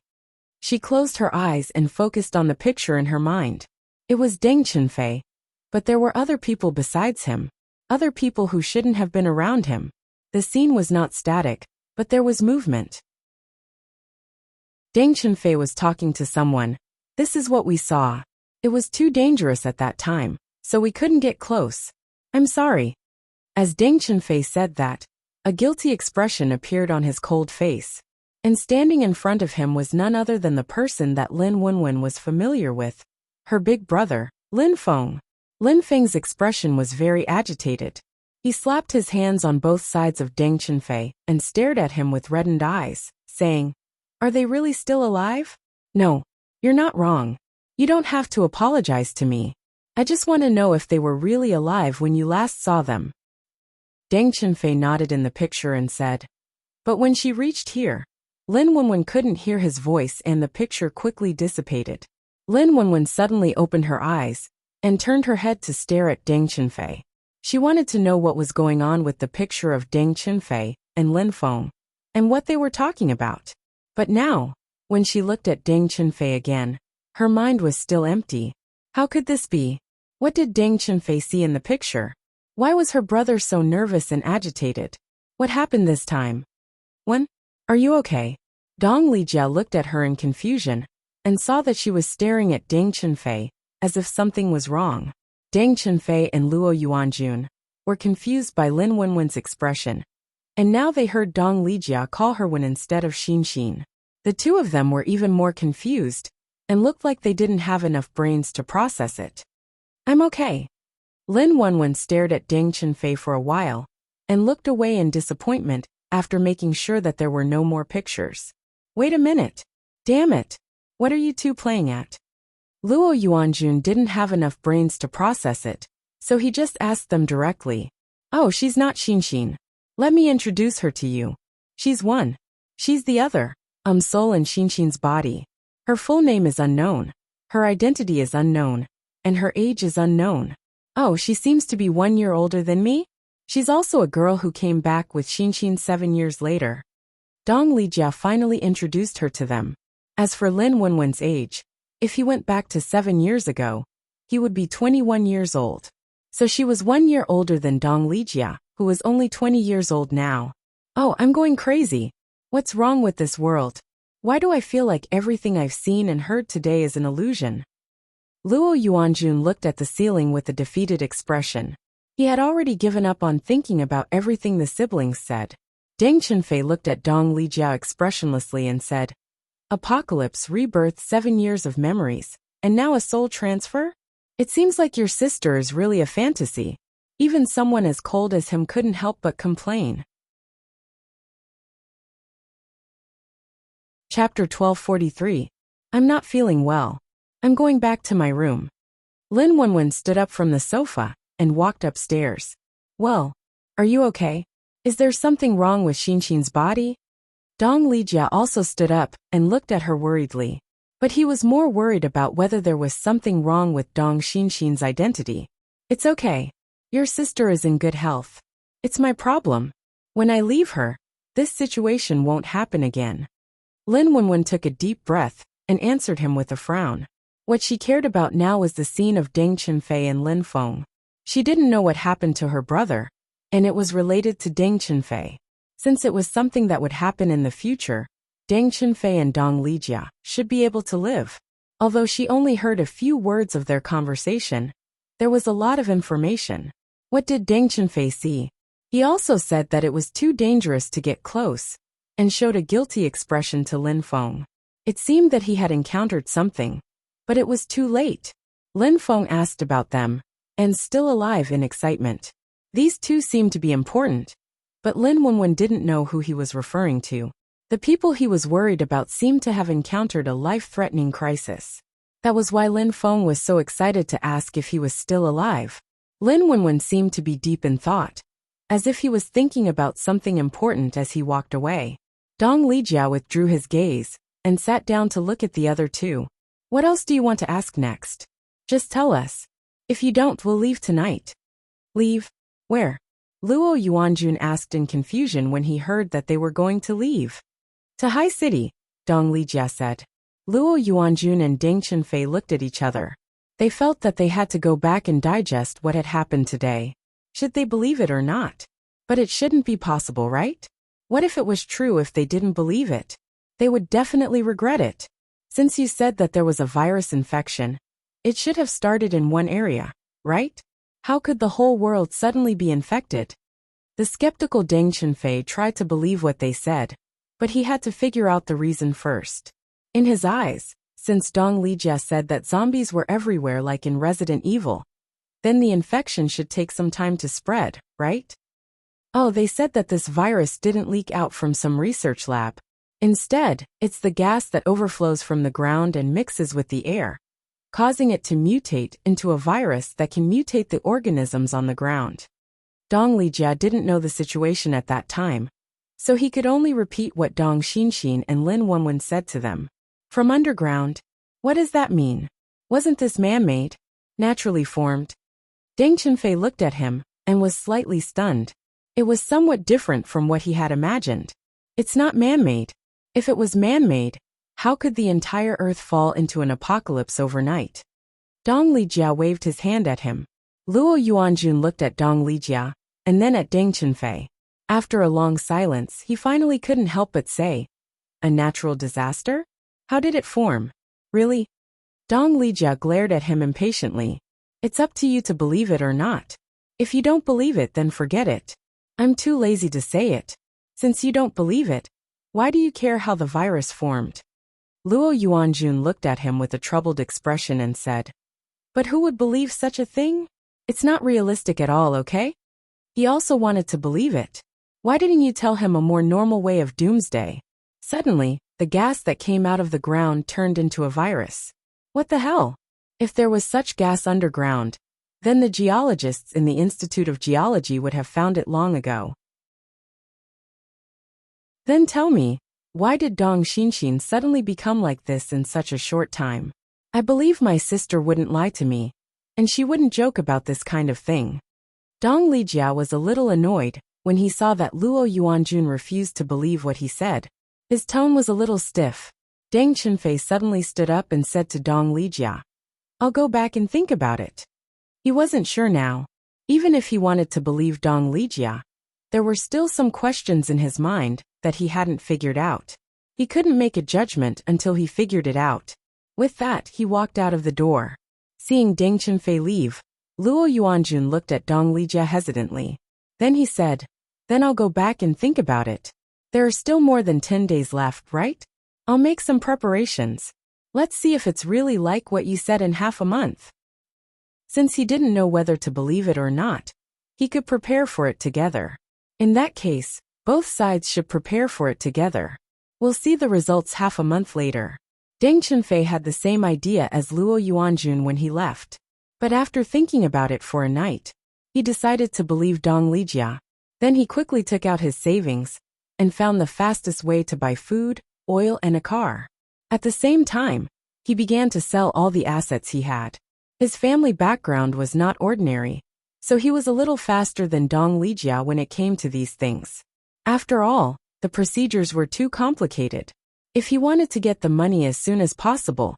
She closed her eyes and focused on the picture in her mind. It was Deng Qinfei, but there were other people besides him, other people who shouldn't have been around him. The scene was not static, but there was movement. Deng Qinfei was talking to someone. "This is what we saw. It was too dangerous at that time, so we couldn't get close. I'm sorry." As Deng Qinfei said that, a guilty expression appeared on his cold face. And standing in front of him was none other than the person that Lin Wenwen was familiar with, her big brother, Lin Feng. Lin Feng's expression was very agitated. He slapped his hands on both sides of Deng Qinfei and stared at him with reddened eyes, saying, "Are they really still alive? No, you're not wrong. You don't have to apologize to me. I just want to know if they were really alive when you last saw them." Deng Qinfei nodded in the picture and said, but when she reached here, Lin Wenwen couldn't hear his voice and the picture quickly dissipated. Lin Wenwen suddenly opened her eyes and turned her head to stare at Deng Qinfei. She wanted to know what was going on with the picture of Deng Qinfei and Lin Feng, and what they were talking about. But now, when she looked at Deng Qinfei again, her mind was still empty. How could this be? What did Deng Qinfei see in the picture? Why was her brother so nervous and agitated? What happened this time? Wen, are you okay? Dong Lijia looked at her in confusion and saw that she was staring at Deng Qinfei as if something was wrong. Deng Qinfei and Luo Yuanjun were confused by Lin Wenwen's expression, and now they heard Dong Lijia call her Wen instead of Xinxin. The two of them were even more confused and looked like they didn't have enough brains to process it. "I'm okay." Lin Wenwen stared at Deng Qinfei for a while and looked away in disappointment after making sure that there were no more pictures. "Wait a minute. Damn it. What are you two playing at?" Luo Yuanjun didn't have enough brains to process it, so he just asked them directly. "Oh, she's not Xinxin. Let me introduce her to you. She's one. She's the other. Soul in Xinxin's body. Her full name is unknown. Her identity is unknown. And her age is unknown. Oh, she seems to be 1 year older than me? She's also a girl who came back with Xinxin 7 years later." Dong Lijia finally introduced her to them. As for Lin Wenwen's age, If he went back to 7 years ago, he would be 21 years old. So she was 1 year older than Dong Lijia, who was only 20 years old now. Oh, I'm going crazy. What's wrong with this world? Why do I feel like everything I've seen and heard today is an illusion? Luo Yuanjun looked at the ceiling with a defeated expression. He had already given up on thinking about everything the siblings said. Deng Qinfei looked at Dong Lijia expressionlessly and said, Apocalypse, rebirth, 7 years of memories, and now a soul transfer? It seems like your sister is really a fantasy. Even someone as cold as him couldn't help but complain. Chapter 1243. I'm not feeling well. I'm going back to my room. Lin Wenwen stood up from the sofa and walked upstairs. Well, are you okay? Is there something wrong with Xinxin's body? Dong Lijia also stood up and looked at her worriedly. But he was more worried about whether there was something wrong with Dong Xinxin's identity. It's okay. Your sister is in good health. It's my problem. When I leave her, this situation won't happen again. Lin Wenwen took a deep breath and answered him with a frown. What she cared about now was the scene of Deng Qinfei and Lin Feng. She didn't know what happened to her brother, and it was related to Deng Qinfei. Since it was something that would happen in the future, Deng Qinfei and Dong Lijia should be able to live. Although she only heard a few words of their conversation, there was a lot of information. What did Deng Qinfei see? He also said that it was too dangerous to get close, and showed a guilty expression to Lin Feng. It seemed that he had encountered something, but it was too late. Lin Feng asked about them, and still alive in excitement. These two seemed to be important, but Lin Wenwen didn't know who he was referring to. The people he was worried about seemed to have encountered a life-threatening crisis. That was why Lin Feng was so excited to ask if he was still alive. Lin Wenwen seemed to be deep in thought, as if he was thinking about something important as he walked away. Dong Lijia withdrew his gaze and sat down to look at the other two. What else do you want to ask next? Just tell us. If you don't, we'll leave tonight. Leave? Where? Luo Yuanjun asked in confusion when he heard that they were going to leave. To High City, Dong Lijia said. Luo Yuanjun and Deng Qinfei looked at each other. They felt that they had to go back and digest what had happened today. Should they believe it or not? But it shouldn't be possible, right? What if it was true if they didn't believe it? They would definitely regret it. Since you said that there was a virus infection, it should have started in one area, right? How could the whole world suddenly be infected? The skeptical Deng Qinfei tried to believe what they said, but he had to figure out the reason first. In his eyes, since Dong Lijia said that zombies were everywhere like in Resident Evil, then the infection should take some time to spread, right? Oh, they said that this virus didn't leak out from some research lab. Instead, it's the gas that overflows from the ground and mixes with the air, causing it to mutate into a virus that can mutate the organisms on the ground. Dong Lijia didn't know the situation at that time, so he could only repeat what Dong Xinxin and Lin Wenwen said to them. From underground? What does that mean? Wasn't this man-made? Naturally formed? Deng Qinfei looked at him and was slightly stunned. It was somewhat different from what he had imagined. It's not man-made. If it was man-made, how could the entire Earth fall into an apocalypse overnight? Dong Lijia waved his hand at him. Luo Yuanjun looked at Dong Lijia, and then at Deng Qinfei. After a long silence, he finally couldn't help but say, a natural disaster? How did it form? Really? Dong Lijia glared at him impatiently. It's up to you to believe it or not. If you don't believe it, then forget it. I'm too lazy to say it. Since you don't believe it, why do you care how the virus formed? Luo Yuanjun looked at him with a troubled expression and said, but who would believe such a thing? It's not realistic at all, okay? He also wanted to believe it. Why didn't you tell him a more normal way of doomsday? Suddenly, the gas that came out of the ground turned into a virus. What the hell? If there was such gas underground, then the geologists in the Institute of Geology would have found it long ago. Then tell me, why did Dong Xinxin suddenly become like this in such a short time? I believe my sister wouldn't lie to me, and she wouldn't joke about this kind of thing. Dong Lijia was a little annoyed when he saw that Luo Yuanjun refused to believe what he said. His tone was a little stiff. Deng Chenfei suddenly stood up and said to Dong Lijia, "I'll go back and think about it." He wasn't sure now. Even if he wanted to believe Dong Lijia, there were still some questions in his mind that he hadn't figured out. He couldn't make a judgment until he figured it out. With that, he walked out of the door. Seeing Deng Chenfei leave, Luo Yuanjun looked at Dong Lijia hesitantly. Then he said, "Then I'll go back and think about it. There are still more than 10 days left, right? I'll make some preparations. Let's see if it's really like what you said in half a month." Since he didn't know whether to believe it or not, he could prepare for it together. In that case, both sides should prepare for it together. We'll see the results half a month later. Deng Chenfei had the same idea as Luo Yuanjun when he left. But after thinking about it for a night, he decided to believe Dong Lijia. Then he quickly took out his savings and found the fastest way to buy food, oil, and a car. At the same time, he began to sell all the assets he had. His family background was not ordinary, so he was a little faster than Dong Lijia when it came to these things. After all, the procedures were too complicated. If he wanted to get the money as soon as possible,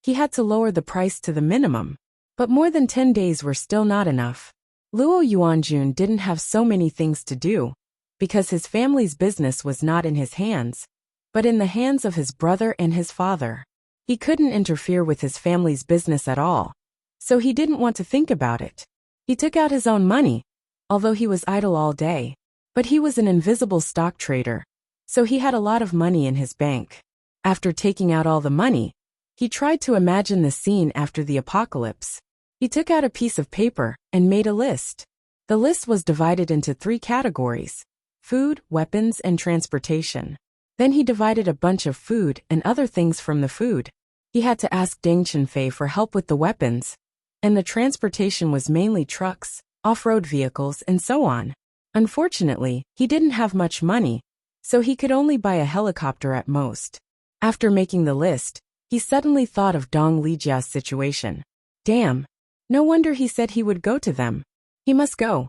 he had to lower the price to the minimum. But more than 10 days were still not enough. Luo Yuanjun didn't have so many things to do, because his family's business was not in his hands, but in the hands of his brother and his father. He couldn't interfere with his family's business at all, so he didn't want to think about it. He took out his own money, although he was idle all day. But he was an invisible stock trader, so he had a lot of money in his bank. After taking out all the money, he tried to imagine the scene after the apocalypse. He took out a piece of paper and made a list. The list was divided into 3 categories: food, weapons, and transportation. Then he divided a bunch of food and other things from the food. He had to ask Deng Chenfei for help with the weapons, and the transportation was mainly trucks, off-road vehicles, and so on. Unfortunately, he didn't have much money, so he could only buy a helicopter at most. After making the list, he suddenly thought of Dong Lijia's situation. Damn! No wonder he said he would go to them. He must go.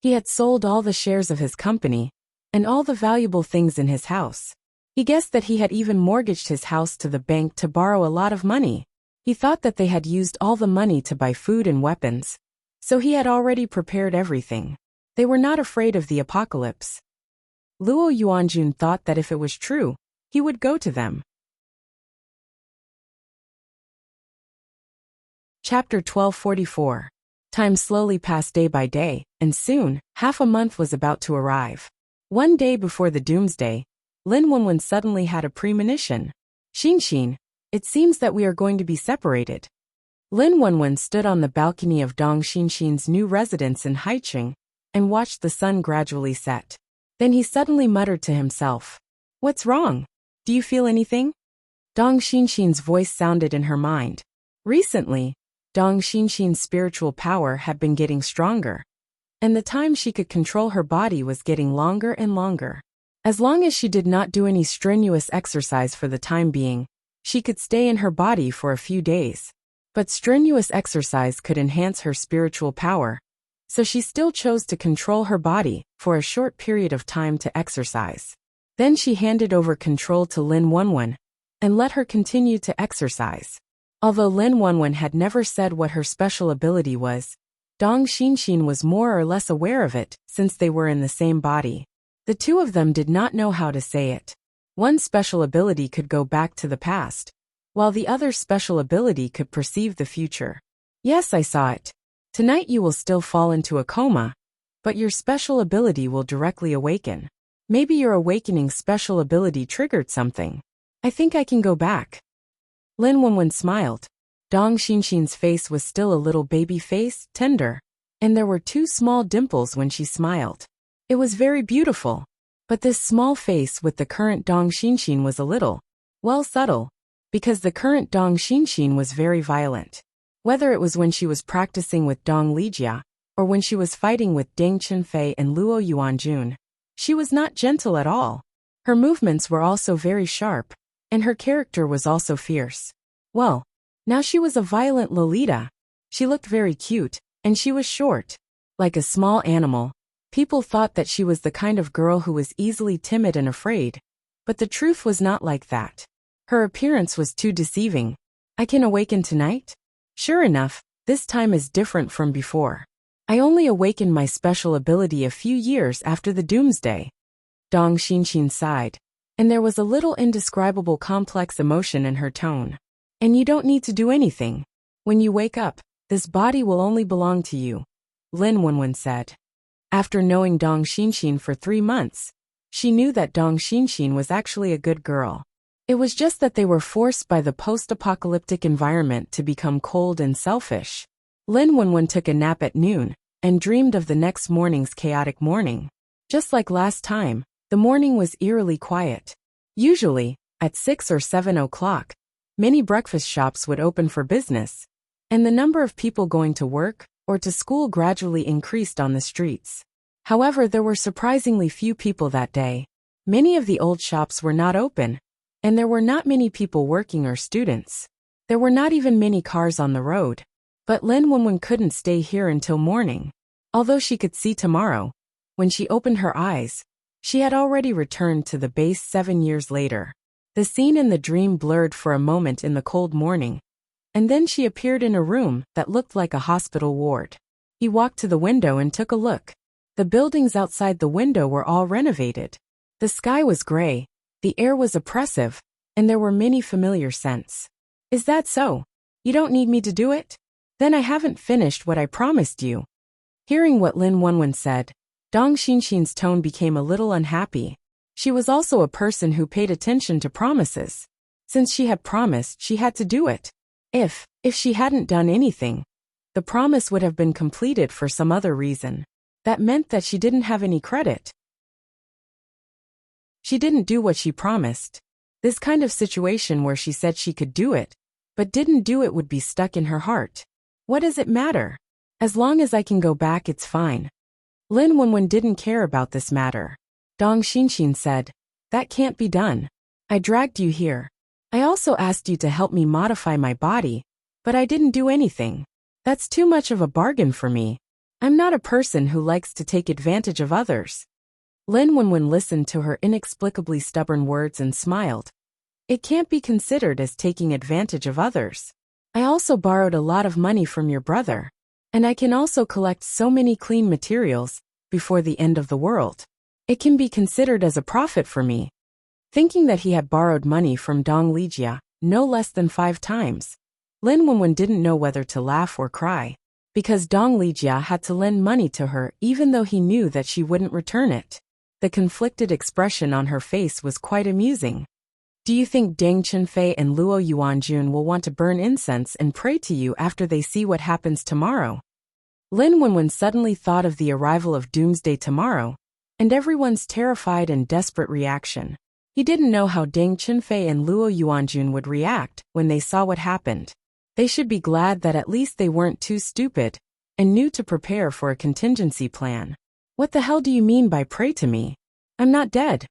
He had sold all the shares of his company, and all the valuable things in his house. He guessed that he had even mortgaged his house to the bank to borrow a lot of money. He thought that they had used all the money to buy food and weapons, so he had already prepared everything. They were not afraid of the apocalypse. Luo Yuanjun thought that if it was true, he would go to them. Chapter 1244. Time slowly passed day by day, and soon, half a month was about to arrive. One day before the doomsday, Lin Wenwen suddenly had a premonition. Xin, it seems that we are going to be separated. Lin Wenwen stood on the balcony of Dong Xinxin's new residence in Haicheng and watched the sun gradually set. Then he suddenly muttered to himself, "What's wrong? Do you feel anything?" Dong Xinxin's voice sounded in her mind. Recently, Dong Xinxin's spiritual power had been getting stronger, and the time she could control her body was getting longer and longer. As long as she did not do any strenuous exercise for the time being, she could stay in her body for a few days. But strenuous exercise could enhance her spiritual power, so she still chose to control her body for a short period of time to exercise. Then she handed over control to Lin Wenwen and let her continue to exercise. Although Lin Wenwen had never said what her special ability was, Dong Xinxin was more or less aware of it since they were in the same body. The two of them did not know how to say it. One special ability could go back to the past, while the other special ability could perceive the future. Yes, I saw it. Tonight you will still fall into a coma, but your special ability will directly awaken. Maybe your awakening special ability triggered something. I think I can go back. Lin Wenwen smiled. Dong Xinxin's face was still a little baby face, tender, and there were 2 small dimples when she smiled. It was very beautiful, but this small face with the current Dong Xinxin was a little, well, subtle, because the current Dong Xinxin was very violent. Whether it was when she was practicing with Dong Lijia, or when she was fighting with Deng Chenfei and Luo Yuanjun, she was not gentle at all. Her movements were also very sharp, and her character was also fierce. Well, now she was a violent Lolita. She looked very cute, and she was short. Like a small animal, people thought that she was the kind of girl who was easily timid and afraid, but the truth was not like that. Her appearance was too deceiving. I can awaken tonight? Sure enough, this time is different from before. I only awakened my special ability a few years after the doomsday. Dong Xinxin sighed, and there was a little indescribable complex emotion in her tone. And you don't need to do anything. When you wake up, this body will only belong to you, Lin Wenwen said. After knowing Dong Xinxin for 3 months, she knew that Dong Xinxin was actually a good girl. It was just that they were forced by the post-apocalyptic environment to become cold and selfish. Lin Wenwen took a nap at noon and dreamed of the next morning's chaotic morning. Just like last time, the morning was eerily quiet. Usually, at 6 or 7 o'clock, many breakfast shops would open for business, and the number of people going to work or to school gradually increased on the streets. However, there were surprisingly few people that day. Many of the old shops were not open, and there were not many people working or students. There were not even many cars on the road. But Lin Wenwen couldn't stay here until morning. Although she could see tomorrow, when she opened her eyes, she had already returned to the base 7 years later. The scene in the dream blurred for a moment in the cold morning, and then she appeared in a room that looked like a hospital ward. He walked to the window and took a look. The buildings outside the window were all renovated. The sky was gray, the air was oppressive, and there were many familiar scents. Is that so? You don't need me to do it? Then I haven't finished what I promised you. Hearing what Lin Wenwen said, Dong Xinxin's tone became a little unhappy. She was also a person who paid attention to promises. Since she had promised, she had to do it. If she hadn't done anything, the promise would have been completed for some other reason. That meant that she didn't have any credit. She didn't do what she promised. This kind of situation where she said she could do it, but didn't do it would be stuck in her heart. What does it matter? As long as I can go back, it's fine. Lin Wenwen didn't care about this matter. Dong Xinxin said, that can't be done. I dragged you here. I also asked you to help me modify my body, but I didn't do anything. That's too much of a bargain for me. I'm not a person who likes to take advantage of others. Lin Wenwen listened to her inexplicably stubborn words and smiled. It can't be considered as taking advantage of others. I also borrowed a lot of money from your brother, and I can also collect so many clean materials before the end of the world. It can be considered as a profit for me. Thinking that he had borrowed money from Dong Lijia no less than 5 times, Lin Wenwen didn't know whether to laugh or cry, because Dong Lijia had to lend money to her even though he knew that she wouldn't return it. The conflicted expression on her face was quite amusing. Do you think Deng Chunfei and Luo Yuanjun will want to burn incense and pray to you after they see what happens tomorrow? Lin Wenwen suddenly thought of the arrival of Doomsday tomorrow, and everyone's terrified and desperate reaction. He didn't know how Deng Chunfei and Luo Yuanjun would react when they saw what happened. They should be glad that at least they weren't too stupid and knew to prepare for a contingency plan. What the hell do you mean by pray to me? I'm not dead.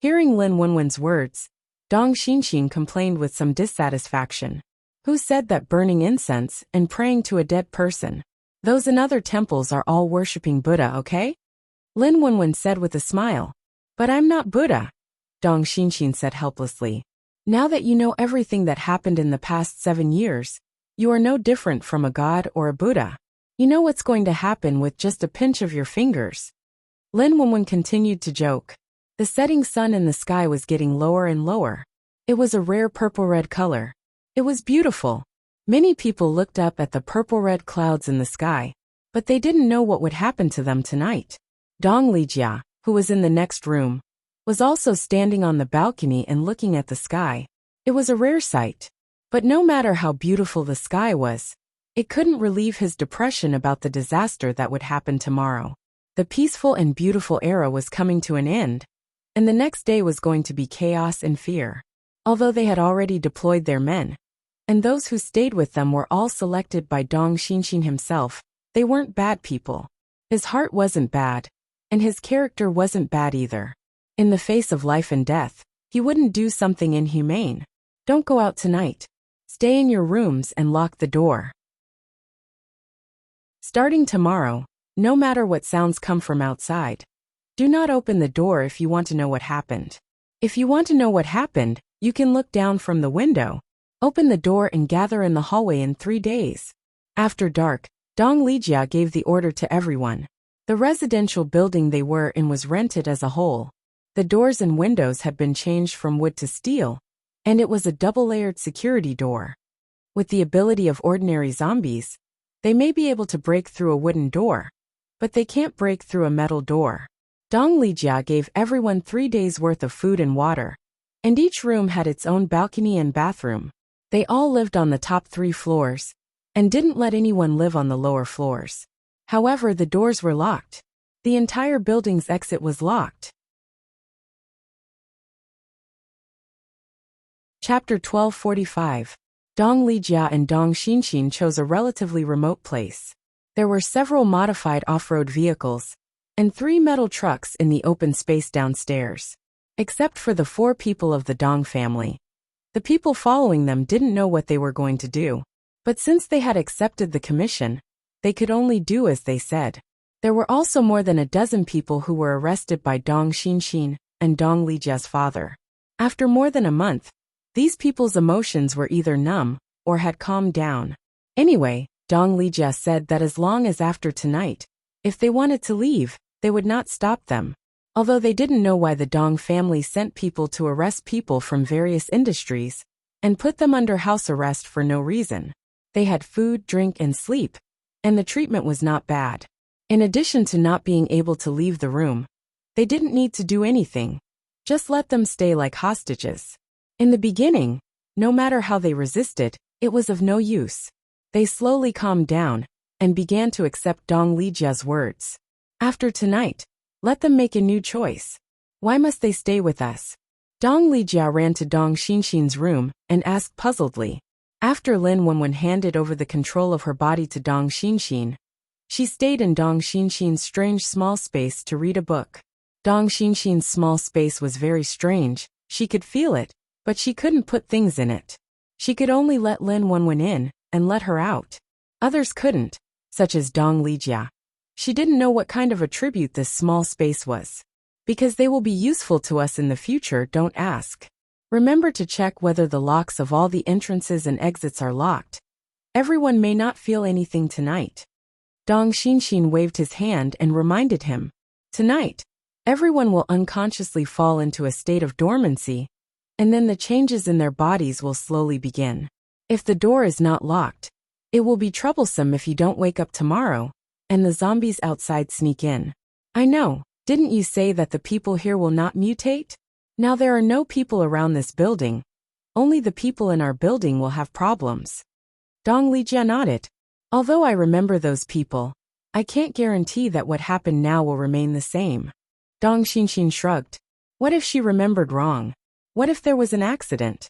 Hearing Lin Wenwen's words, Dong Xinxin complained with some dissatisfaction. Who said that burning incense and praying to a dead person? Those in other temples are all worshipping Buddha, okay? Lin Wenwen said with a smile. But I'm not Buddha, Dong Xinxin said helplessly. Now that you know everything that happened in the past 7 years, you are no different from a god or a Buddha. You know what's going to happen with just a pinch of your fingers. Lin Wenwen continued to joke. The setting sun in the sky was getting lower and lower. It was a rare purple-red color. It was beautiful. Many people looked up at the purple-red clouds in the sky, but they didn't know what would happen to them tonight. Dong Lijia, who was in the next room, was also standing on the balcony and looking at the sky. It was a rare sight. But no matter how beautiful the sky was, it couldn't relieve his depression about the disaster that would happen tomorrow. The peaceful and beautiful era was coming to an end, and the next day was going to be chaos and fear. Although they had already deployed their men, and those who stayed with them were all selected by Dong Xinxin himself, they weren't bad people. His heart wasn't bad, and his character wasn't bad either. In the face of life and death, he wouldn't do something inhumane. Don't go out tonight. Stay in your rooms and lock the door. Starting tomorrow, no matter what sounds come from outside, do not open the door if you want to know what happened. If you want to know what happened, You can look down from the window, open the door and gather in the hallway in 3 days. After dark, Dong Lijia gave the order to everyone. The residential building they were in was rented as a whole. The doors and windows had been changed from wood to steel, and it was a double-layered security door. With the ability of ordinary zombies, they may be able to break through a wooden door, but they can't break through a metal door. Dong Lijia gave everyone 3 days' worth of food and water, and each room had its own balcony and bathroom. They all lived on the top 3 floors, and didn't let anyone live on the lower floors. However, the doors were locked. The entire building's exit was locked. Chapter 1245. Dong Lijia and Dong Xinxin chose a relatively remote place. There were several modified off-road vehicles, and 3 metal trucks in the open space downstairs. Except for the 4 people of the Dong family. The people following them didn't know what they were going to do, but since they had accepted the commission, they could only do as they said. There were also more than a dozen people who were arrested by Dong Xinxin and Dong Lijia's father. After more than a month, these people's emotions were either numb or had calmed down. Anyway, Dong Lijia said that as long as after tonight, if they wanted to leave, they would not stop them. Although they didn't know why the Dong family sent people to arrest people from various industries and put them under house arrest for no reason. They had food, drink, and sleep, and the treatment was not bad. In addition to not being able to leave the room, they didn't need to do anything. Just let them stay like hostages. In the beginning, no matter how they resisted, it was of no use. They slowly calmed down and began to accept Dong Lijia's words. After tonight, let them make a new choice. Why must they stay with us? Dong Lijia ran to Dong Xinxin's room and asked puzzledly. After Lin Wenwen handed over the control of her body to Dong Xinxin, she stayed in Dong Xinxin's strange small space to read a book. Dong Xinxin's small space was very strange. She could feel it, but she couldn't put things in it. She could only let Lin Wenwen in and let her out. Others couldn't, such as Dong Lijia. She didn't know what kind of a tribute this small space was. Because they will be useful to us in the future, don't ask. Remember to check whether the locks of all the entrances and exits are locked. Everyone may not feel anything tonight. Dong Xinxin waved his hand and reminded him. Tonight, everyone will unconsciously fall into a state of dormancy, and then the changes in their bodies will slowly begin. If the door is not locked, it will be troublesome if you don't wake up tomorrow, and the zombies outside sneak in. I know, didn't you say that the people here will not mutate? Now there are no people around this building. Only the people in our building will have problems. Dong Lijia nodded. Although I remember those people, I can't guarantee that what happened now will remain the same. Dong Xinxin shrugged. What if she remembered wrong? What if there was an accident?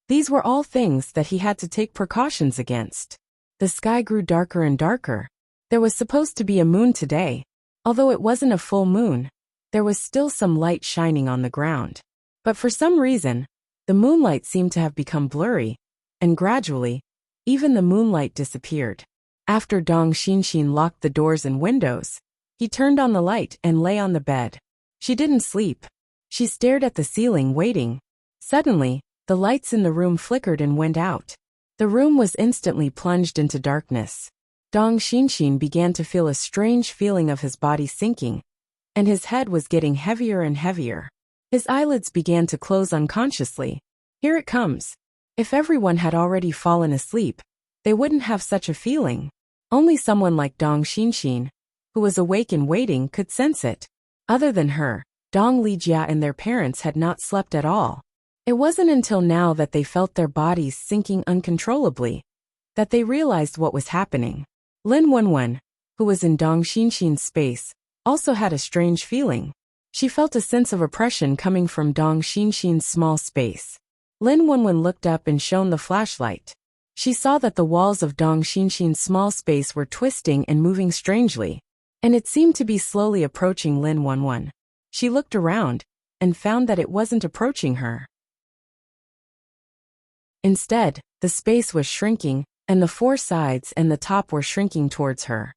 These were all things that he had to take precautions against. The sky grew darker and darker. There was supposed to be a moon today. Although it wasn't a full moon, there was still some light shining on the ground. But for some reason, the moonlight seemed to have become blurry, and gradually, even the moonlight disappeared. After Dong Xinxin locked the doors and windows, he turned on the light and lay on the bed. She didn't sleep. She stared at the ceiling, waiting. Suddenly, the lights in the room flickered and went out. The room was instantly plunged into darkness. Dong Xinxin began to feel a strange feeling of his body sinking, and his head was getting heavier and heavier. His eyelids began to close unconsciously. Here it comes. If everyone had already fallen asleep, they wouldn't have such a feeling. Only someone like Dong Xinxin, who was awake and waiting, could sense it. Other than her, Dong Lijia and their parents had not slept at all. It wasn't until now that they felt their bodies sinking uncontrollably that they realized what was happening. Lin Wenwen, who was in Dong Xinxin's space, also had a strange feeling. She felt a sense of oppression coming from Dong Xinxin's small space. Lin Wenwen looked up and shone the flashlight. She saw that the walls of Dong Xinxin's small space were twisting and moving strangely, and it seemed to be slowly approaching Lin Wenwen. She looked around and found that it wasn't approaching her. Instead, the space was shrinking, and the 4 sides and the top were shrinking towards her.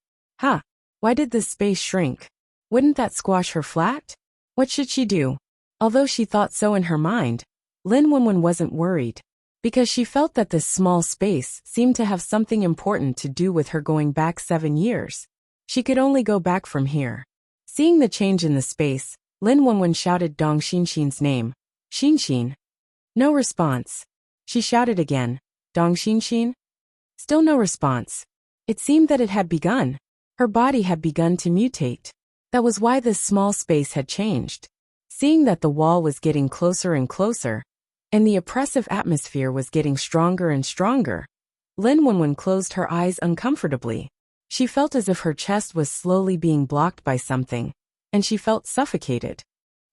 Why did this space shrink? Wouldn't that squash her flat? What should she do? Although she thought so in her mind, Lin Wenwen wasn't worried, because she felt that this small space seemed to have something important to do with her going back 7 years. She could only go back from here. Seeing the change in the space, Lin Wenwen shouted Dong Xinxin's name. Xinxin. No response. She shouted again. Dong Xinxin? Still no response. It seemed that it had begun. Her body had begun to mutate. That was why this small space had changed. Seeing that the wall was getting closer and closer, and the oppressive atmosphere was getting stronger and stronger, Lin Wenwen closed her eyes uncomfortably. She felt as if her chest was slowly being blocked by something, and she felt suffocated.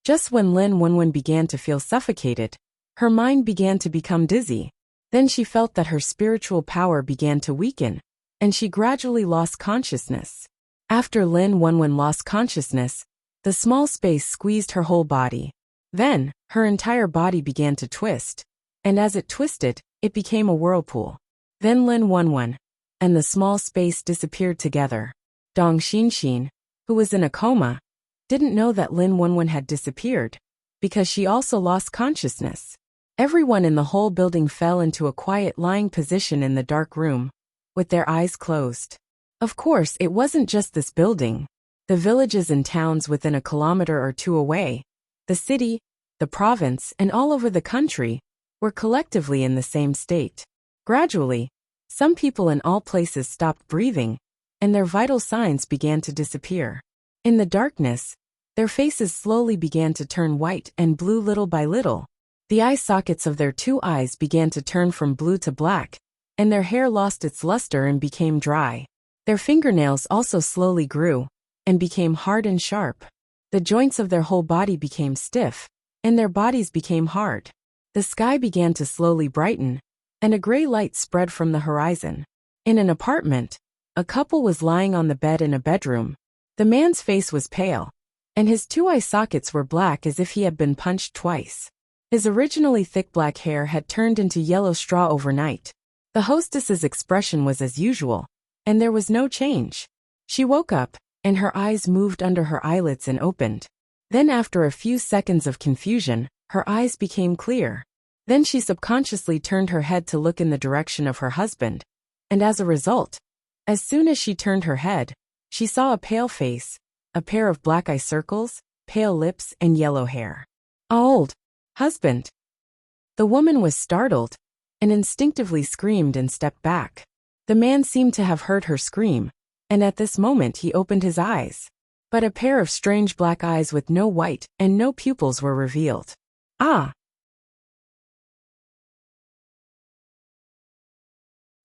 Just when Lin Wenwen began to feel suffocated, her mind began to become dizzy. Then she felt that her spiritual power began to weaken, and she gradually lost consciousness. After Lin Wenwen lost consciousness, the small space squeezed her whole body. Then, her entire body began to twist, and as it twisted, it became a whirlpool. Then Lin Wenwen and the small space disappeared together. Dong Xinxin, who was in a coma, didn't know that Lin Wenwen had disappeared, because she also lost consciousness. Everyone in the whole building fell into a quiet lying position in the dark room, with their eyes closed. Of course, it wasn't just this building. The villages and towns within a kilometer or two away, the city, the province, and all over the country were collectively in the same state. Gradually, some people in all places stopped breathing, and their vital signs began to disappear. In the darkness, their faces slowly began to turn white and blue little by little. The eye sockets of their 2 eyes began to turn from blue to black, and their hair lost its luster and became dry. Their fingernails also slowly grew, and became hard and sharp. The joints of their whole body became stiff, and their bodies became hard. The sky began to slowly brighten, and a gray light spread from the horizon. In an apartment, a couple was lying on the bed in a bedroom. The man's face was pale, and his 2 eye sockets were black as if he had been punched twice. His originally thick black hair had turned into yellow straw overnight. The hostess's expression was as usual, and there was no change. She woke up, and her eyes moved under her eyelids and opened. Then after a few seconds of confusion, her eyes became clear. Then she subconsciously turned her head to look in the direction of her husband, and as a result, as soon as she turned her head, she saw a pale face, a pair of black eye circles, pale lips, and yellow hair. Old husband. The woman was startled, and instinctively screamed and stepped back. The man seemed to have heard her scream, and at this moment he opened his eyes. But a pair of strange black eyes with no white and no pupils were revealed. Ah!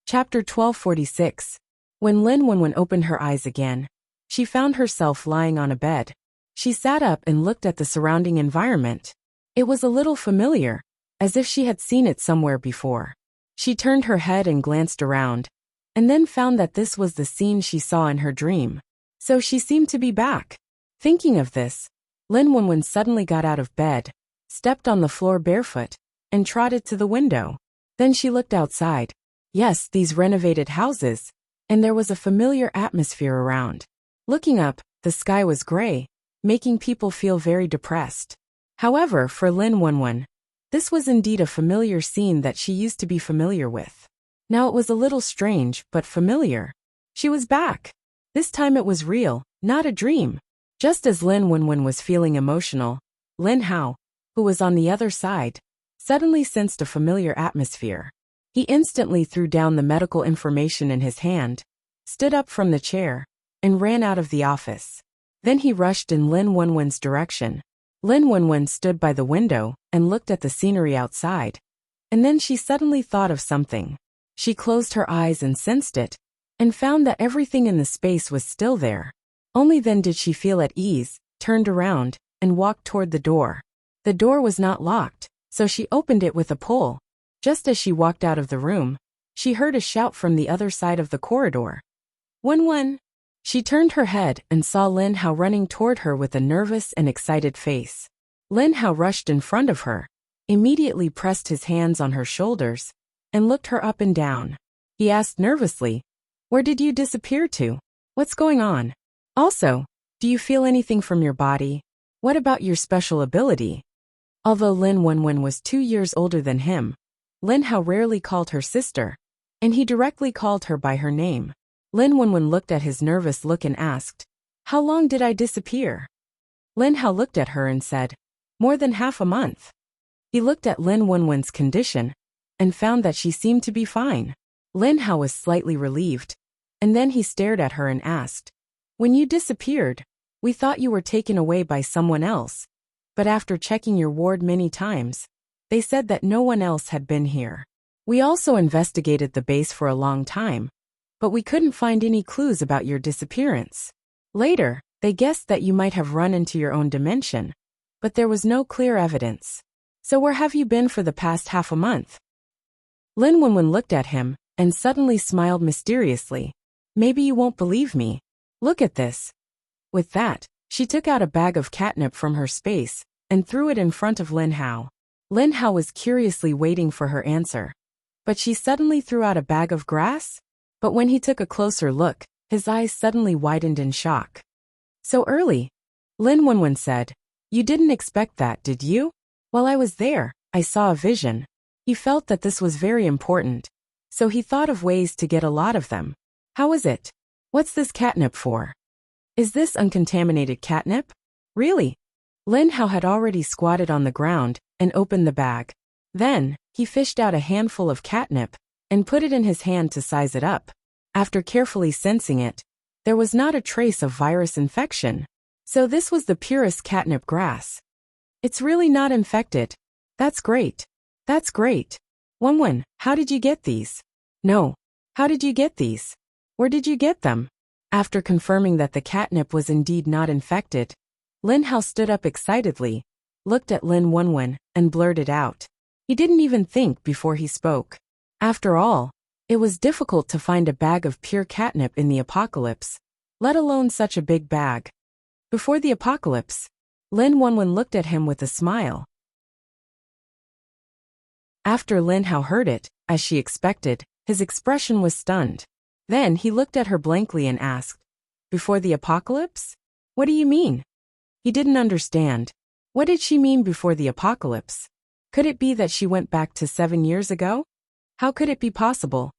Chapter 1246. When Lin Wenwen opened her eyes again, she found herself lying on a bed. She sat up and looked at the surrounding environment. It was a little familiar, as if she had seen it somewhere before. She turned her head and glanced around, and then found that this was the scene she saw in her dream. So she seemed to be back. Thinking of this, Lin Wenwen suddenly got out of bed, stepped on the floor barefoot, and trotted to the window. Then she looked outside. Yes, these renovated houses, and there was a familiar atmosphere around. Looking up, the sky was gray, making people feel very depressed. However, for Lin Wenwen, this was indeed a familiar scene that she used to be familiar with. Now it was a little strange, but familiar. She was back. This time it was real, not a dream. Just as Lin Wenwen was feeling emotional, Lin Hao, who was on the other side, suddenly sensed a familiar atmosphere. He instantly threw down the medical information in his hand, stood up from the chair, and ran out of the office. Then he rushed in Lin Wenwen's direction. Lin Wenwen stood by the window and looked at the scenery outside. And then she suddenly thought of something. She closed her eyes and sensed it, and found that everything in the space was still there. Only then did she feel at ease, turned around, and walked toward the door. The door was not locked, so she opened it with a pull. Just as she walked out of the room, she heard a shout from the other side of the corridor. Wenwen! She turned her head and saw Lin Hao running toward her with a nervous and excited face. Lin Hao rushed in front of her, immediately pressed his hands on her shoulders, and looked her up and down. He asked nervously, "Where did you disappear to? What's going on? Also, do you feel anything from your body? What about your special ability?" Although Lin Wenwen was 2 years older than him, Lin Hao rarely called her sister, and he directly called her by her name. Lin Wenwen looked at his nervous look and asked, "How long did I disappear?" Lin Hao looked at her and said, "More than half a month." He looked at Lin Wenwen's condition and found that she seemed to be fine. Lin Hao was slightly relieved, and then he stared at her and asked, "When you disappeared, we thought you were taken away by someone else, but after checking your ward many times, they said that no one else had been here. We also investigated the base for a long time, but we couldn't find any clues about your disappearance. Later, they guessed that you might have run into your own dimension, but there was no clear evidence. So where have you been for the past half a month?" Lin Wenwen looked at him and suddenly smiled mysteriously. "Maybe you won't believe me. Look at this." With that, she took out a bag of catnip from her space and threw it in front of Lin Hao. Lin Hao was curiously waiting for her answer, but she suddenly threw out a bag of grass? But when he took a closer look, his eyes suddenly widened in shock. "So early?" Lin Wenwen said. "You didn't expect that, did you?" "While I was there, I saw a vision." He felt that this was very important, so he thought of ways to get a lot of them. "How is it? What's this catnip for?" "Is this uncontaminated catnip?" "Really?" Lin Hao had already squatted on the ground and opened the bag. Then, he fished out a handful of catnip and put it in his hand to size it up. After carefully sensing it, there was not a trace of virus infection. So this was the purest catnip grass. "It's really not infected." "That's great. That's great. Wenwen, how did you get these?" "No. How did you get these? Where did you get them?" After confirming that the catnip was indeed not infected, Lin Hao stood up excitedly, looked at Lin Wenwen, and blurted out. He didn't even think before he spoke. After all, it was difficult to find a bag of pure catnip in the apocalypse, let alone such a big bag. Before the apocalypse, Lin Wenwen looked at him with a smile. After Lin Hao heard it, as she expected, his expression was stunned. Then he looked at her blankly and asked, "Before the apocalypse? What do you mean?" He didn't understand. What did she mean before the apocalypse? Could it be that she went back to 7 years ago? How could it be possible?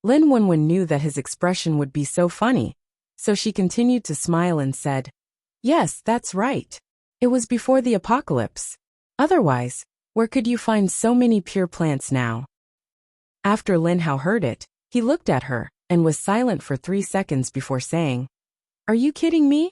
Lin Wenwen knew that his expression would be so funny, so she continued to smile and said, "Yes, that's right. It was before the apocalypse. Otherwise, where could you find so many pure plants now?" After Lin Hao heard it, he looked at her and was silent for 3 seconds before saying, "Are you kidding me?"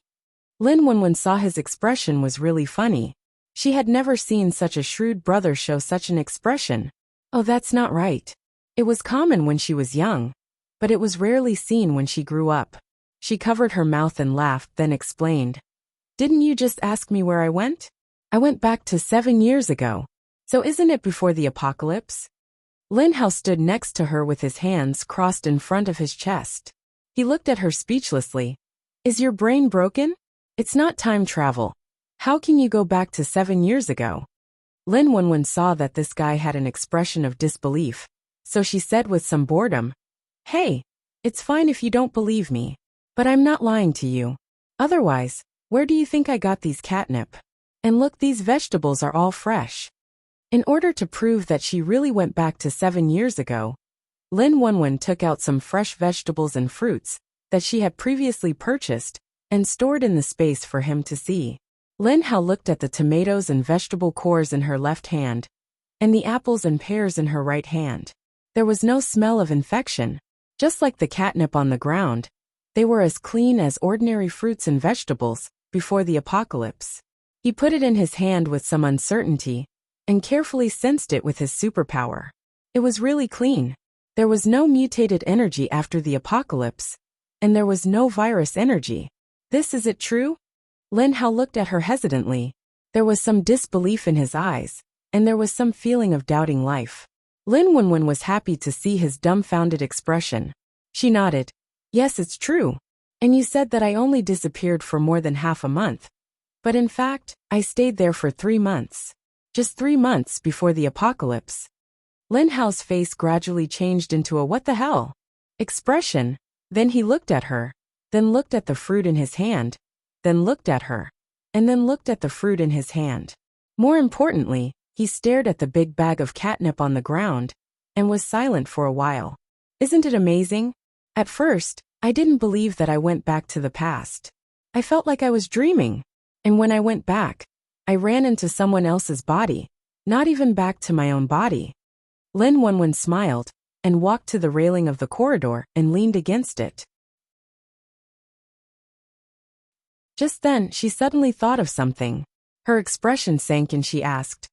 Lin Wenwen saw his expression was really funny. She had never seen such a shrewd brother show such an expression. Oh, that's not right. It was common when she was young, but it was rarely seen when she grew up. She covered her mouth and laughed, then explained, "Didn't you just ask me where I went? I went back to 7 years ago. So isn't it before the apocalypse?" Lin Hao stood next to her with his hands crossed in front of his chest. He looked at her speechlessly. "Is your brain broken? It's not time travel. How can you go back to 7 years ago?" Lin Wenwen saw that this guy had an expression of disbelief, so she said with some boredom, "Hey, it's fine if you don't believe me, but I'm not lying to you. Otherwise, where do you think I got these catnip? And look, these vegetables are all fresh." In order to prove that she really went back to 7 years ago, Lin Wenwen took out some fresh vegetables and fruits that she had previously purchased and stored in the space for him to see. Lin Hao looked at the tomatoes and vegetable cores in her left hand, and the apples and pears in her right hand. There was no smell of infection. Just like the catnip on the ground, they were as clean as ordinary fruits and vegetables before the apocalypse. He put it in his hand with some uncertainty and carefully sensed it with his superpower. It was really clean. There was no mutated energy after the apocalypse, and there was no virus energy. Is it true?" Lin Hao looked at her hesitantly. There was some disbelief in his eyes, and there was some feeling of doubting life. Lin Wenwen was happy to see his dumbfounded expression. She nodded. "Yes, it's true. And you said that I only disappeared for more than half a month. But in fact, I stayed there for 3 months. Just 3 months before the apocalypse." Lin Hao's face gradually changed into a "what the hell" expression. Then he looked at her, then looked at the fruit in his hand, then looked at her, and then looked at the fruit in his hand. More importantly, he stared at the big bag of catnip on the ground and was silent for a while. Isn't it amazing? At first, I didn't believe that I went back to the past. I felt like I was dreaming. And when I went back, I ran into someone else's body, not even back to my own body. Lin Wenwen smiled and walked to the railing of the corridor and leaned against it. Just then, she suddenly thought of something. Her expression sank and she asked,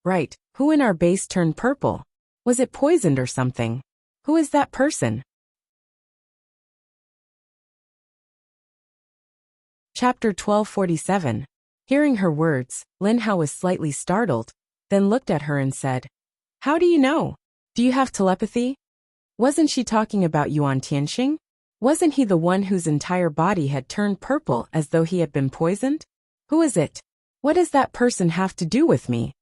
"Right, who in our base turned purple? Was it poisoned or something? Who is that person?" Chapter 1247. Hearing her words, Lin Hao was slightly startled, then looked at her and said, "How do you know? Do you have telepathy? Wasn't she talking about Yuan Tianxing? Wasn't he the one whose entire body had turned purple as though he had been poisoned? Who is it? What does that person have to do with me?"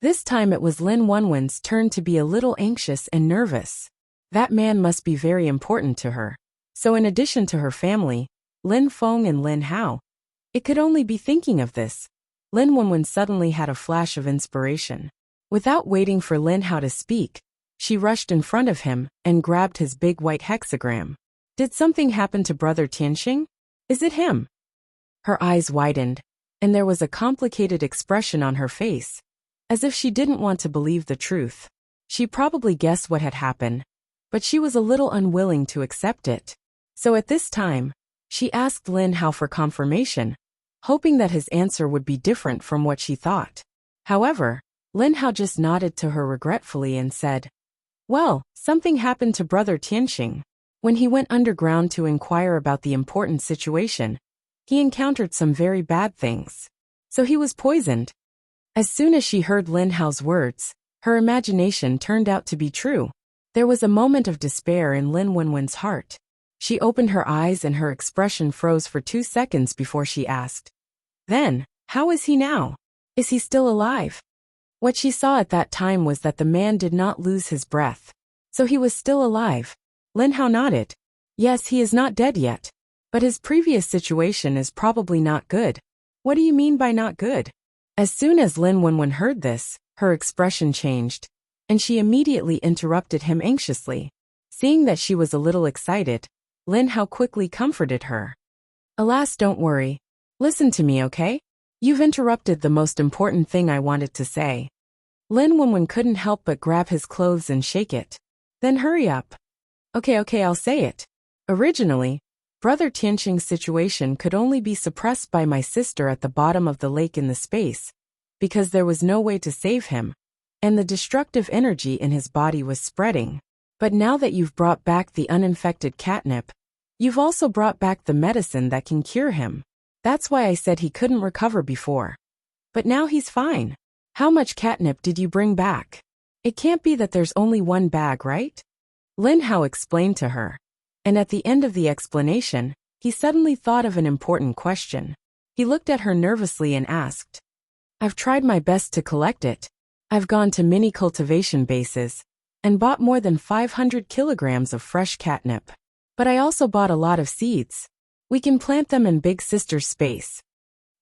This time it was Lin Wenwen's turn to be a little anxious and nervous. That man must be very important to her. So in addition to her family, Lin Feng and Lin Hao, it could only be thinking of this. Lin Wenwen suddenly had a flash of inspiration. Without waiting for Lin Hao to speak, she rushed in front of him and grabbed his big white hexagram. "Did something happen to Brother Tianxing? Is it him?" Her eyes widened, and there was a complicated expression on her face, as if she didn't want to believe the truth. She probably guessed what had happened, but she was a little unwilling to accept it. So at this time, she asked Lin Hao for confirmation, hoping that his answer would be different from what she thought. However, Lin Hao just nodded to her regretfully and said, "Well, something happened to Brother Tianxing. When he went underground to inquire about the important situation, he encountered some very bad things. So he was poisoned." As soon as she heard Lin Hao's words, her imagination turned out to be true. There was a moment of despair in Lin Wenwen's heart. She opened her eyes and her expression froze for 2 seconds before she asked, "Then, how is he now? Is he still alive?" What she saw at that time was that the man did not lose his breath. So he was still alive. Lin Hao nodded. "Yes, he is not dead yet. But his previous situation is probably not good." "What do you mean by not good?" As soon as Lin Wenwen heard this, her expression changed, and she immediately interrupted him anxiously. Seeing that she was a little excited, Lin Hao quickly comforted her. "Alas, don't worry. Listen to me, okay? You've interrupted the most important thing I wanted to say." Lin Wenwen couldn't help but grab his clothes and shake it. "Then hurry up." Okay, I'll say it. Originally, Brother Tianxing's situation could only be suppressed by my sister at the bottom of the lake in the space, because there was no way to save him, and the destructive energy in his body was spreading. But now that you've brought back the uninfected catnip, you've also brought back the medicine that can cure him. That's why I said he couldn't recover before. But now he's fine. How much catnip did you bring back? It can't be that there's only one bag, right? Lin Hao explained to her. And at the end of the explanation, he suddenly thought of an important question. He looked at her nervously and asked, "I've tried my best to collect it. I've gone to mini cultivation bases and bought more than 500 kilograms of fresh catnip. But I also bought a lot of seeds. We can plant them in Big Sister's space."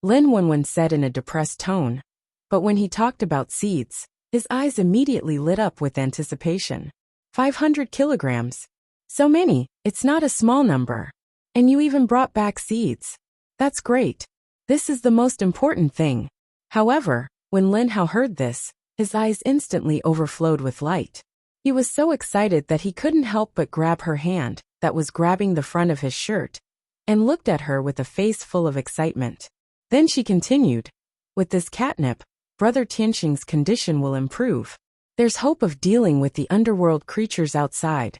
Lin Wenwen said in a depressed tone. But when he talked about seeds, his eyes immediately lit up with anticipation. 500 kilograms. So many, it's not a small number. And you even brought back seeds. That's great. This is the most important thing. However, when Lin Hao heard this, his eyes instantly overflowed with light. He was so excited that he couldn't help but grab her hand, that was grabbing the front of his shirt, and looked at her with a face full of excitement. Then she continued, "With this catnip, Brother Tianxing's condition will improve. There's hope of dealing with the underworld creatures outside."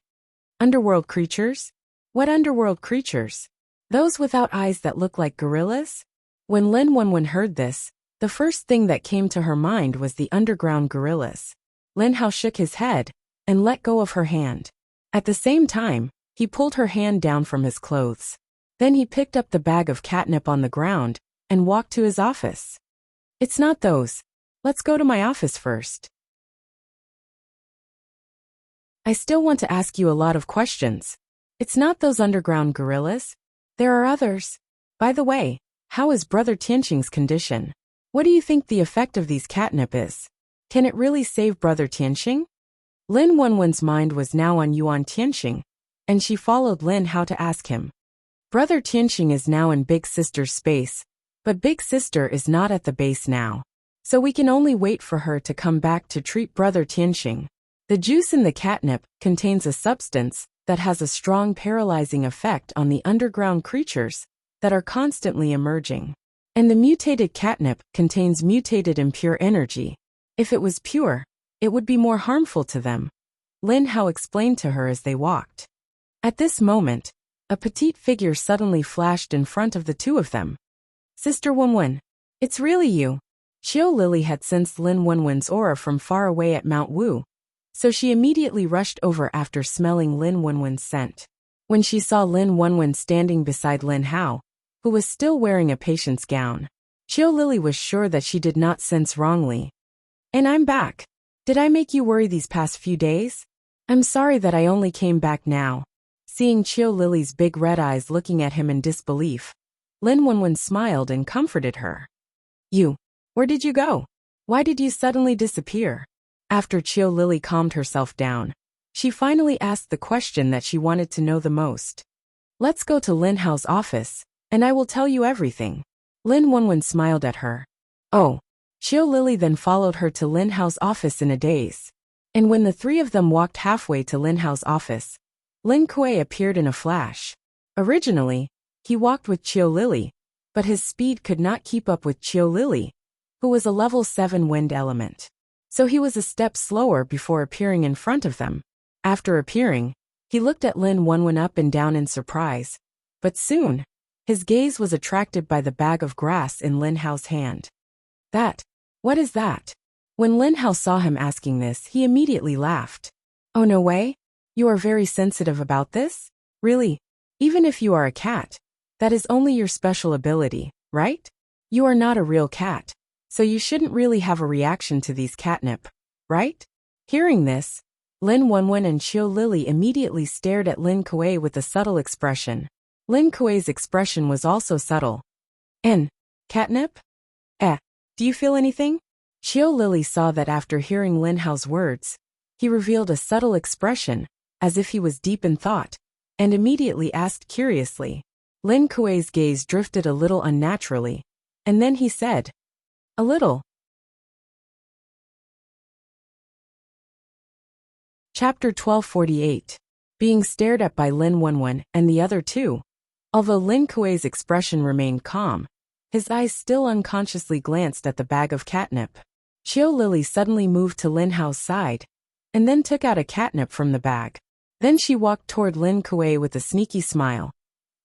"Underworld creatures? What underworld creatures? Those without eyes that look like gorillas?" When Lin Wenwen heard this, the first thing that came to her mind was the underground gorillas. Lin Hao shook his head and let go of her hand. At the same time, he pulled her hand down from his clothes. Then he picked up the bag of catnip on the ground and walked to his office. "It's not those. Let's go to my office first. I still want to ask you a lot of questions. It's not those underground gorillas. There are others. By the way, how is Brother Tianxing's condition? What do you think the effect of these catnip is? Can it really save Brother Tianxing? Lin Wenwen's mind was now on Yuan Tianxing, and she followed Lin Hao to ask him. Brother Tianxing is now in Big Sister's space, but Big Sister is not at the base now. So we can only wait for her to come back to treat Brother Tianxing. The juice in the catnip contains a substance that has a strong paralyzing effect on the underground creatures that are constantly emerging. And the mutated catnip contains mutated impure energy. If it was pure, it would be more harmful to them, Lin Hao explained to her as they walked. At this moment, a petite figure suddenly flashed in front of the two of them. Sister Wenwen, it's really you. Xiao Lily had sensed Lin Wenwen's aura from far away at Mount Wu, so she immediately rushed over after smelling Lin Wenwen's scent. When she saw Lin Wenwen standing beside Lin Hao, who was still wearing a patient's gown, Xiao Lily was sure that she did not sense wrongly. And I'm back. Did I make you worry these past few days? I'm sorry that I only came back now. Seeing Xiao Lily's big red eyes looking at him in disbelief, Lin Wenwen smiled and comforted her. Where did you go? Why did you suddenly disappear? After Xiao Lily calmed herself down, she finally asked the question that she wanted to know the most. Let's go to Lin Hao's office, and I will tell you everything. Lin Wenwen smiled at her. Oh. Xiao Lily then followed her to Lin Hao's office in a daze. And when the three of them walked halfway to Lin Hao's office, Lin Kuei appeared in a flash. Originally, he walked with Xiao Lily, but his speed could not keep up with Xiao Lily, who was a level 7 wind element. So he was a step slower before appearing in front of them. After appearing, he looked at Lin Wenwen up and down in surprise, but soon, his gaze was attracted by the bag of grass in Lin Hao's hand. What is that? When Lin Hao saw him asking this, he immediately laughed. Oh, no way? You are very sensitive about this? Really? Even if you are a cat, that is only your special ability, right? You are not a real cat, so you shouldn't really have a reaction to these catnip, right? Hearing this, Lin Wenwen and Xiao Lily immediately stared at Lin Kuei with a subtle expression. Lin Kuei's expression was also subtle. Catnip? Do you feel anything? Xiao Lily saw that after hearing Lin Hao's words, he revealed a subtle expression, as if he was deep in thought, and immediately asked curiously. Lin Kuei's gaze drifted a little unnaturally, and then he said, a little. Chapter 1248. Being stared at by Lin Wenwen and the other two. Although Lin Kuei's expression remained calm, his eyes still unconsciously glanced at the bag of catnip. Xiao Lily suddenly moved to Lin Hao's side, and then took out a catnip from the bag. Then she walked toward Lin Kuei with a sneaky smile,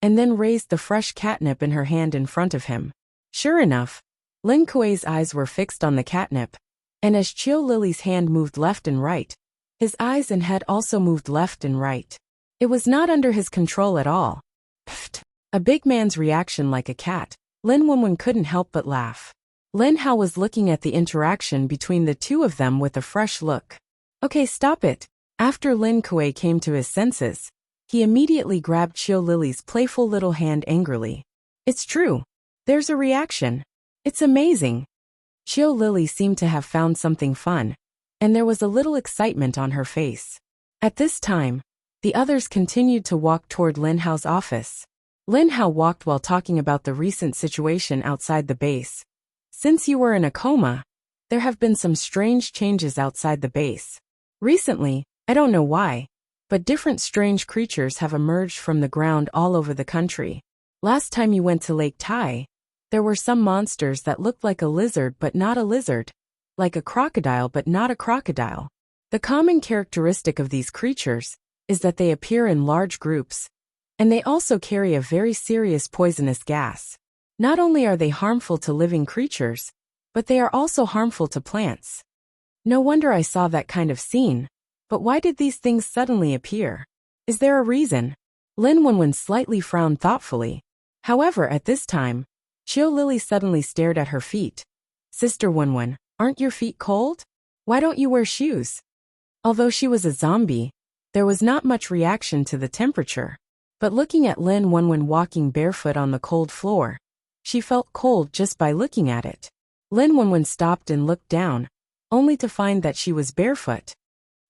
and then raised the fresh catnip in her hand in front of him. Sure enough, Lin Kuei's eyes were fixed on the catnip, and as Xiao Lily's hand moved left and right, his eyes and head also moved left and right. It was not under his control at all. Pfft! A big man's reaction like a cat. Lin Wenwen couldn't help but laugh. Lin Hao was looking at the interaction between the two of them with a fresh look. Okay, stop it. After Lin Kuei came to his senses, he immediately grabbed Xiao Lily's playful little hand angrily. It's true. There's a reaction. It's amazing. Xiao Lily seemed to have found something fun, and there was a little excitement on her face. At this time, the others continued to walk toward Lin Hao's office. Lin Hao walked while talking about the recent situation outside the base. Since you were in a coma, there have been some strange changes outside the base. Recently, I don't know why, but different strange creatures have emerged from the ground all over the country. Last time you went to Lake Tai, there were some monsters that looked like a lizard but not a lizard, like a crocodile but not a crocodile. The common characteristic of these creatures is that they appear in large groups, and they also carry a very serious poisonous gas. Not only are they harmful to living creatures, but they are also harmful to plants. No wonder I saw that kind of scene, but why did these things suddenly appear? Is there a reason? Lin Wenwen slightly frowned thoughtfully. However, at this time, Xiao Lily suddenly stared at her feet. Sister Wenwen, aren't your feet cold? Why don't you wear shoes? Although she was a zombie, there was not much reaction to the temperature. But looking at Lin Wenwen walking barefoot on the cold floor, she felt cold just by looking at it. Lin Wenwen stopped and looked down, only to find that she was barefoot.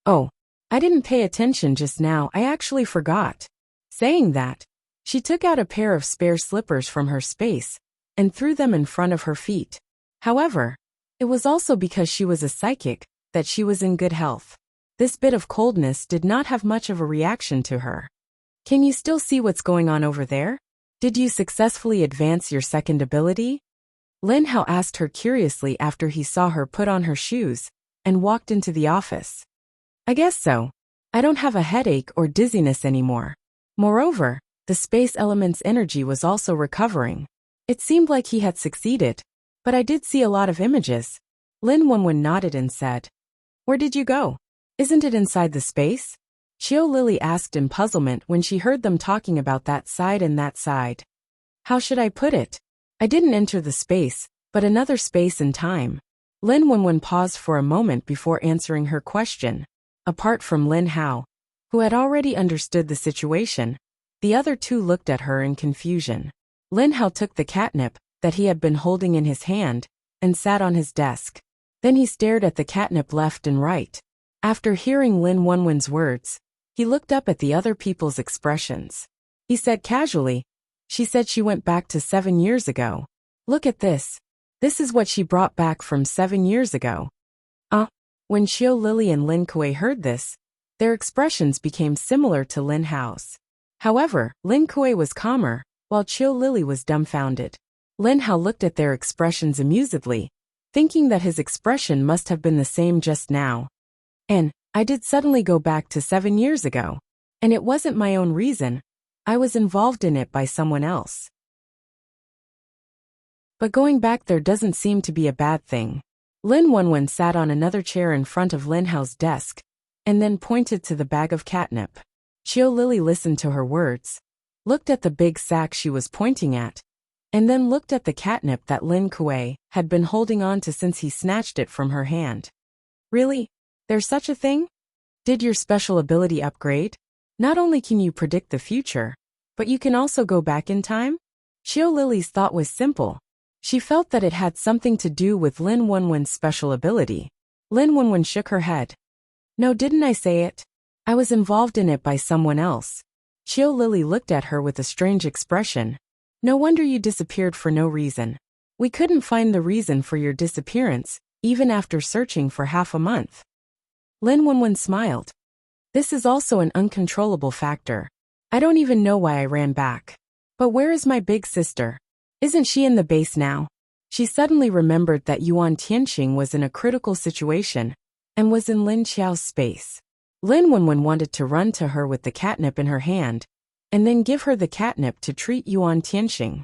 Oh, I didn't pay attention just now, I actually forgot. Saying that, she took out a pair of spare slippers from her space and threw them in front of her feet. However, it was also because she was a psychic that she was in good health. This bit of coldness did not have much of a reaction to her. Can you still see what's going on over there? Did you successfully advance your second ability? Lin Hao asked her curiously after he saw her put on her shoes and walked into the office. I guess so. I don't have a headache or dizziness anymore. Moreover, the space element's energy was also recovering. It seemed like he had succeeded, but I did see a lot of images. Lin Wenwen nodded and said, Where did you go? Isn't it inside the space? Qiu Lily asked in puzzlement when she heard them talking about that side and that side. How should I put it? I didn't enter the space, but another space and time. Lin Wenwen paused for a moment before answering her question. Apart from Lin Hao, who had already understood the situation, the other two looked at her in confusion. Lin Hao took the catnip that he had been holding in his hand and sat on his desk. Then he stared at the catnip left and right. After hearing Lin Wenwen's words, he looked up at the other people's expressions. He said casually, She said she went back to 7 years ago. Look at this. This is what she brought back from 7 years ago. When Qiu Lily and Lin Kuei heard this, their expressions became similar to Lin Hao's. However, Lin Kuei was calmer, while Qiu Lily was dumbfounded. Lin Hao looked at their expressions amusedly, thinking that his expression must have been the same just now. And I did suddenly go back to 7 years ago. And it wasn't my own reason. I was involved in it by someone else. But going back there doesn't seem to be a bad thing. Lin Wenwen sat on another chair in front of Lin Hao's desk, and then pointed to the bag of catnip. Qiu Lily listened to her words, looked at the big sack she was pointing at, and then looked at the catnip that Lin Kuei had been holding on to since he snatched it from her hand. Really? There's such a thing? Did your special ability upgrade? Not only can you predict the future, but you can also go back in time? Qiu Lily's thought was simple. She felt that it had something to do with Lin Wenwen's special ability. Lin Wenwen shook her head. No, didn't I say it? I was involved in it by someone else. Qiu Lily looked at her with a strange expression. No wonder you disappeared for no reason. We couldn't find the reason for your disappearance, even after searching for half a month. Lin Wenwen smiled. This is also an uncontrollable factor. I don't even know why I ran back. But where is my big sister? Isn't she in the base now? She suddenly remembered that Yuan Tianqing was in a critical situation and was in Lin Qiao's space. Lin Wenwen wanted to run to her with the catnip in her hand and then give her the catnip to treat Yuan Tianqing.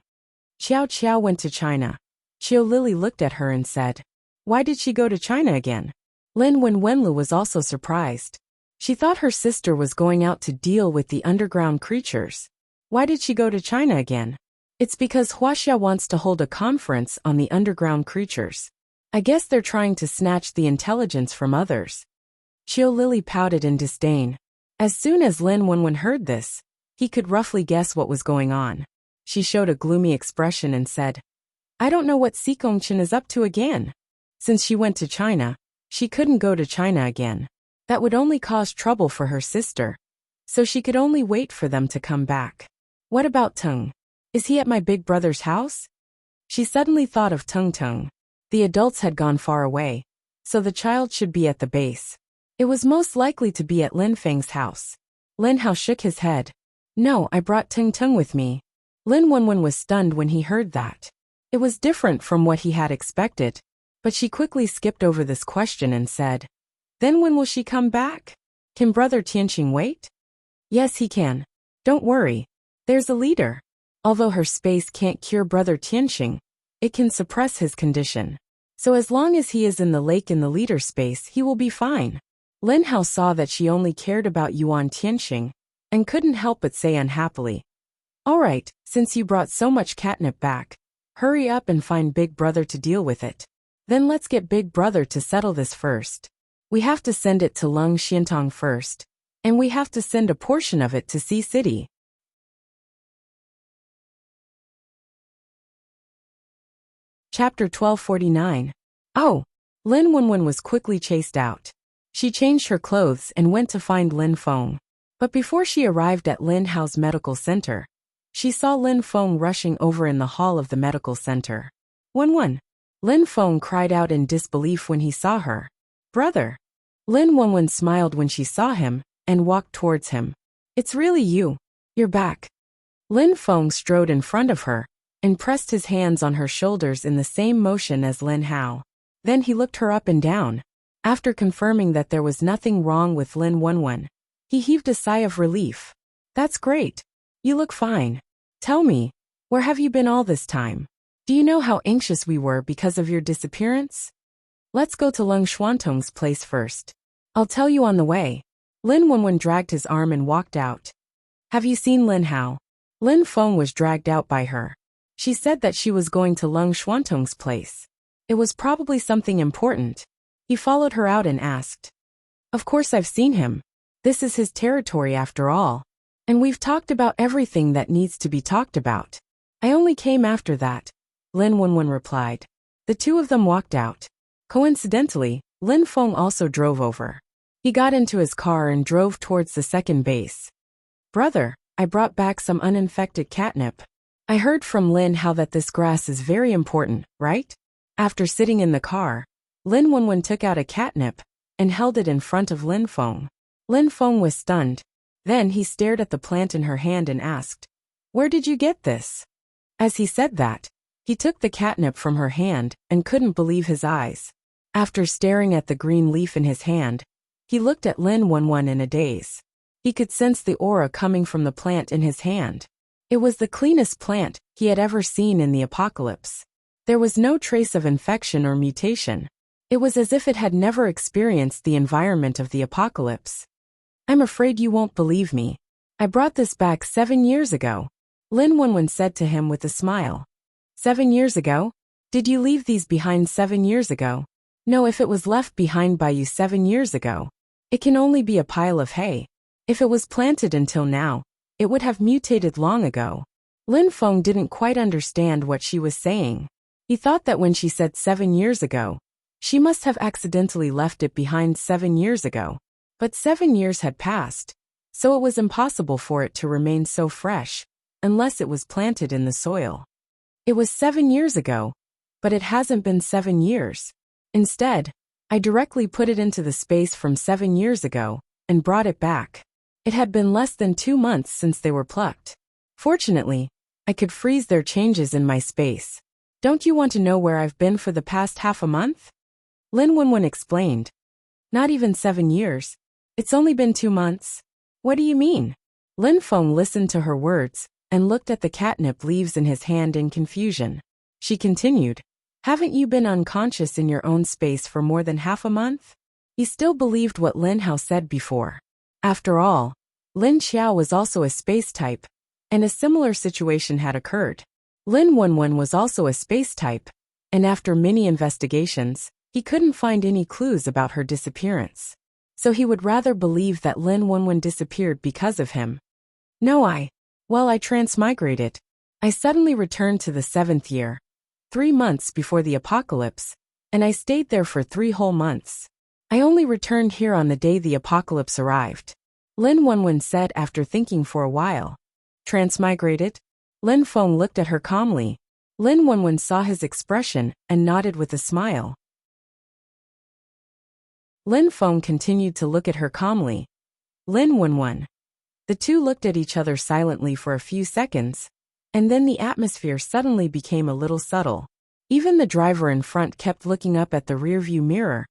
Qiao went to China. Qiu Lily looked at her and said, Why did she go to China again? Lin Wenwenlu was also surprised. She thought her sister was going out to deal with the underground creatures. Why did she go to China again? It's because Wuxia wants to hold a conference on the underground creatures. I guess they're trying to snatch the intelligence from others. Qiu Lily pouted in disdain. As soon as Lin Wenwen heard this, he could roughly guess what was going on. She showed a gloomy expression and said, I don't know what Xikongchen is up to again. Since she went to China, she couldn't go to China again. That would only cause trouble for her sister. So she could only wait for them to come back. What about Teng? Is he at my big brother's house? She suddenly thought of Teng. The adults had gone far away, so the child should be at the base. It was most likely to be at Lin Feng's house. Lin Hao shook his head. No, I brought Teng with me. Lin Wenwen was stunned when he heard that. It was different from what he had expected, but she quickly skipped over this question and said, Then when will she come back? Can Brother Tianqing wait? Yes, he can. Don't worry. There's a leader. Although her space can't cure Brother Tianqing, it can suppress his condition. So as long as he is in the lake in the leader space, he will be fine. Lin Hao saw that she only cared about Yuan Tianqing and couldn't help but say unhappily, All right, since you brought so much catnip back, hurry up and find Big Brother to deal with it. Then let's get Big Brother to settle this first. We have to send it to Lung Xiantong first, and we have to send a portion of it to Sea City. Chapter 1249. Oh! Lin Wenwen was quickly chased out. She changed her clothes and went to find Lin Feng. But before she arrived at Lin Hao's medical center, she saw Lin Feng rushing over in the hall of the medical center. Wenwen! Lin Feng cried out in disbelief when he saw her. Brother! Lin Wenwen smiled when she saw him and walked towards him. It's really you. You're back. Lin Feng strode in front of her and pressed his hands on her shoulders in the same motion as Lin Hao. Then he looked her up and down. After confirming that there was nothing wrong with Lin Wenwen, he heaved a sigh of relief. That's great. You look fine. Tell me, where have you been all this time? Do you know how anxious we were because of your disappearance? Let's go to Leng Xuantong's place first. I'll tell you on the way. Lin Wenwen dragged his arm and walked out. Have you seen Lin Hao? Lin Feng was dragged out by her. She said that she was going to Leng Xuantong's place. It was probably something important. He followed her out and asked. Of course I've seen him. This is his territory after all. And we've talked about everything that needs to be talked about. I only came after that, Lin Wenwen replied. The two of them walked out. Coincidentally, Lin Feng also drove over. He got into his car and drove towards the second base. Brother, I brought back some uninfected catnip. I heard from Lin Hao that this grass is very important, right? After sitting in the car, Lin Wenwen took out a catnip and held it in front of Lin Feng. Lin Feng was stunned. Then he stared at the plant in her hand and asked, Where did you get this? As he said that, he took the catnip from her hand and couldn't believe his eyes. After staring at the green leaf in his hand, he looked at Lin Wenwen in a daze. He could sense the aura coming from the plant in his hand. It was the cleanest plant he had ever seen in the apocalypse. There was no trace of infection or mutation. It was as if it had never experienced the environment of the apocalypse. I'm afraid you won't believe me. I brought this back 7 years ago, Lin Wenwen said to him with a smile. 7 years ago? Did you leave these behind 7 years ago? No, if it was left behind by you 7 years ago, it can only be a pile of hay. If it was planted until now, it would have mutated long ago. Lin Feng didn't quite understand what she was saying. He thought that when she said 7 years ago, she must have accidentally left it behind 7 years ago. But 7 years had passed, so it was impossible for it to remain so fresh, unless it was planted in the soil. It was 7 years ago, but it hasn't been 7 years. Instead, I directly put it into the space from 7 years ago, and brought it back. It had been less than 2 months since they were plucked. Fortunately, I could freeze their changes in my space. Don't you want to know where I've been for the past half a month? Lin Wenwen explained. Not even 7 years. It's only been 2 months. What do you mean? Lin Feng listened to her words and looked at the catnip leaves in his hand in confusion. She continued, Haven't you been unconscious in your own space for more than half a month? He still believed what Lin Hao said before. After all, Lin Xiao was also a space type, and a similar situation had occurred. Lin Wenwen was also a space type, and after many investigations, he couldn't find any clues about her disappearance. So he would rather believe that Lin Wenwen disappeared because of him. No, I transmigrated. I suddenly returned to the 7th year, 3 months before the apocalypse, and I stayed there for 3 whole months. I only returned here on the day the apocalypse arrived. Lin Wenwen said after thinking for a while. Transmigrated? Lin Feng looked at her calmly. Lin Wenwen saw his expression and nodded with a smile. Lin Feng continued to look at her calmly. Lin Wenwen. The two looked at each other silently for a few seconds, and then the atmosphere suddenly became a little subtle. Even the driver in front kept looking up at the rearview mirror,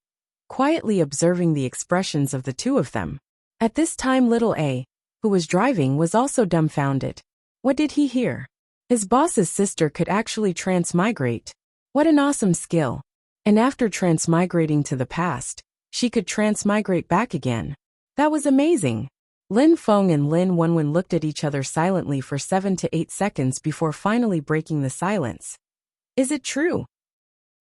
quietly observing the expressions of the two of them. At this time little A, who was driving, was also dumbfounded. What did he hear? His boss's sister could actually transmigrate. What an awesome skill. And after transmigrating to the past, she could transmigrate back again. That was amazing. Lin Feng and Lin Wenwen looked at each other silently for 7 to 8 seconds before finally breaking the silence. Is it true?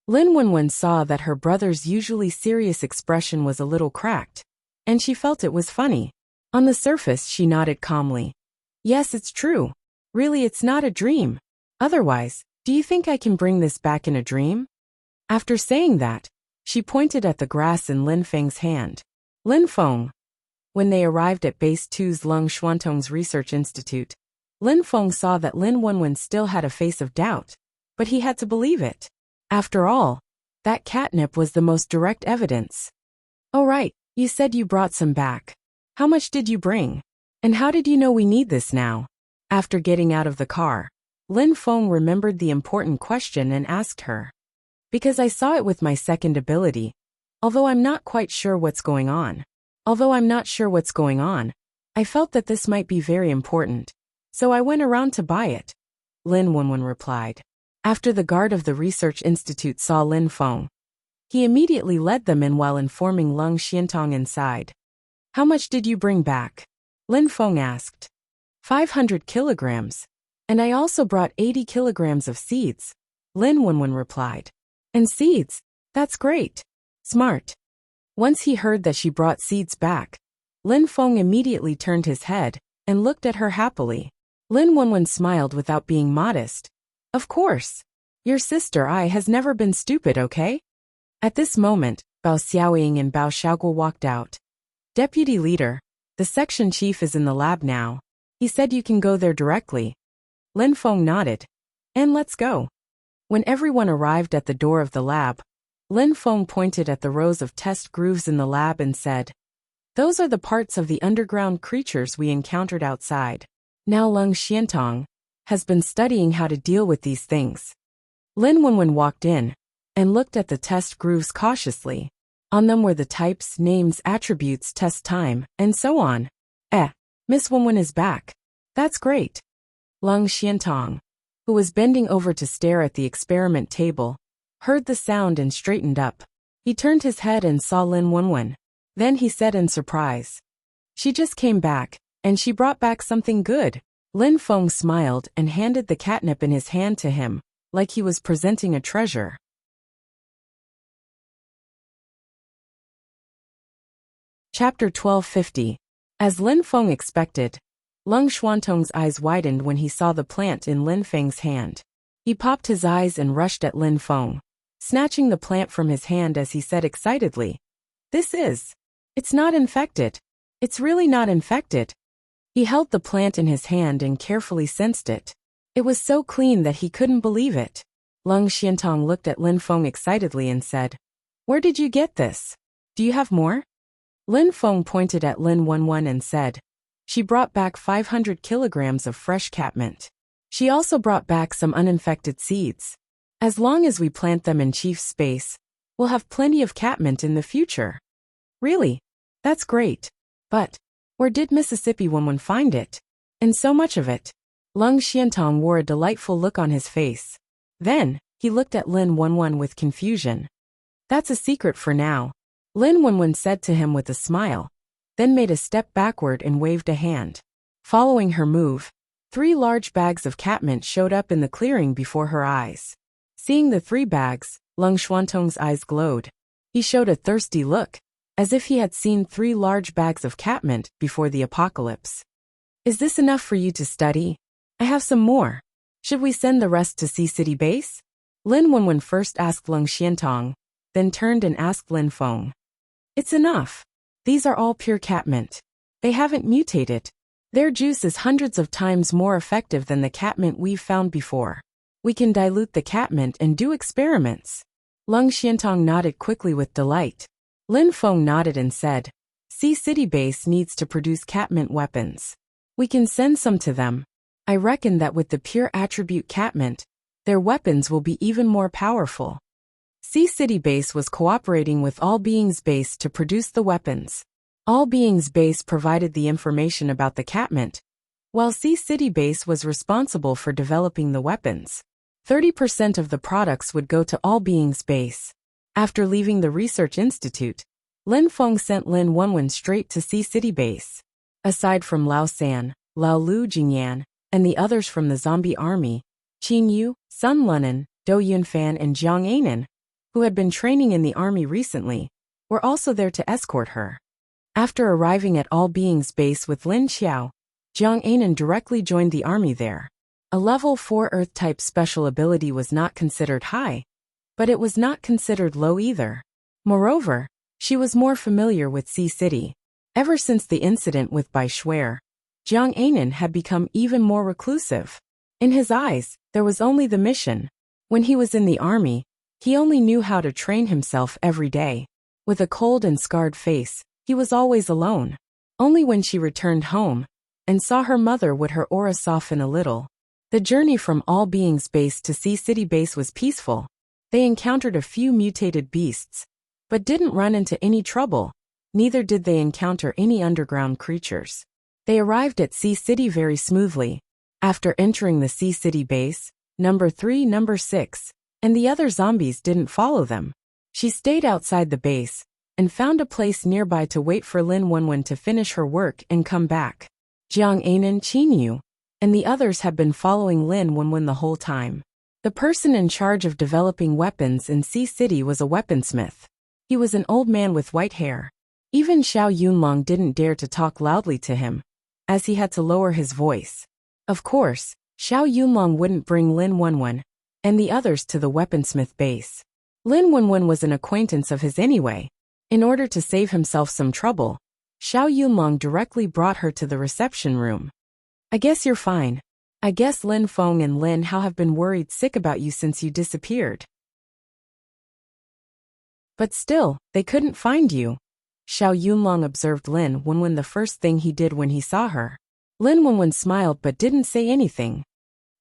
Lin Wenwen saw that her brother's usually serious expression was a little cracked, and she felt it was funny. On the surface, she nodded calmly. Yes, it's true. Really, it's not a dream. Otherwise, Do you think I can bring this back in a dream? After saying that, she pointed at the grass in Lin Feng's hand. Lin Feng. When they arrived at Base 2's Lung Xuantong's Research Institute, Lin Feng saw that Lin Wenwen still had a face of doubt, but he had to believe it. After all, that catnip was the most direct evidence. Oh right, you said you brought some back. How much did you bring? And how did you know we need this now? After getting out of the car, Lin Feng remembered the important question and asked her. Because I saw it with my second ability, although I'm not quite sure what's going on. I felt that this might be very important, so I went around to buy it, Lin Wenwen replied. After the guard of the Research Institute saw Lin Feng, he immediately led them in while informing Lung Xiantong inside. How much did you bring back? Lin Feng asked. 500 kilograms. And I also brought 80 kilograms of seeds, Lin Wenwen replied. And seeds? That's great. Smart. Once he heard that she brought seeds back, Lin Feng immediately turned his head and looked at her happily. Lin Wenwen smiled without being modest. Of course. Your sister I has never been stupid, okay? At this moment, Bao Xiaoying and Bao Xiaoguo walked out. Deputy leader, the section chief is in the lab now. He said you can go there directly. Lin Feng nodded. And let's go. When everyone arrived at the door of the lab, Lin Feng pointed at the rows of test grooves in the lab and said, those are the parts of the underground creatures we encountered outside. Now Lung Xiantong has been studying how to deal with these things. Lin Wenwen walked in and looked at the test grooves cautiously. On them were the types, names, attributes, test time, and so on. Miss Wenwen is back. That's great. Lung Xiantong, who was bending over to stare at the experiment table, heard the sound and straightened up. He turned his head and saw Lin Wenwen. Then he said in surprise, she just came back, and she brought back something good. Lin Feng smiled and handed the catnip in his hand to him, like he was presenting a treasure. Chapter 1250. As Lin Feng expected, Lung Xuantong's eyes widened when he saw the plant in Lin Feng's hand. He popped his eyes and rushed at Lin Feng, snatching the plant from his hand as he said excitedly, it's not infected. It's really not infected. He held the plant in his hand and carefully sensed it. It was so clean that he couldn't believe it. Lung Xiantong looked at Lin Feng excitedly and said, where did you get this? Do you have more? Lin Feng pointed at Lin Wenwen and said, she brought back 500 kilograms of fresh catmint. She also brought back some uninfected seeds. As long as we plant them in Chief's space, we'll have plenty of catmint in the future. Really? That's great. But where did Mississippi Wenwen find it? And so much of it? Lung Xiantong wore a delightful look on his face. Then, he looked at Lin Wenwen with confusion. That's a secret for now, Lin Wenwen said to him with a smile, then made a step backward and waved a hand. Following her move, 3 large bags of catmint showed up in the clearing before her eyes. Seeing the 3 bags, Lung Xuantong's eyes glowed. He showed a thirsty look, as if he had seen 3 large bags of catmint before the apocalypse. Is this enough for you to study? I have some more. Should we send the rest to Sea City Base? Lin Wenwen first asked Lung Xiantong, then turned and asked Lin Feng. It's enough. These are all pure catmint. They haven't mutated. Their juice is hundreds of times more effective than the catmint we've found before. We can dilute the catmint and do experiments. Lung Xiantong nodded quickly with delight. Lin Feng nodded and said, Sea City Base needs to produce catmint weapons. We can send some to them. I reckon that with the pure attribute catmint, their weapons will be even more powerful. Sea City Base was cooperating with All Beings Base to produce the weapons. All Beings Base provided the information about the catmint, while Sea City Base was responsible for developing the weapons. 30% of the products would go to All Beings Base. After leaving the Research Institute, Lin Feng sent Lin Wenwen straight to Sea City Base. Aside from Lao San, Lao Lu Jingyan, and the others from the zombie army, Qin Yu, Sun Lunan, Do Yunfan and Jiang Anan, who had been training in the army recently, were also there to escort her. After arriving at All Beings Base with Lin Xiao, Jiang Anan directly joined the army there. A level 4 Earth-type special ability was not considered high, but it was not considered low either. Moreover, she was more familiar with Sea City. Ever since the incident with Bai Shuer, Jiang Anan had become even more reclusive. In his eyes, there was only the mission. When he was in the army, he only knew how to train himself every day. With a cold and scarred face, he was always alone. Only when she returned home and saw her mother would her aura soften a little. The journey from All Beings Base to Sea City Base was peaceful. They encountered a few mutated beasts, but didn't run into any trouble. Neither did they encounter any underground creatures. They arrived at Sea City very smoothly. After entering the Sea City Base, number 3, number 6, and the other zombies didn't follow them. She stayed outside the base and found a place nearby to wait for Lin Wenwen to finish her work and come back. Jiang Anan, Qin Yu, and the others had been following Lin Wenwen the whole time. The person in charge of developing weapons in Sea City was a weaponsmith. He was an old man with white hair. Even Xiao Yunlong didn't dare to talk loudly to him, as he had to lower his voice. Of course, Xiao Yunlong wouldn't bring Lin Wenwen and the others to the weaponsmith base. Lin Wenwen was an acquaintance of his anyway. In order to save himself some trouble, Xiao Yunlong directly brought her to the reception room. I guess you're fine. I guess Lin Feng and Lin Hao have been worried sick about you since you disappeared. But still, they couldn't find you. Xiao Yunlong observed Lin Wenwen the first thing he did when he saw her. Lin Wenwen smiled but didn't say anything.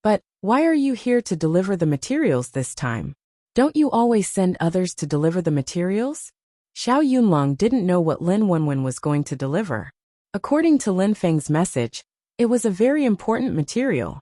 But, why are you here to deliver the materials this time? Don't you always send others to deliver the materials? Xiao Yunlong didn't know what Lin Wenwen was going to deliver. According to Lin Feng's message, it was a very important material.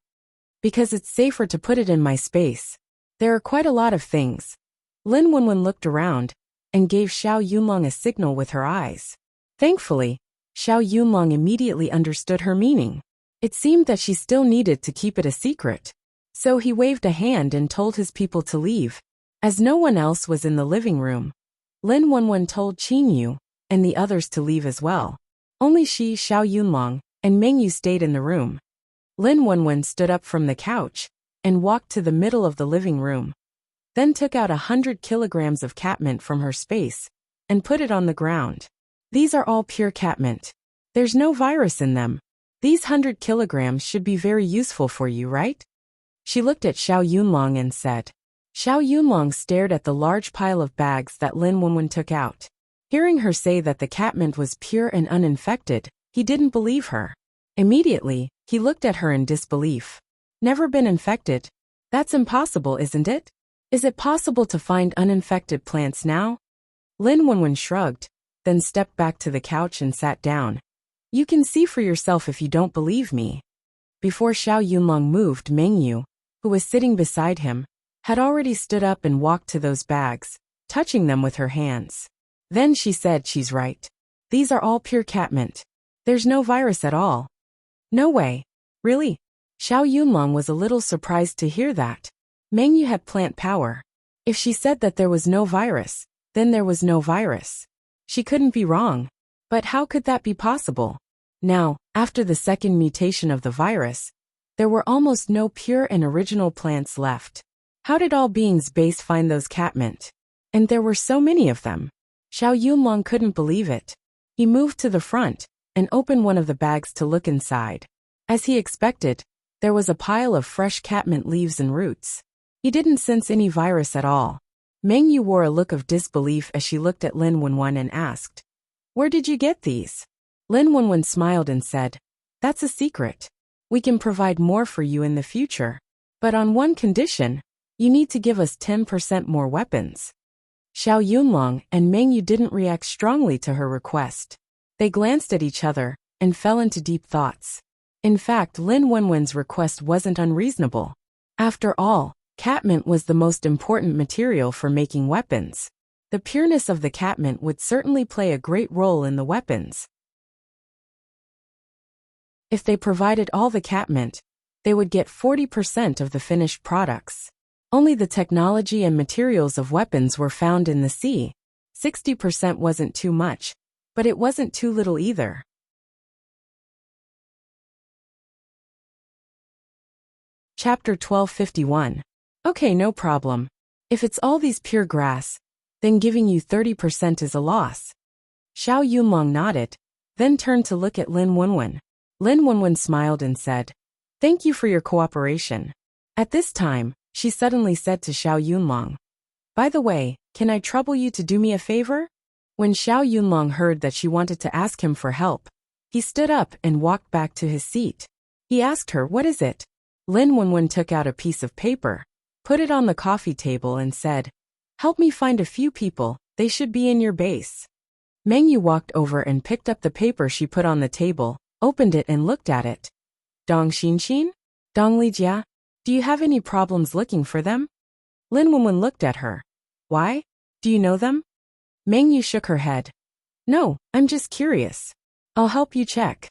Because it's safer to put it in my space. There are quite a lot of things. Lin Wenwen looked around and gave Xiao Yunlong a signal with her eyes. Thankfully, Xiao Yunlong immediately understood her meaning. It seemed that she still needed to keep it a secret. So he waved a hand and told his people to leave. As no one else was in the living room, Lin Wenwen told Qin Yu and the others to leave as well. Only she, Xiao Yunlong, and Meng Yu stayed in the room. Lin Wenwen stood up from the couch and walked to the middle of the living room. Then took out 100 kilograms of catmint from her space and put it on the ground. These are all pure catmint. There's no virus in them. These 100 kilograms should be very useful for you, right? She looked at Xiao Yunlong and said. Xiao Yunlong stared at the large pile of bags that Lin Wenwen took out. Hearing her say that the catmint was pure and uninfected, he didn't believe her. Immediately, he looked at her in disbelief. Never been infected? That's impossible, isn't it? Is it possible to find uninfected plants now? Lin Wenwen shrugged, then stepped back to the couch and sat down. You can see for yourself if you don't believe me. Before Xiao Yunlong moved, Meng Yu, who was sitting beside him, had already stood up and walked to those bags, touching them with her hands. Then she said, she's right. These are all pure catmint. There's no virus at all. No way. Really? Xiao Yunlong was a little surprised to hear that. Meng Yu had plant power. If she said that there was no virus, then there was no virus. She couldn't be wrong. But how could that be possible? Now, after the second mutation of the virus, there were almost no pure and original plants left. How did All Beings Base find those catmint? And there were so many of them. Xiao Yunlong couldn't believe it. He moved to the front and opened one of the bags to look inside. As he expected, there was a pile of fresh catmint leaves and roots. He didn't sense any virus at all. Meng Yu wore a look of disbelief as she looked at Lin Wenwen and asked, Where did you get these? Lin Wenwen smiled and said, That's a secret. We can provide more for you in the future. But on one condition, you need to give us 10% more weapons. Xiao Yunlong and Meng Yu didn't react strongly to her request. They glanced at each other and fell into deep thoughts. In fact, Lin Wenwen's request wasn't unreasonable. After all, catmint was the most important material for making weapons. The pureness of the catmint would certainly play a great role in the weapons. If they provided all the catmint, they would get 40% of the finished products. Only the technology and materials of weapons were found in the sea. 60% wasn't too much, but it wasn't too little either. Chapter 1251. Okay, no problem. If it's all these pure grass, then giving you 30% is a loss. Xiao Yunlong nodded, then turned to look at Lin Wenwen. Lin Wenwen smiled and said, "Thank you for your cooperation." At this time, she suddenly said to Xiao Yunlong, "By the way, can I trouble you to do me a favor?" When Xiao Yunlong heard that she wanted to ask him for help, he stood up and walked back to his seat. He asked her, "What is it?" Lin Wenwen took out a piece of paper, put it on the coffee table and said, "Help me find a few people, they should be in your base." Meng Yu walked over and picked up the paper she put on the table, opened it and looked at it. "Dong Xinxin? Dong Lijia? Do you have any problems looking for them?" Lin Wenwen looked at her. "Why? Do you know them?" Meng Yu shook her head. "No, I'm just curious. I'll help you check."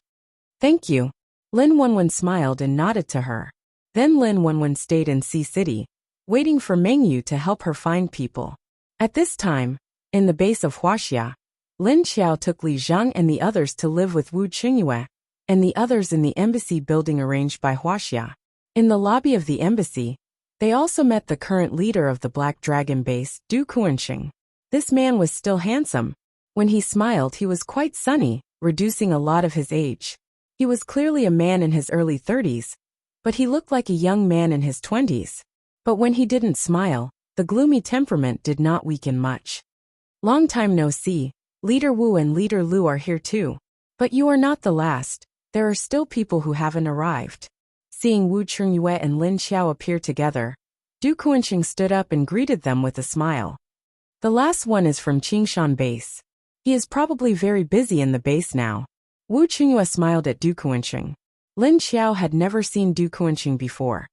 "Thank you." Lin Wenwen smiled and nodded to her. Then Lin Wenwen stayed in Sea City, waiting for Meng Yu to help her find people. At this time, in the base of Wuxia, Lin Xiao took Li Zhang and the others to live with Wu Qingyue and the others in the embassy building arranged by Wuxia. In the lobby of the embassy, they also met the current leader of the Black Dragon base, Du Kuanxing. This man was still handsome. When he smiled, he was quite sunny, reducing a lot of his age. He was clearly a man in his early 30s, but he looked like a young man in his 20s. But when he didn't smile, the gloomy temperament did not weaken much. "Long time no see. Leader Wu and Leader Lu are here too. But you are not the last. There are still people who haven't arrived." Seeing Wu Qingyue and Lin Xiao appear together, Du Kuanxing stood up and greeted them with a smile. "The last one is from Qingshan base. He is probably very busy in the base now." Wu Qingyue smiled at Du Kuanxing. Lin Xiao had never seen Du Kuanxing before,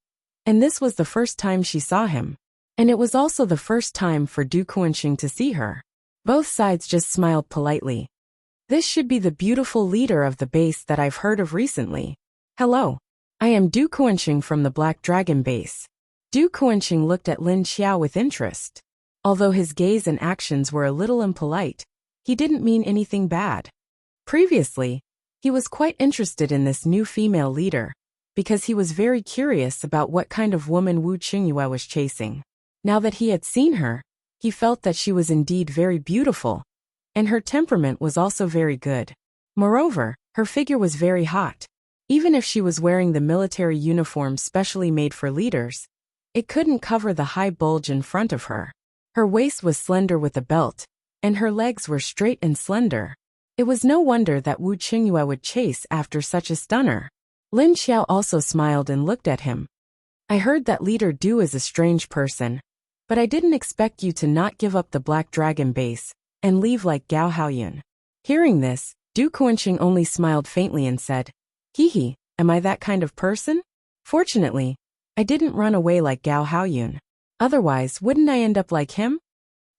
and this was the first time she saw him. And it was also the first time for Du Kuanxing to see her. Both sides just smiled politely. "This should be the beautiful leader of the base that I've heard of recently. Hello. I am Du Kuanxing from the Black Dragon base." Du Kuanxing looked at Lin Xiao with interest. Although his gaze and actions were a little impolite, he didn't mean anything bad. Previously, he was quite interested in this new female leader, because he was very curious about what kind of woman Wu Qingyue was chasing. Now that he had seen her, he felt that she was indeed very beautiful, and her temperament was also very good. Moreover, her figure was very hot. Even if she was wearing the military uniform specially made for leaders, it couldn't cover the high bulge in front of her. Her waist was slender with a belt, and her legs were straight and slender. It was no wonder that Wu Qingyue would chase after such a stunner. Lin Xiao also smiled and looked at him. "I heard that Leader Du is a strange person, but I didn't expect you to not give up the Black Dragon base and leave like Gao Haoyun." Hearing this, Du Kuanxing only smiled faintly and said, "Hee, am I that kind of person? Fortunately, I didn't run away like Gao Haoyun. Otherwise, wouldn't I end up like him?"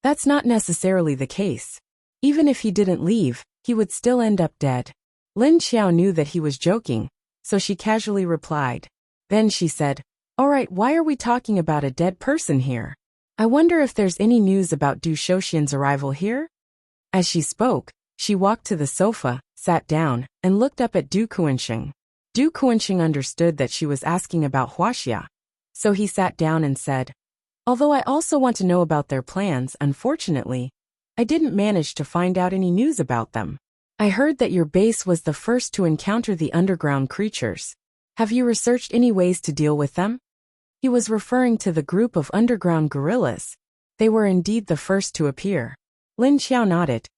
"That's not necessarily the case. Even if he didn't leave, he would still end up dead." Lin Xiao knew that he was joking, so she casually replied. Then she said, "Alright, why are we talking about a dead person here? I wonder if there's any news about Du Shouxian's arrival here?" As she spoke, she walked to the sofa, sat down, and looked up at Du Kuanxing. Du Kuanxing understood that she was asking about Wuxia, so he sat down and said, "Although I also want to know about their plans, unfortunately, I didn't manage to find out any news about them. I heard that your base was the first to encounter the underground creatures. Have you researched any ways to deal with them?" He was referring to the group of underground gorillas. They were indeed the first to appear. Lin Xiao nodded.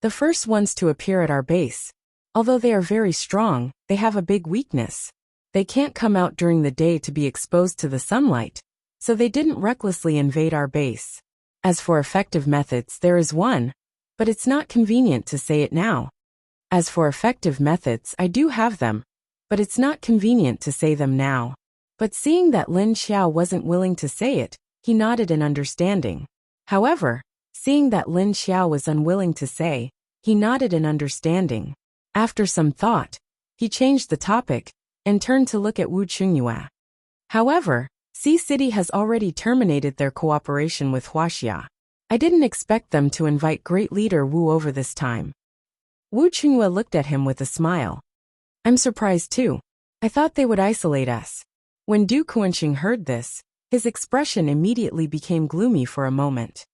"The first ones to appear at our base. Although they are very strong, they have a big weakness. They can't come out during the day to be exposed to the sunlight, so they didn't recklessly invade our base. As for effective methods, there is one, but it's not convenient to say it now. As for effective methods, I do have them, but it's not convenient to say them now." But seeing that Lin Xiao wasn't willing to say it, he nodded in understanding. However, seeing that Lin Xiao was unwilling to say, he nodded in understanding. After some thought, he changed the topic and turned to look at Wu Qingyue. "However, Sea City has already terminated their cooperation with Wuxia. I didn't expect them to invite Great Leader Wu over this time." Wu Qingyue looked at him with a smile. "I'm surprised too. I thought they would isolate us. When Du Kuanxing heard this, his expression immediately became gloomy for a moment.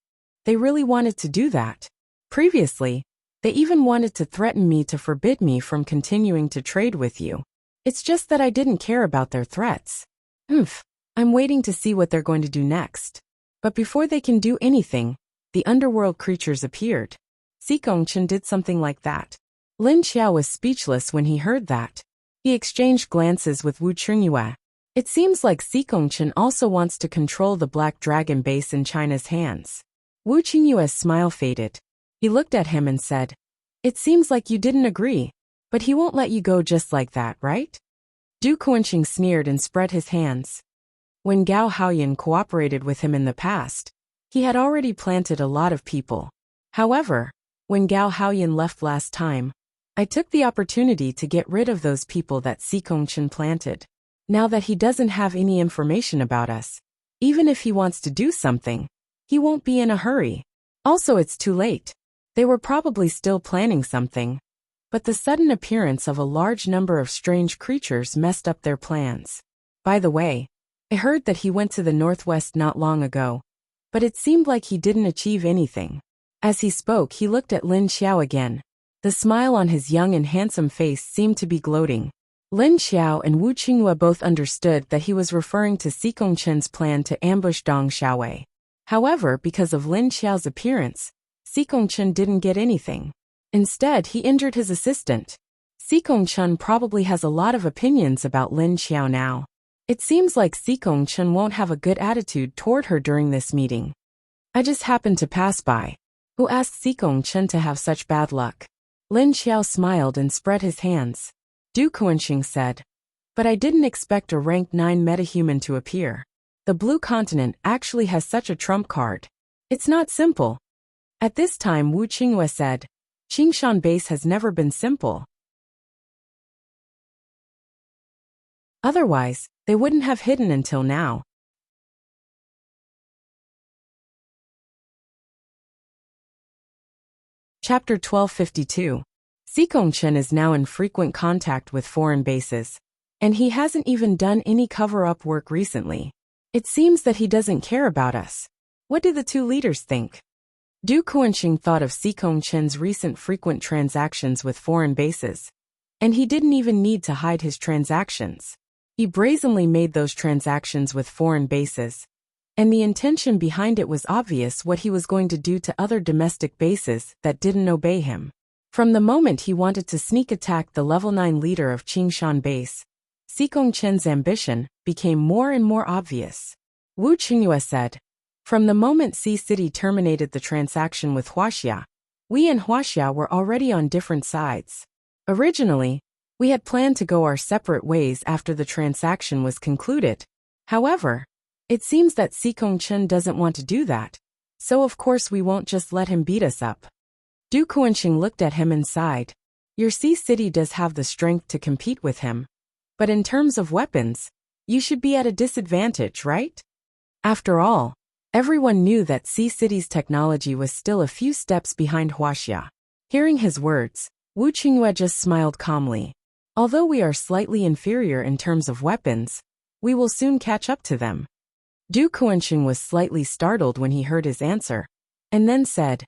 They really wanted to do that. Previously, they even wanted to threaten me to forbid me from continuing to trade with you. It's just that I didn't care about their threats. I'm waiting to see what they're going to do next. But before they can do anything, the underworld creatures appeared. Xikongchen did something like that. Lin Xiao was speechless when he heard that. He exchanged glances with Wu Qingyue. It seems like Xikongchen also wants to control the Black Dragon base in China's hands. Wu Qingyue's smile faded. He looked at him and said, "It seems like you didn't agree, but he won't let you go just like that, right?" Du Kuanxing sneered and spread his hands. When Gao Haoyan cooperated with him in the past, he had already planted a lot of people. However, when Gao Haoyan left last time, I took the opportunity to get rid of those people that Xikongchen planted. Now that he doesn't have any information about us, even if he wants to do something, he won't be in a hurry. Also, it's too late. They were probably still planning something, but the sudden appearance of a large number of strange creatures messed up their plans. By the way, I heard that he went to the northwest not long ago, but it seemed like he didn't achieve anything. As he spoke, he looked at Lin Xiao again. The smile on his young and handsome face seemed to be gloating. Lin Xiao and Wu Qingyue both understood that he was referring to Xikongchen's plan to ambush Dong Xiaowei. However, because of Lin Xiao's appearance, Xikongchen didn't get anything. Instead, he injured his assistant. Xikongchen probably has a lot of opinions about Lin Xiao now. It seems like Xikongchen won't have a good attitude toward her during this meeting. I just happened to pass by. Who asked Xikongchen to have such bad luck? Lin Xiao smiled and spread his hands. Du Kuanxing said, "But I didn't expect a rank 9 metahuman to appear. The Blue Continent actually has such a trump card. It's not simple." At this time, Wu Qingyue said, "Qingshan base has never been simple. Otherwise, they wouldn't have hidden until now." Chapter 1252. Xikongchen is now in frequent contact with foreign bases, and he hasn't even done any cover-up work recently. It seems that he doesn't care about us. What do the two leaders think? Du Kuanxing thought of Xikongchen's recent frequent transactions with foreign bases, and he didn't even need to hide his transactions. He brazenly made those transactions with foreign bases, and the intention behind it was obvious: what he was going to do to other domestic bases that didn't obey him. From the moment he wanted to sneak attack the level 9 leader of Qingshan base, Xikongchen's ambition became more and more obvious. Wu Qingyue said, "From the moment Sea City terminated the transaction with Wuxia, we and Wuxia were already on different sides. Originally, we had planned to go our separate ways after the transaction was concluded. However, it seems that Xikongchen doesn't want to do that, so of course we won't just let him beat us up." Du Kuanxing looked at him and sighed. "Your Sea City does have the strength to compete with him, but in terms of weapons, you should be at a disadvantage, right?" After all, everyone knew that Sea City's technology was still a few steps behind Wuxia. Hearing his words, Wu Qingyue just smiled calmly. "Although we are slightly inferior in terms of weapons, we will soon catch up to them." Du Kuanxing was slightly startled when he heard his answer, and then said,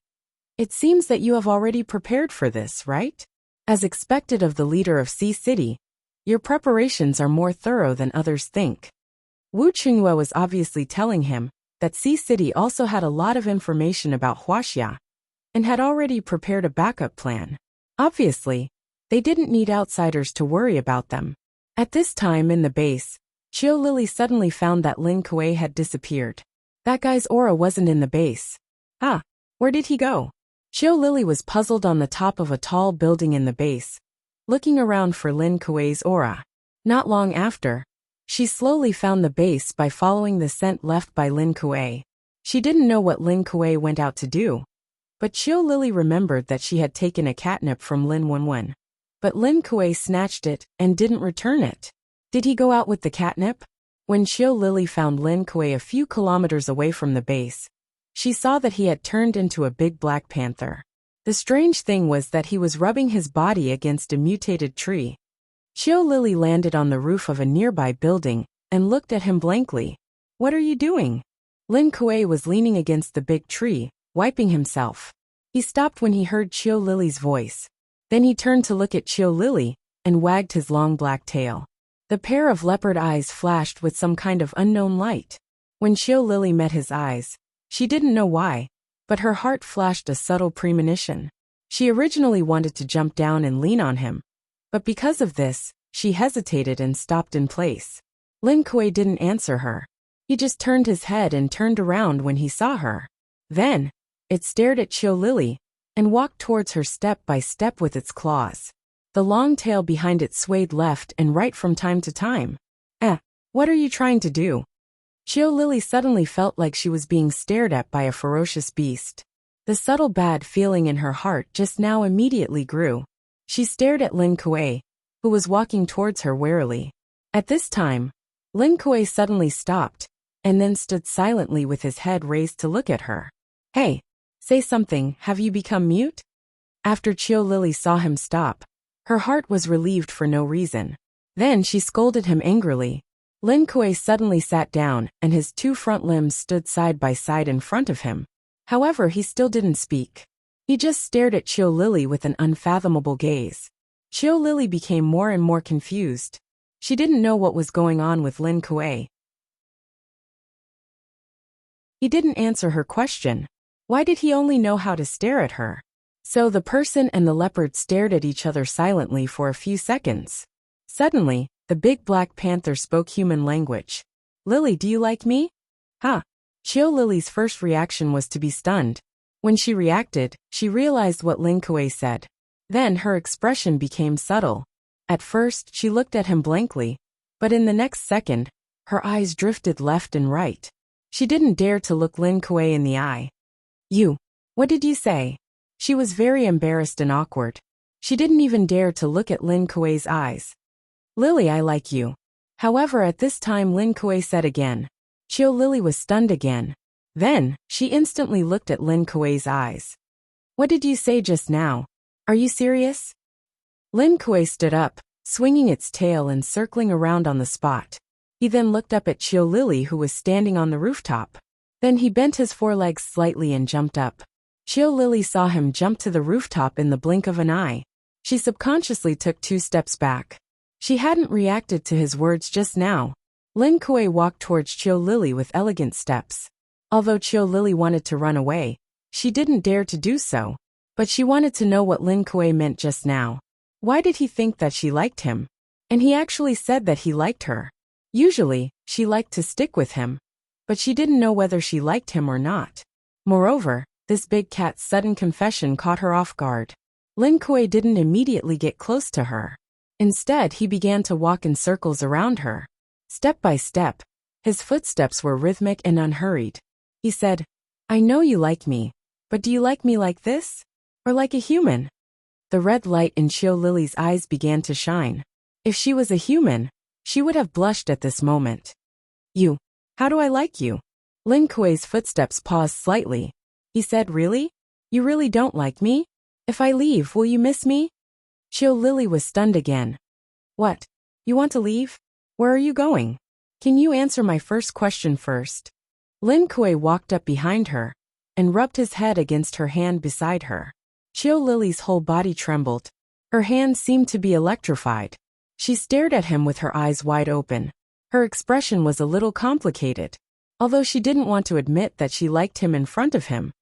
"It seems that you have already prepared for this, right? As expected of the leader of Sea City, your preparations are more thorough than others think." Wu Qingyue was obviously telling him that Sea City also had a lot of information about Wuxia and had already prepared a backup plan. Obviously, they didn't need outsiders to worry about them. At this time in the base, Qiu Lily suddenly found that Lin Kuei had disappeared. That guy's aura wasn't in the base. Where did he go? Qiu Lily was puzzled on the top of a tall building in the base, looking around for Lin Kuei's aura. Not long after, she slowly found the base by following the scent left by Lin Kuei. She didn't know what Lin Kuei went out to do, but Qiu Lily remembered that she had taken a catnip from Lin Wenwen. But Lin Kuei snatched it and didn't return it. Did he go out with the catnip? When Qiu Lily found Lin Kuei a few kilometers away from the base, she saw that he had turned into a big black panther. The strange thing was that he was rubbing his body against a mutated tree. Chiu Lily landed on the roof of a nearby building and looked at him blankly. What are you doing? Lin Kuei was leaning against the big tree, wiping himself. He stopped when he heard Chiu Lily's voice. Then he turned to look at Chiu Lily and wagged his long black tail. The pair of leopard eyes flashed with some kind of unknown light. When Chiu Lily met his eyes, she didn't know why, but her heart flashed a subtle premonition. She originally wanted to jump down and lean on him, but because of this, she hesitated and stopped in place. Lin Kuei didn't answer her. He just turned his head and turned around when he saw her. Then, it stared at Chiu Lily and walked towards her step by step with its claws. The long tail behind it swayed left and right from time to time. What are you trying to do? Chiu Lily suddenly felt like she was being stared at by a ferocious beast. The subtle bad feeling in her heart just now immediately grew. She stared at Lin Kuei, who was walking towards her warily. At this time, Lin Kuei suddenly stopped, and then stood silently with his head raised to look at her. Hey, say something, have you become mute? After Chiu Lily saw him stop, her heart was relieved for no reason. Then she scolded him angrily. Lin Kuei suddenly sat down and his two front limbs stood side by side in front of him. However, he still didn't speak. He just stared at Chiu Lily with an unfathomable gaze. Chiu Lily became more and more confused. She didn't know what was going on with Lin Kuei. He didn't answer her question. Why did he only know how to stare at her? So the person and the leopard stared at each other silently for a few seconds. Suddenly, the big black panther spoke human language. Lily, do you like me? Chiu Lily's first reaction was to be stunned. When she reacted, she realized what Lin Kuei said. Then her expression became subtle. At first, she looked at him blankly, but in the next second, her eyes drifted left and right. She didn't dare to look Lin Kuei in the eye. What did you say? She was very embarrassed and awkward. She didn't even dare to look at Lin Kuei's eyes. Lily, I like you. However, at this time Lin Kuei said again. Chiu Lily was stunned again. Then, she instantly looked at Lin Kuei's eyes. What did you say just now? Are you serious? Lin Kuei stood up, swinging its tail and circling around on the spot. He then looked up at Chiu Lily, who was standing on the rooftop. Then he bent his forelegs slightly and jumped up. Chiu Lily saw him jump to the rooftop in the blink of an eye. She subconsciously took 2 steps back. She hadn't reacted to his words just now. Lin Kuei walked towards Chiu Lily with elegant steps. Although Chiu Lily wanted to run away, she didn't dare to do so. But she wanted to know what Lin Kuei meant just now. Why did he think that she liked him? And he actually said that he liked her. Usually, she liked to stick with him. But she didn't know whether she liked him or not. Moreover, this big cat's sudden confession caught her off guard. Lin Kuei didn't immediately get close to her. Instead, he began to walk in circles around her. Step by step, his footsteps were rhythmic and unhurried. He said, I know you like me, but do you like me like this? Or like a human? The red light in Chiu Lily's eyes began to shine. If she was a human, she would have blushed at this moment. How do I like you? Lin Kuei's footsteps paused slightly. He said, Really? You really don't like me? If I leave, will you miss me? Chiu Lily was stunned again. What? You want to leave? Where are you going? Can you answer my first question first? Lin Kuei walked up behind her and rubbed his head against her hand beside her. Chiu Lily's whole body trembled. Her hands seemed to be electrified. She stared at him with her eyes wide open. Her expression was a little complicated. Although she didn't want to admit that she liked him in front of him.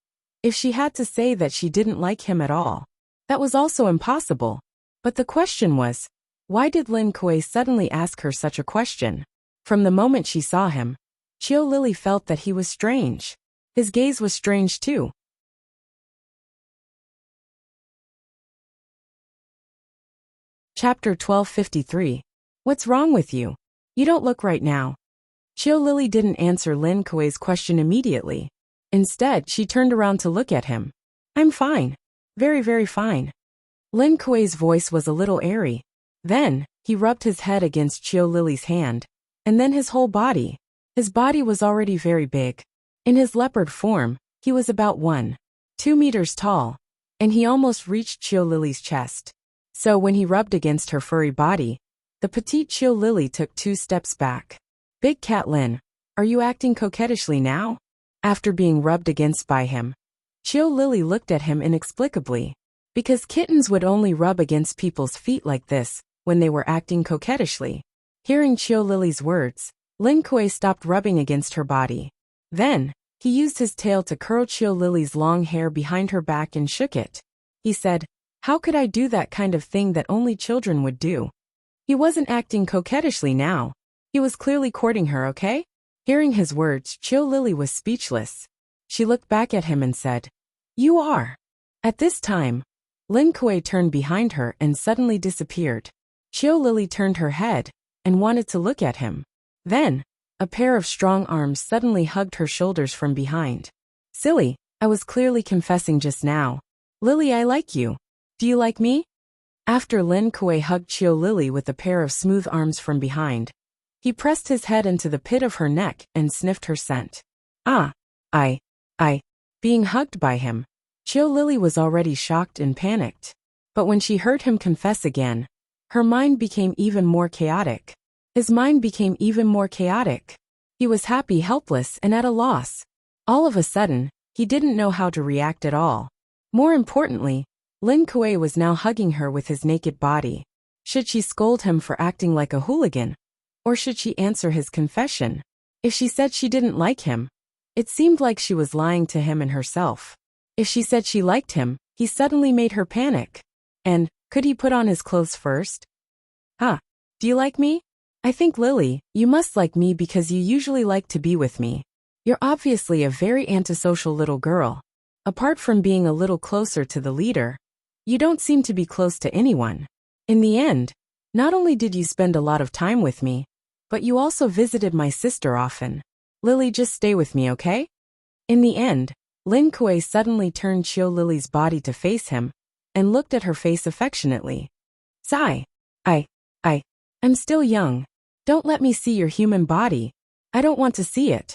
If she had to say that she didn't like him at all, that was also impossible. But the question was, why did Lin Kuei suddenly ask her such a question? From the moment she saw him, Chiu Lily felt that he was strange. His gaze was strange too. Chapter 1253. What's wrong with you? You don't look right now. Chiu Lily didn't answer Lin Kuei's question immediately. Instead, she turned around to look at him. I'm fine. Very, very fine. Lin Kuei's voice was a little airy. Then, he rubbed his head against Chiu Lily's hand, and then his whole body. His body was already very big. In his leopard form, he was about 1.2 meters tall, and he almost reached Chiu Lily's chest. So when he rubbed against her furry body, The petite Chiu Lily took 2 steps back. Big Cat Lin, are you acting coquettishly now? After being rubbed against by him, Chiu Lily looked at him inexplicably. Because kittens would only rub against people's feet like this, when they were acting coquettishly. Hearing Chiu Lily's words, Lin Kuei stopped rubbing against her body. Then, he used his tail to curl Chiu Lily's long hair behind her back and shook it. He said, "How could I do that kind of thing that only children would do?" He wasn't acting coquettishly now. He was clearly courting her, okay? Hearing his words, Chiu Lily was speechless. She looked back at him and said, "You are." At this time, Lin Kuei turned behind her and suddenly disappeared. Chiu Lily turned her head and wanted to look at him. Then, a pair of strong arms suddenly hugged her shoulders from behind. "Silly, I was clearly confessing just now. Lily, I like you. Do you like me?" After Lin Kuei hugged Chiu Lily with a pair of smooth arms from behind, he pressed his head into the pit of her neck and sniffed her scent. I. Being hugged by him, Chiu Lily was already shocked and panicked. But when she heard him confess again, her mind became even more chaotic. His mind became even more chaotic. He was happy, helpless, and at a loss. All of a sudden, he didn't know how to react at all. More importantly, Lin Kuei was now hugging her with his naked body. Should she scold him for acting like a hooligan? Or should she answer his confession? If she said she didn't like him, it seemed like she was lying to him and herself. If she said she liked him, he suddenly made her panic. And, could he put on his clothes first? Do you like me? I think, Lily, you must like me because you usually like to be with me. You're obviously a very antisocial little girl. Apart from being a little closer to the leader, you don't seem to be close to anyone. In the end, not only did you spend a lot of time with me, but you also visited my sister often. Lily, just stay with me, okay? In the end, Lin Kuei suddenly turned Chiu Lily's body to face him, and looked at her face affectionately. "Sigh. I'm still young. Don't let me see your human body. I don't want to see it."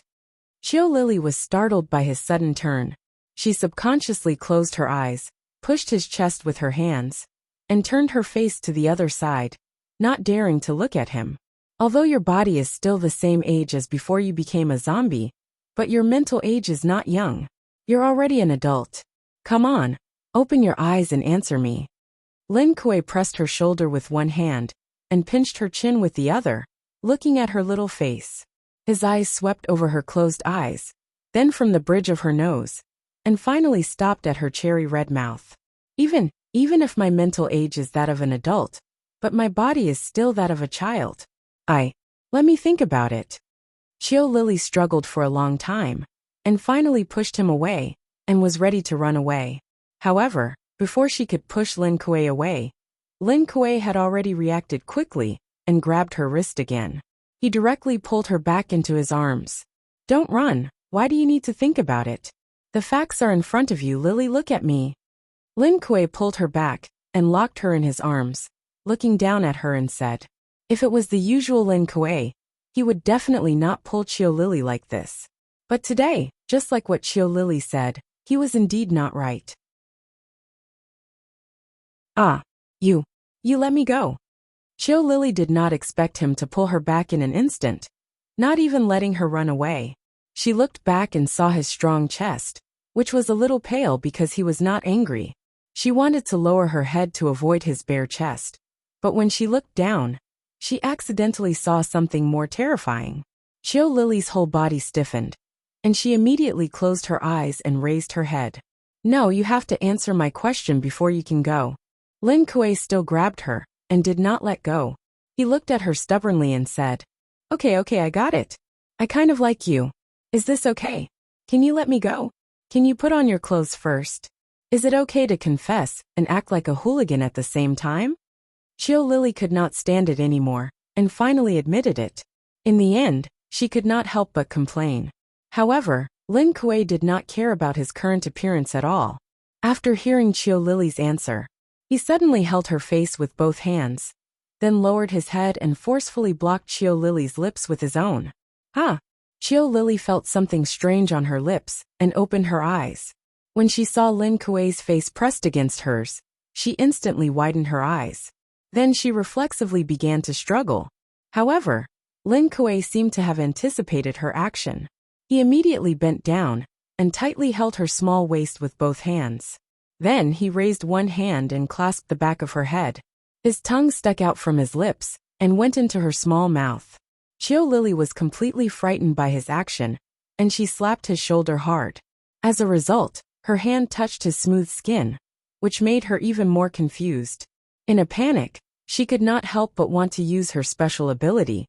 Chiu Lily was startled by his sudden turn. She subconsciously closed her eyes, pushed his chest with her hands, and turned her face to the other side, not daring to look at him. Although your body is still the same age as before you became a zombie, but your mental age is not young. You're already an adult. Come on, open your eyes and answer me. Lin Kuei pressed her shoulder with one hand, and pinched her chin with the other, looking at her little face. His eyes swept over her closed eyes, then from the bridge of her nose, and finally stopped at her cherry-red mouth. Even if my mental age is that of an adult, but my body is still that of a child. Let me think about it. Chiu Lily struggled for a long time, and finally pushed him away, and was ready to run away. However, before she could push Lin Kuei away, Lin Kuei had already reacted quickly, and grabbed her wrist again. He directly pulled her back into his arms. "Don't run, why do you need to think about it? The facts are in front of you, Lily, look at me." Lin Kuei pulled her back, and locked her in his arms, looking down at her and said, if it was the usual Lin Kuei, he would definitely not pull Chiu Lily like this. But today, just like what Chiu Lily said, he was indeed not right. You let me go." Chiu Lily did not expect him to pull her back in an instant, not even letting her run away. She looked back and saw his strong chest, which was a little pale because he was not angry. She wanted to lower her head to avoid his bare chest, but when she looked down, she accidentally saw something more terrifying. Chiu Lily's whole body stiffened, and she immediately closed her eyes and raised her head. "No, you have to answer my question before you can go." Lin Kuei still grabbed her, and did not let go. He looked at her stubbornly and said, Okay, I got it. I kind of like you. Is this okay? Can you let me go? Can you put on your clothes first? Is it okay to confess and act like a hooligan at the same time?" Chiu Lily could not stand it anymore, and finally admitted it. In the end, she could not help but complain. However, Lin Kuei did not care about his current appearance at all. After hearing Chiu Lily's answer, he suddenly held her face with both hands, then lowered his head and forcefully blocked Chiu Lily's lips with his own. Chiu Lily felt something strange on her lips, and opened her eyes. When she saw Lin Kuei's face pressed against hers, she instantly widened her eyes. Then she reflexively began to struggle. However, Lin Kuei seemed to have anticipated her action. He immediately bent down and tightly held her small waist with both hands. Then he raised one hand and clasped the back of her head. His tongue stuck out from his lips and went into her small mouth. Qiu Lily was completely frightened by his action, and she slapped his shoulder hard. As a result, her hand touched his smooth skin, which made her even more confused. In a panic, she could not help but want to use her special ability,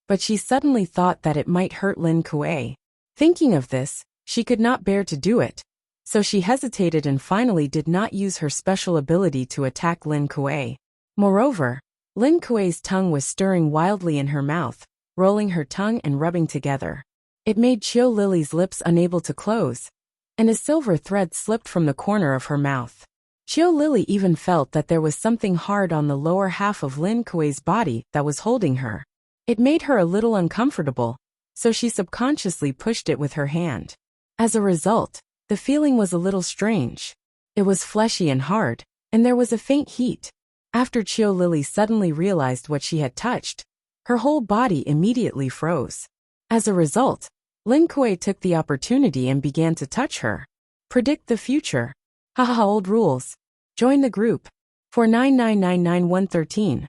but she suddenly thought that it might hurt Lin Kuei. Thinking of this, she could not bear to do it, so she hesitated and finally did not use her special ability to attack Lin Kuei. Moreover, Lin Kuei's tongue was stirring wildly in her mouth, rolling her tongue and rubbing together. It made Qiu Lily's lips unable to close, and a silver thread slipped from the corner of her mouth. Qiu Lily even felt that there was something hard on the lower half of Lin Kuei's body that was holding her. It made her a little uncomfortable, so she subconsciously pushed it with her hand. As a result, the feeling was a little strange. It was fleshy and hard, and there was a faint heat. After Qiu Lily suddenly realized what she had touched, her whole body immediately froze. As a result, Lin Kuei took the opportunity and began to touch her. Predict the future. Haha, old rules. Join the group. 499991113.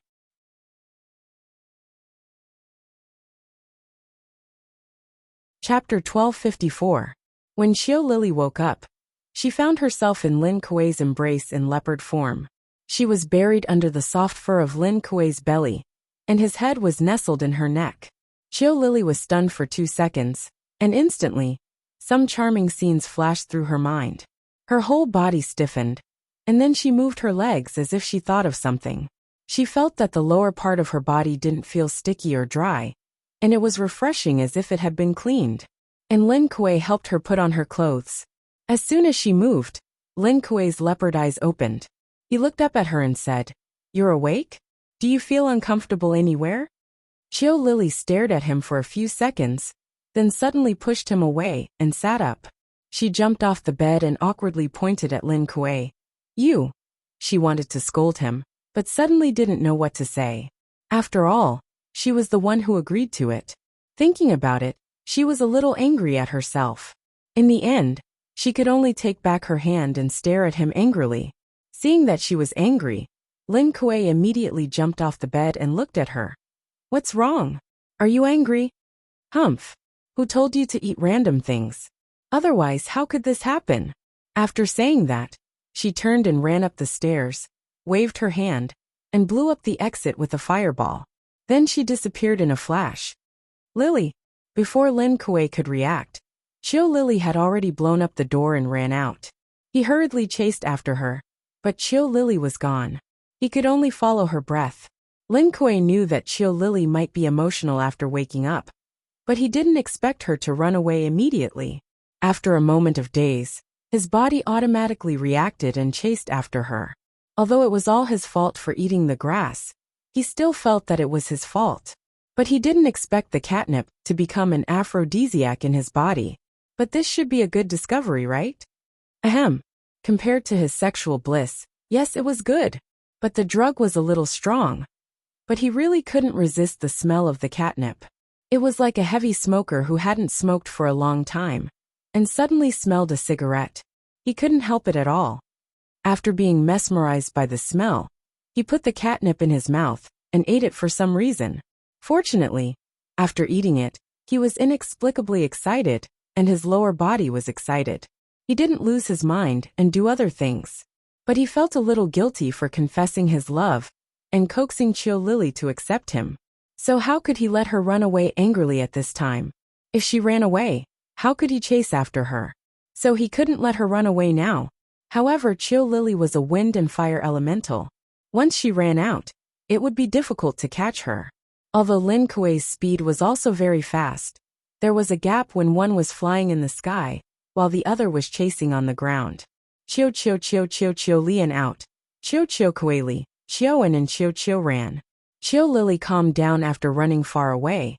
Chapter 1254. When Qiu Lily woke up, she found herself in Lin Kuei's embrace in leopard form. She was buried under the soft fur of Lin Kuei's belly, and his head was nestled in her neck. Qiu Lily was stunned for 2 seconds, and instantly, some charming scenes flashed through her mind. Her whole body stiffened, and then she moved her legs as if she thought of something. She felt that the lower part of her body didn't feel sticky or dry, and it was refreshing as if it had been cleaned. And Lin Kuei helped her put on her clothes. As soon as she moved, Lin Kuei's leopard eyes opened. He looked up at her and said, "You're awake? Do you feel uncomfortable anywhere?" Qiu Lily stared at him for a few seconds, then suddenly pushed him away and sat up. She jumped off the bed and awkwardly pointed at Lin Kuei. "You." She wanted to scold him, but suddenly didn't know what to say. After all, she was the one who agreed to it. Thinking about it, she was a little angry at herself. In the end, she could only take back her hand and stare at him angrily. Seeing that she was angry, Lin Kuei immediately jumped off the bed and looked at her. "What's wrong? Are you angry?" "Humph. Who told you to eat random things? Otherwise, how could this happen?" After saying that, she turned and ran up the stairs, waved her hand, and blew up the exit with a fireball. Then she disappeared in a flash. "Lily." Before Lin Kuei could react, Qiu Lily had already blown up the door and ran out. He hurriedly chased after her, but Qiu Lily was gone. He could only follow her breath. Lin Kuei knew that Qiu Lily might be emotional after waking up, but he didn't expect her to run away immediately. After a moment of daze, his body automatically reacted and chased after her. Although it was all his fault for eating the grass, he still felt that it was his fault. But he didn't expect the catnip to become an aphrodisiac in his body. But this should be a good discovery, right? Ahem. Compared to his sexual bliss, yes, it was good. But the drug was a little strong. But he really couldn't resist the smell of the catnip. It was like a heavy smoker who hadn't smoked for a long time, and suddenly smelled a cigarette. He couldn't help it at all. After being mesmerized by the smell, he put the catnip in his mouth and ate it for some reason. Fortunately, after eating it, he was inexplicably excited, and his lower body was excited. He didn't lose his mind and do other things. But he felt a little guilty for confessing his love and coaxing Qiu Lily to accept him. So how could he let her run away angrily at this time? If she ran away, how could he chase after her? So he couldn't let her run away now. However, Qiu Lily was a wind and fire elemental. Once she ran out, it would be difficult to catch her. Although Lin Kuei's speed was also very fast, there was a gap when one was flying in the sky, while the other was chasing on the ground. Qiu Lian out. Qiu Kuei, Qiuan and Qiu ran. Qiu Lily calmed down after running far away,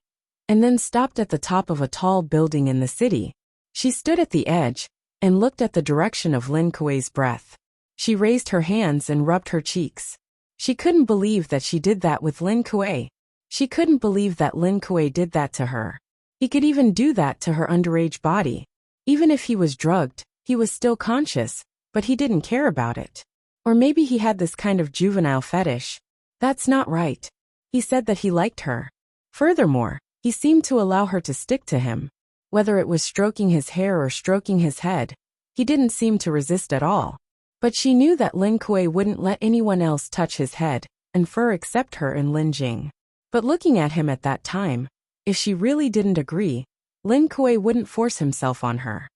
and then stopped at the top of a tall building in the city. She stood at the edge and looked at the direction of Lin Kuei's breath. She raised her hands and rubbed her cheeks. She couldn't believe that she did that with Lin Kuei. She couldn't believe that Lin Kuei did that to her. He could even do that to her underage body. Even if he was drugged, he was still conscious, but he didn't care about it. Or maybe he had this kind of juvenile fetish. That's not right. He said that he liked her. Furthermore, he seemed to allow her to stick to him. Whether it was stroking his hair or stroking his head, he didn't seem to resist at all. But she knew that Lin Kuei wouldn't let anyone else touch his head and fur except her and Lin Jing. But looking at him at that time, if she really didn't agree, Lin Kuei wouldn't force himself on her.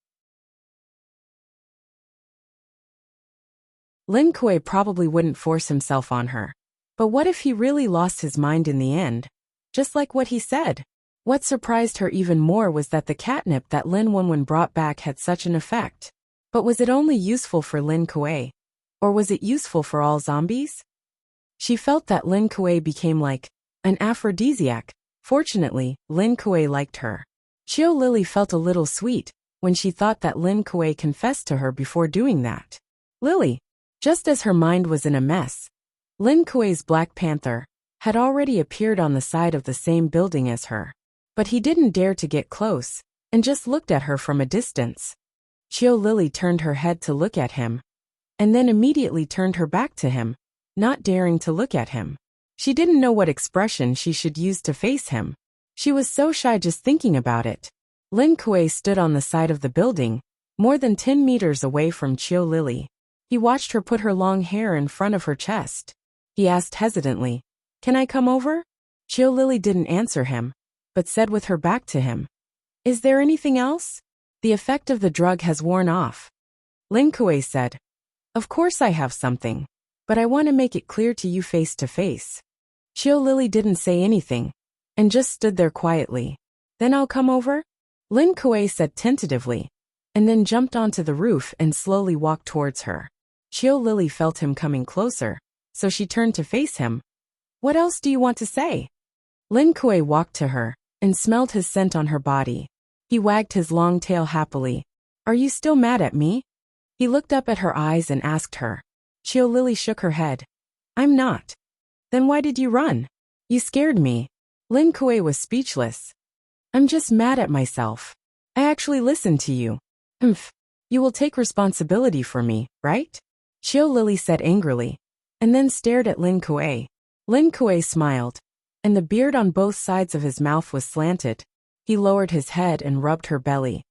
Lin Kuei probably wouldn't force himself on her. But what if he really lost his mind in the end? Just like what he said. What surprised her even more was that the catnip that Lin Wenwen brought back had such an effect. But was it only useful for Lin Kuei? Or was it useful for all zombies? She felt that Lin Kuei became like an aphrodisiac. Fortunately, Lin Kuei liked her. Qiu Lily felt a little sweet when she thought that Lin Kuei confessed to her before doing that. Lily, just as her mind was in a mess, Lin Kuei's Black Panther had already appeared on the side of the same building as her. But he didn't dare to get close and just looked at her from a distance. Qiu Lily turned her head to look at him, and then immediately turned her back to him, not daring to look at him. She didn't know what expression she should use to face him. She was so shy just thinking about it. Lin Kuei stood on the side of the building, more than 10 meters away from Qiu Lily. He watched her put her long hair in front of her chest. He asked hesitantly, "Can I come over?" Qiu Lily didn't answer him, but said with her back to him, "Is there anything else? The effect of the drug has worn off." Lin Kuei said, "Of course I have something, but I want to make it clear to you face to face." Qiu Lily didn't say anything, and just stood there quietly. "Then I'll come over?" Lin Kuei said tentatively, and then jumped onto the roof and slowly walked towards her. Qiu Lily felt him coming closer, so she turned to face him. "What else do you want to say?" Lin Kuei walked to her and smelled his scent on her body. He wagged his long tail happily. "Are you still mad at me?" He looked up at her eyes and asked her. Qiu Lily shook her head. "I'm not." "Then why did you run?" "You scared me." Lin Kuei was speechless. "I'm just mad at myself. I actually listened to you." "Humph. You will take responsibility for me, right?" Qiu Lily said angrily, and then stared at Lin Kuei. Lin Kuei smiled, and the beard on both sides of his mouth was slanted. He lowered his head and rubbed her belly.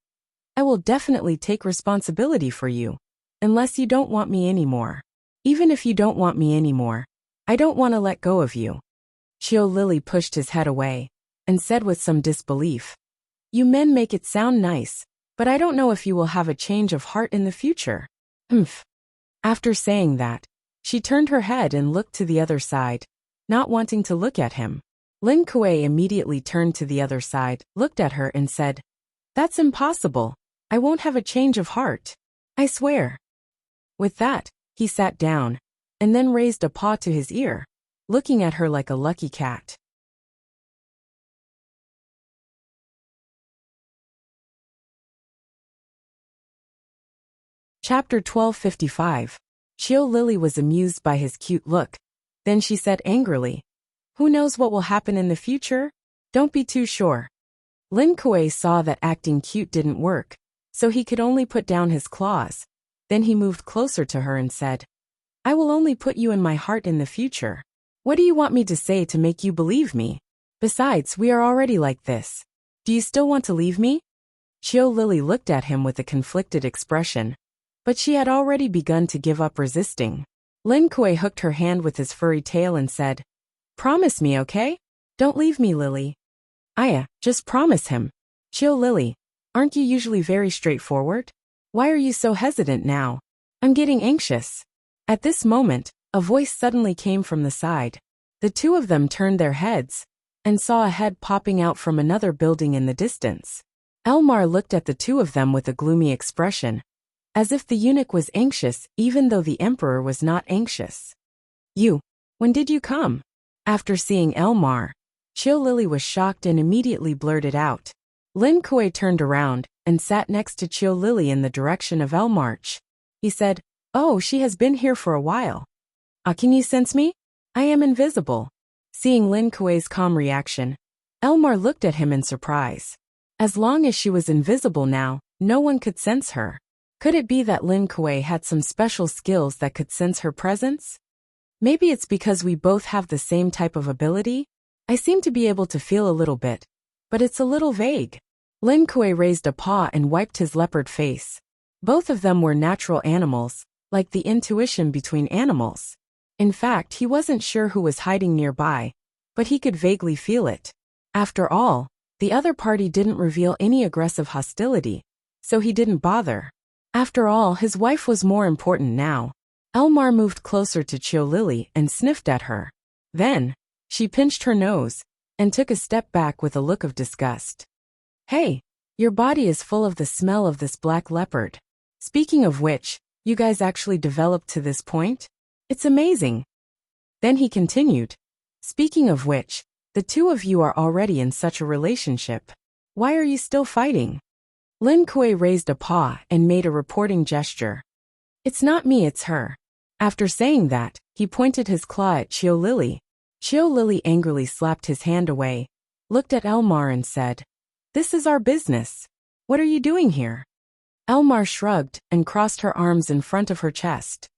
"I will definitely take responsibility for you, unless you don't want me anymore. Even if you don't want me anymore, I don't want to let go of you." Qiu Lily pushed his head away and said with some disbelief, "You men make it sound nice, but I don't know if you will have a change of heart in the future." "Humph." After saying that, she turned her head and looked to the other side, not wanting to look at him. Lin Kuei immediately turned to the other side, looked at her and said, "That's impossible. I won't have a change of heart. I swear." With that, he sat down, and then raised a paw to his ear, looking at her like a lucky cat. Chapter 1255. Qiu Lily was amused by his cute look. Then she said angrily, "Who knows what will happen in the future? Don't be too sure." Lin Kuei saw that acting cute didn't work, so he could only put down his claws. Then he moved closer to her and said, "I will only put you in my heart in the future. What do you want me to say to make you believe me? Besides, we are already like this. Do you still want to leave me?" Qiu Lily looked at him with a conflicted expression, but she had already begun to give up resisting. Lin Kuei hooked her hand with his furry tail and said, "Promise me, okay? Don't leave me, Lily." "Aya, just promise him." "Qiu Lily, aren't you usually very straightforward? Why are you so hesitant now?" "I'm getting anxious." At this moment, a voice suddenly came from the side. The two of them turned their heads and saw a head popping out from another building in the distance. Elmar looked at the two of them with a gloomy expression, as if the eunuch was anxious even though the emperor was not anxious. "You, when did you come?" After seeing Elmar, Qiu Lily was shocked and immediately blurted out. Lin Kuei turned around and sat next to Qiu Lily in the direction of Elmarch. He said, "Oh, she has been here for a while. Can you sense me?" I am invisible. Seeing Lin Kuei's calm reaction, Elmar looked at him in surprise. As long as she was invisible now, no one could sense her. Could it be that Lin Kuei had some special skills that could sense her presence? Maybe it's because we both have the same type of ability? I seem to be able to feel a little bit, but it's a little vague. Lin Kuei raised a paw and wiped his leopard face. Both of them were natural animals, like the intuition between animals. In fact, he wasn't sure who was hiding nearby, but he could vaguely feel it. After all, the other party didn't reveal any aggressive hostility, so he didn't bother. After all, his wife was more important now. Elmar moved closer to Qiu Lily and sniffed at her. Then, she pinched her nose and took a step back with a look of disgust. Hey, your body is full of the smell of this black leopard. Speaking of which, you guys actually developed to this point? It's amazing. Then he continued. Speaking of which, the two of you are already in such a relationship. Why are you still fighting? Lin Kuei raised a paw and made a reporting gesture. It's not me, it's her. After saying that, he pointed his claw at Qiu Lily. Qiu Lily angrily slapped his hand away, looked at Elmar and said, "This is our business. What are you doing here?" Elmar shrugged and crossed her arms in front of her chest.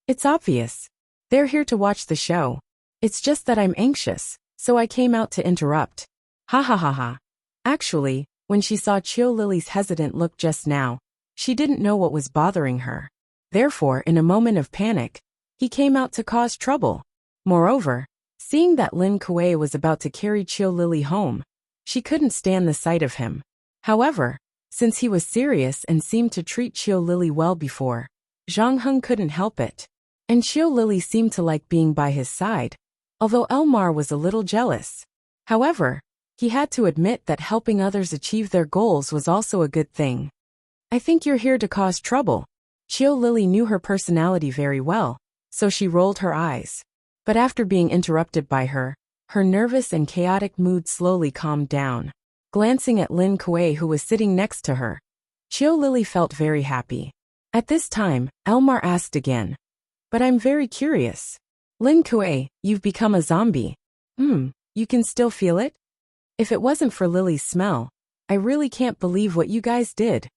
It's obvious. They're here to watch the show. It's just that I'm anxious, so I came out to interrupt. Ha ha ha ha. Actually, when she saw Qiu Lily's hesitant look just now, she didn't know what was bothering her. Therefore, in a moment of panic, he came out to cause trouble. Moreover, seeing that Lin Kuei was about to carry Qiu Lily home, she couldn't stand the sight of him. However, since he was serious and seemed to treat Qiu Lily well before, Zhang Heng couldn't help it. And Qiu Lily seemed to like being by his side, although Elmar was a little jealous. However, he had to admit that helping others achieve their goals was also a good thing. I think you're here to cause trouble. Qiu Lily knew her personality very well, so she rolled her eyes. But after being interrupted by her, her nervous and chaotic mood slowly calmed down. Glancing at Lin Kuei, who was sitting next to her, Qiu Lily felt very happy. At this time, Elmar asked again. But I'm very curious. Lin Kuei, you've become a zombie. You can still feel it? If it wasn't for Lily's smell, I really can't believe what you guys did.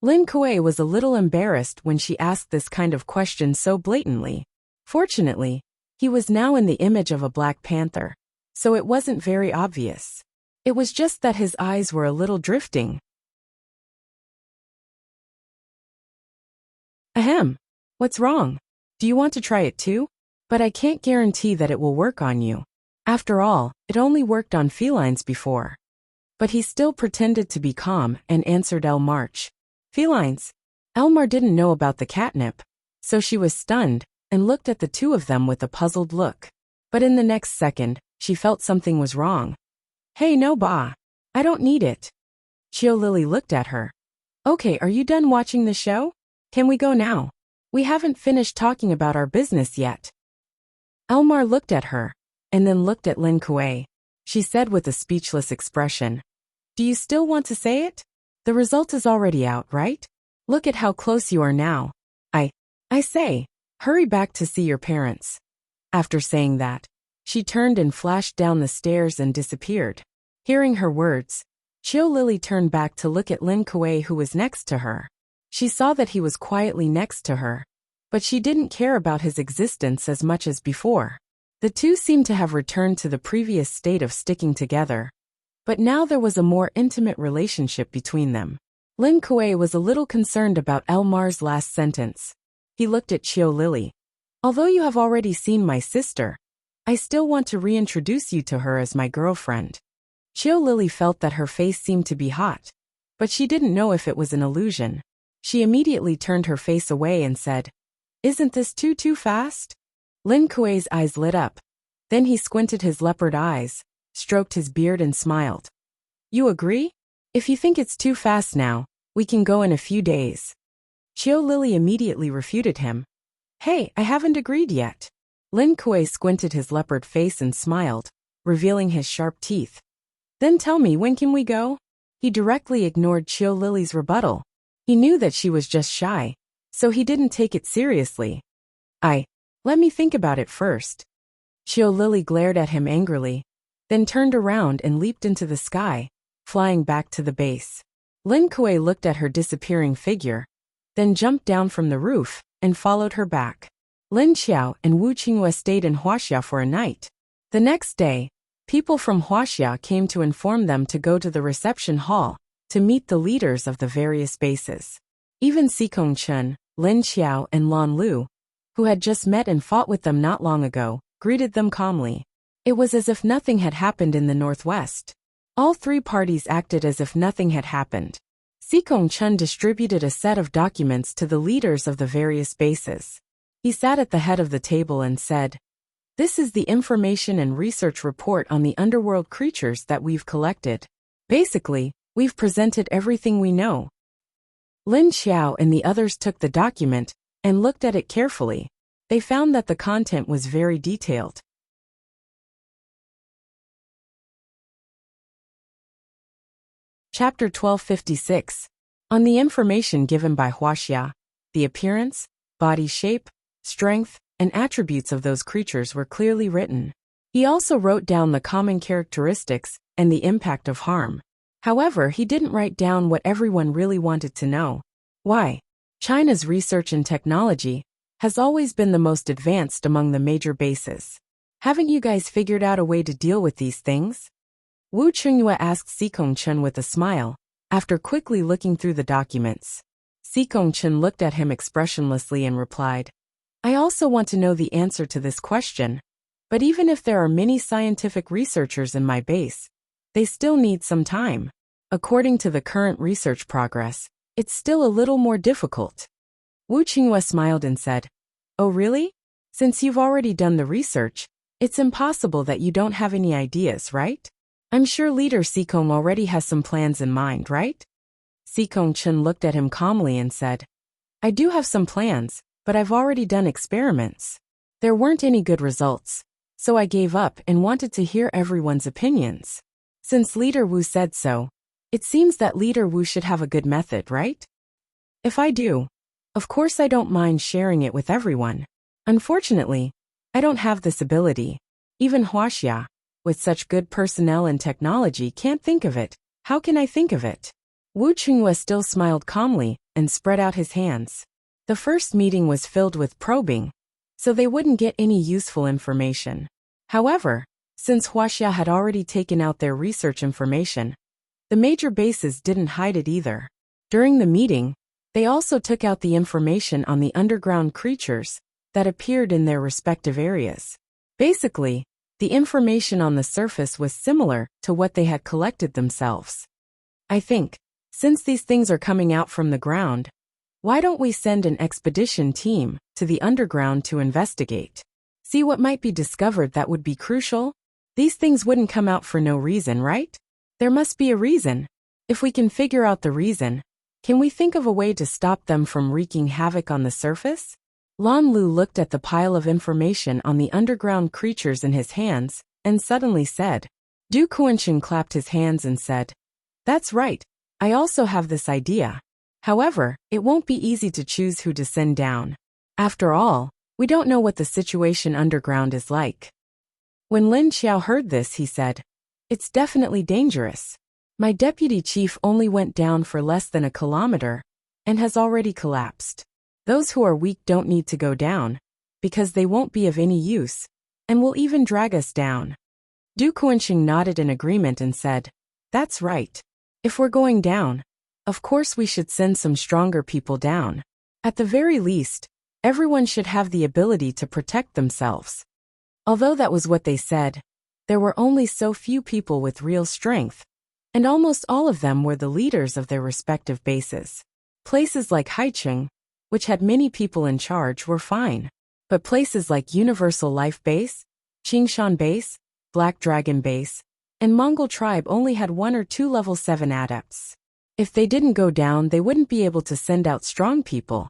Lin Kuei was a little embarrassed when she asked this kind of question so blatantly. Fortunately, he was now in the image of a Black Panther, so it wasn't very obvious. It was just that his eyes were a little drifting. Ahem. What's wrong? Do you want to try it too? But I can't guarantee that it will work on you. After all, it only worked on felines before. But he still pretended to be calm and answered Elmar. Felines? Elmar didn't know about the catnip, so she was stunned and looked at the two of them with a puzzled look. But in the next second, she felt something was wrong. Hey, no ba. I don't need it. Qiu Lily looked at her. Okay, are you done watching the show? Can we go now? We haven't finished talking about our business yet. Elmar looked at her, and then looked at Lin Kuei. She said with a speechless expression. Do you still want to say it? The result is already out, right? Look at how close you are now. I say, hurry back to see your parents. After saying that, she turned and flashed down the stairs and disappeared. Hearing her words, Qiu Lily turned back to look at Lin Kuei, who was next to her. She saw that he was quietly next to her, but she didn't care about his existence as much as before. The two seemed to have returned to the previous state of sticking together, but now there was a more intimate relationship between them. Lin Kuei was a little concerned about Elmar's last sentence. He looked at Qiu Lily. Although you have already seen my sister, I still want to reintroduce you to her as my girlfriend. Qiu Lily felt that her face seemed to be hot, but she didn't know if it was an illusion. She immediately turned her face away and said, Isn't this too fast? Lin Kuei's eyes lit up. Then he squinted his leopard eyes, stroked his beard and smiled. You agree? If you think it's too fast now, we can go in a few days. Qiu Lily immediately refuted him. Hey, I haven't agreed yet. Lin Kuei squinted his leopard face and smiled, revealing his sharp teeth. Then tell me, when can we go? He directly ignored Qiu Lily's rebuttal. He knew that she was just shy, so he didn't take it seriously. Let me think about it first. Xiao Lily glared at him angrily, then turned around and leaped into the sky, flying back to the base. Lin Kuei looked at her disappearing figure, then jumped down from the roof and followed her back. Lin Xiao and Wu Qinghua stayed in Wuxia for a night. The next day, people from Wuxia came to inform them to go to the reception hall to meet the leaders of the various bases. Even Xikong Chen, Lin Xiao and Lan Lu, who had just met and fought with them not long ago, greeted them calmly. It was as if nothing had happened in the northwest. All three parties acted as if nothing had happened. Xikong Chen distributed a set of documents to the leaders of the various bases. He sat at the head of the table and said, "This is the information and research report on the underworld creatures that we've collected. Basically, we've presented everything we know." Lin Xiao and the others took the document and looked at it carefully. They found that the content was very detailed. Chapter 1256. On the information given by Wuxia, the appearance, body shape, strength, and attributes of those creatures were clearly written. He also wrote down the common characteristics and the impact of harm. However, he didn't write down what everyone really wanted to know. Why? China's research and technology has always been the most advanced among the major bases. Haven't you guys figured out a way to deal with these things? Wu Qinghua asked Xikong Chen with a smile, after quickly looking through the documents. Xikong Chen looked at him expressionlessly and replied, "I also want to know the answer to this question, but even if there are many scientific researchers in my base, they still need some time. According to the current research progress, it's still a little more difficult." Wu Qinghua smiled and said, "Oh really? Since you've already done the research, it's impossible that you don't have any ideas, right? I'm sure Leader Xikong already has some plans in mind, right?" Xikong Chen looked at him calmly and said, "I do have some plans, but I've already done experiments. There weren't any good results, so I gave up and wanted to hear everyone's opinions. Since Leader Wu said so, it seems that Leader Wu should have a good method, right? If I do, of course I don't mind sharing it with everyone. Unfortunately, I don't have this ability. Even Wuxia, with such good personnel and technology, can't think of it. How can I think of it?" Wu Qinghua still smiled calmly and spread out his hands. The first meeting was filled with probing, so they wouldn't get any useful information. However, since Wuxia had already taken out their research information, the major bases didn't hide it either. During the meeting, they also took out the information on the underground creatures that appeared in their respective areas. Basically, the information on the surface was similar to what they had collected themselves. "I think, since these things are coming out from the ground, why don't we send an expedition team to the underground to investigate? See what might be discovered that would be crucial? These things wouldn't come out for no reason, right? There must be a reason. If we can figure out the reason, can we think of a way to stop them from wreaking havoc on the surface?" Lan Lu looked at the pile of information on the underground creatures in his hands and suddenly said. Du Kunshin clapped his hands and said, "That's right, I also have this idea. However, it won't be easy to choose who to send down. After all, we don't know what the situation underground is like." When Lin Xiao heard this, he said, "It's definitely dangerous. My deputy chief only went down for less than a kilometer and has already collapsed. Those who are weak don't need to go down, because they won't be of any use, and will even drag us down." Du Kunshin nodded in agreement and said, "That's right. If we're going down, of course we should send some stronger people down. At the very least, everyone should have the ability to protect themselves." Although that was what they said, there were only so few people with real strength, and almost all of them were the leaders of their respective bases. Places like Haicheng, which had many people in charge, were fine. But places like Universal Life Base, Qingshan Base, Black Dragon Base, and Mongol Tribe only had 1 or 2 level 7 adepts. If they didn't go down, they wouldn't be able to send out strong people.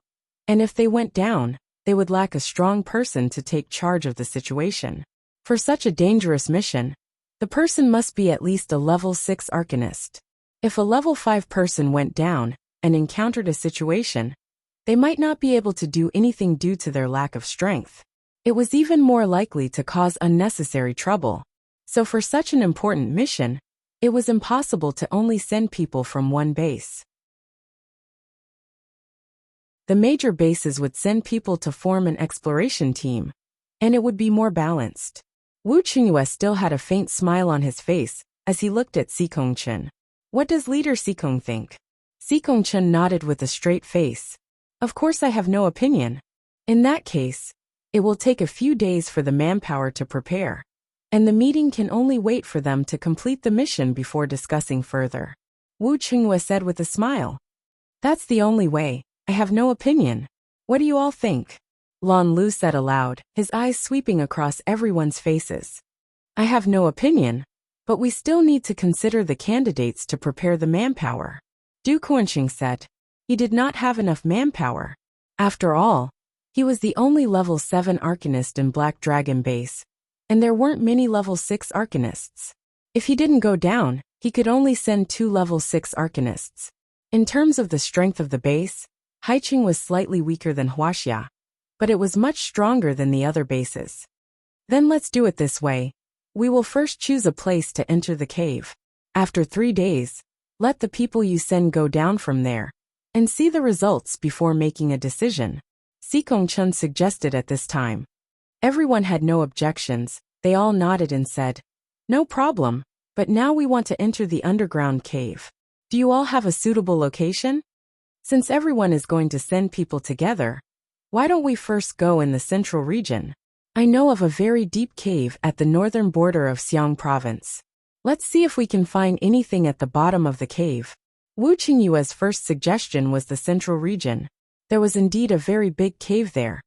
And if they went down, they would lack a strong person to take charge of the situation. For such a dangerous mission, the person must be at least a level 6 arcanist. If a level 5 person went down and encountered a situation, they might not be able to do anything due to their lack of strength. It was even more likely to cause unnecessary trouble. So for such an important mission, it was impossible to only send people from one base. The major bases would send people to form an exploration team, and it would be more balanced. Wu Qingyue still had a faint smile on his face as he looked at Si Kongchen. What does Leader Si Kong think? Si Kongchen nodded with a straight face. Of course I have no opinion. In that case, it will take a few days for the manpower to prepare, and the meeting can only wait for them to complete the mission before discussing further. Wu Qingyue said with a smile. That's the only way. I have no opinion. What do you all think? Lan Lu said aloud, his eyes sweeping across everyone's faces. I have no opinion, but we still need to consider the candidates to prepare the manpower. Du Kuanxing said. He did not have enough manpower. After all, he was the only level 7 Arcanist in Black Dragon Base, and there weren't many level 6 Arcanists. If he didn't go down, he could only send 2 level 6 Arcanists. In terms of the strength of the base, Haiqing was slightly weaker than Wuxia, but it was much stronger than the other bases. Then let's do it this way. We will first choose a place to enter the cave. After 3 days, let the people you send go down from there, and see the results before making a decision. Si Kongchen suggested at this time. Everyone had no objections, they all nodded and said, no problem, but now we want to enter the underground cave. Do you all have a suitable location? Since everyone is going to send people together, why don't we first go in the central region? I know of a very deep cave at the northern border of Xiang province. Let's see if we can find anything at the bottom of the cave. Wu Qingyue's first suggestion was the central region. There was indeed a very big cave there,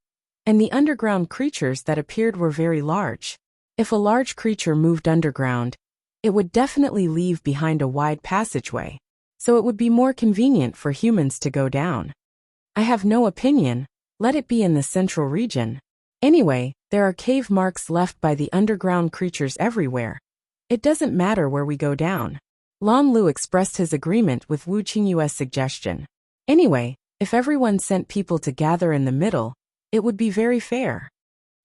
and the underground creatures that appeared were very large. If a large creature moved underground, it would definitely leave behind a wide passageway, so it would be more convenient for humans to go down. I have no opinion, let it be in the central region. Anyway, there are cave marks left by the underground creatures everywhere. It doesn't matter where we go down. Lan Lu expressed his agreement with Wu Qingyue's suggestion. Anyway, if everyone sent people to gather in the middle, it would be very fair.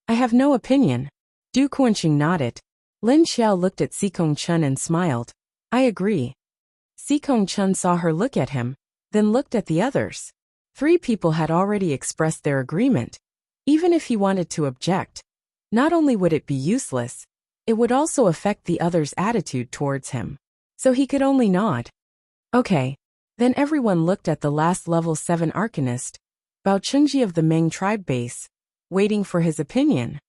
I have no opinion. Du Kuanxing nodded. Lin Xiao looked at Si Kongchen and smiled. I agree. Si Kongchen saw her look at him, then looked at the others. 3 people had already expressed their agreement. Even if he wanted to object, not only would it be useless, it would also affect the others' attitude towards him. So he could only nod. Okay. Then everyone looked at the last level 7 Arcanist, Bao Chengji of the Meng tribe base, waiting for his opinion.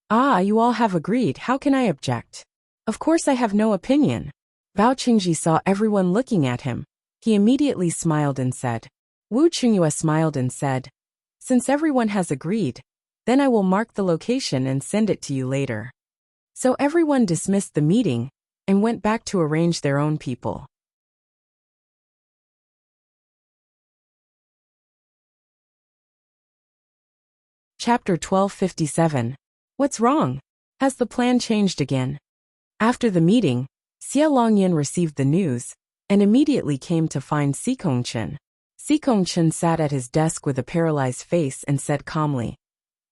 Ah, you all have agreed, how can I object? Of course I have no opinion. Bao Chengji saw everyone looking at him. He immediately smiled and said. Wu Qingyue smiled and said, since everyone has agreed, then I will mark the location and send it to you later. So everyone dismissed the meeting and went back to arrange their own people. Chapter 1257. What's wrong? Has the plan changed again? After the meeting, Xia Longyan received the news and immediately came to find Si Kongchen. Si Kongchen sat at his desk with a paralyzed face and said calmly,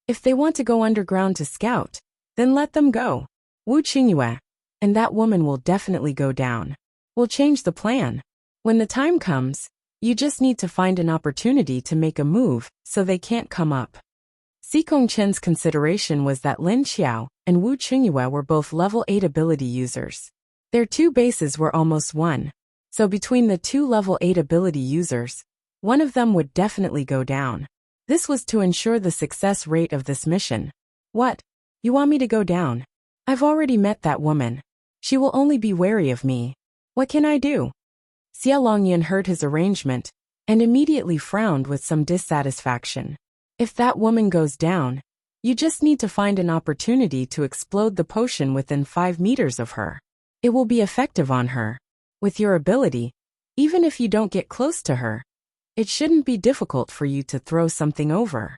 if they want to go underground to scout, then let them go. Wu Qingyue, and that woman will definitely go down. We'll change the plan. When the time comes, you just need to find an opportunity to make a move so they can't come up. Si Kongchen's consideration was that Lin Xiao and Wu Qingyue were both level 8 ability users. Their 2 bases were almost one, so between the 2 level 8 ability users, one of them would definitely go down. This was to ensure the success rate of this mission. What? You want me to go down? I've already met that woman. She will only be wary of me. What can I do? Xia Longyan heard his arrangement and immediately frowned with some dissatisfaction. If that woman goes down, you just need to find an opportunity to explode the potion within 5 meters of her. It will be effective on her. With your ability, even if you don't get close to her, it shouldn't be difficult for you to throw something over.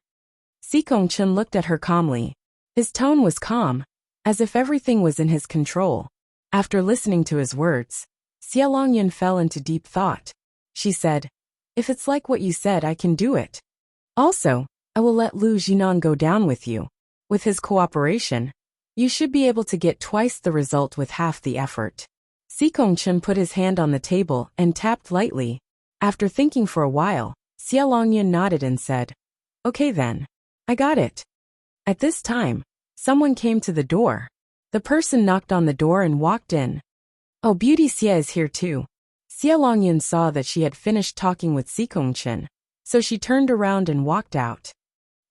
Si Kongchen looked at her calmly. His tone was calm, as if everything was in his control. After listening to his words, Xia Longyan fell into deep thought. She said, if it's like what you said, I can do it. Also, I will let Lu Jinan go down with you. With his cooperation, you should be able to get twice the result with half the effort. Sikongchen put his hand on the table and tapped lightly. After thinking for a while, Xia Longyan nodded and said, "Okay then. I got it." At this time, someone came to the door. The person knocked on the door and walked in. "Oh, Beauty Xia is here too." Xia Longyan saw that she had finished talking with Sikongchen, so she turned around and walked out.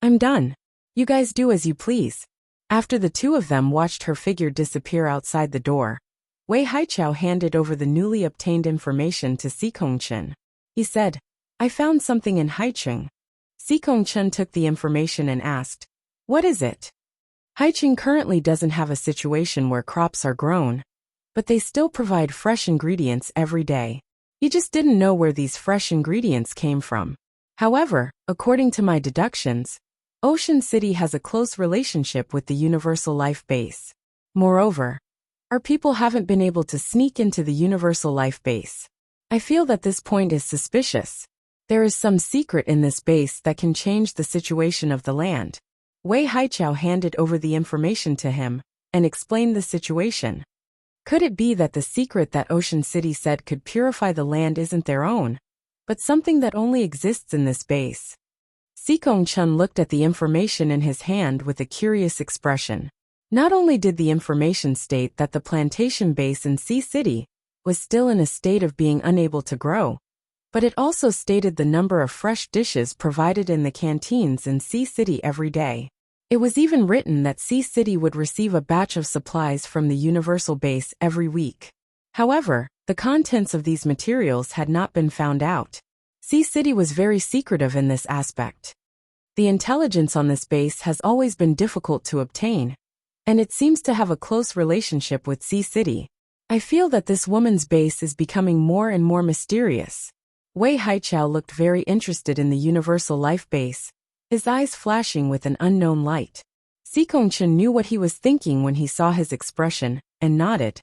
"I'm done. You guys do as you please." After the two of them watched her figure disappear outside the door, Wei Haichao handed over the newly obtained information to Sikongchen. He said, "I found something in Haicheng." Sikongchen took the information and asked, "What is it?" Haicheng currently doesn't have a situation where crops are grown, but they still provide fresh ingredients every day. He just didn't know where these fresh ingredients came from. However, according to my deductions, Ocean City has a close relationship with the Universal Life Base. Moreover, our people haven't been able to sneak into the Universal Life Base. I feel that this point is suspicious. There is some secret in this base that can change the situation of the land. Wei Haichao handed over the information to him and explained the situation. Could it be that the secret that Ocean City said could purify the land isn't their own, but something that only exists in this base? Sikongchen looked at the information in his hand with a curious expression. Not only did the information state that the plantation base in Sea City was still in a state of being unable to grow, but it also stated the number of fresh dishes provided in the canteens in Sea City every day. It was even written that Sea City would receive a batch of supplies from the Universal Base every week. However, the contents of these materials had not been found out. Sea City was very secretive in this aspect. The intelligence on this base has always been difficult to obtain, and it seems to have a close relationship with Sea City. I feel that this woman's base is becoming more and more mysterious. Wei Haichao looked very interested in the Universal Life Base, his eyes flashing with an unknown light. Sikongchen knew what he was thinking when he saw his expression, and nodded.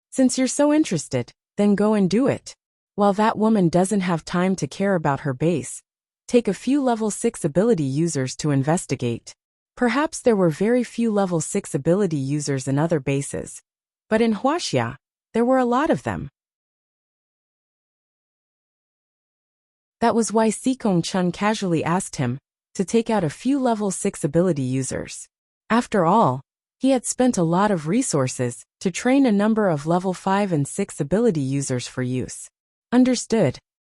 "Since you're so interested, then go and do it. While that woman doesn't have time to care about her base, take a few level 6 ability users to investigate." Perhaps there were very few level 6 ability users in other bases, but in Wuxia, there were a lot of them. That was why Sikongchen casually asked him to take out a few level 6 ability users. After all, he had spent a lot of resources to train a number of level 5 and 6 ability users for use. Understood.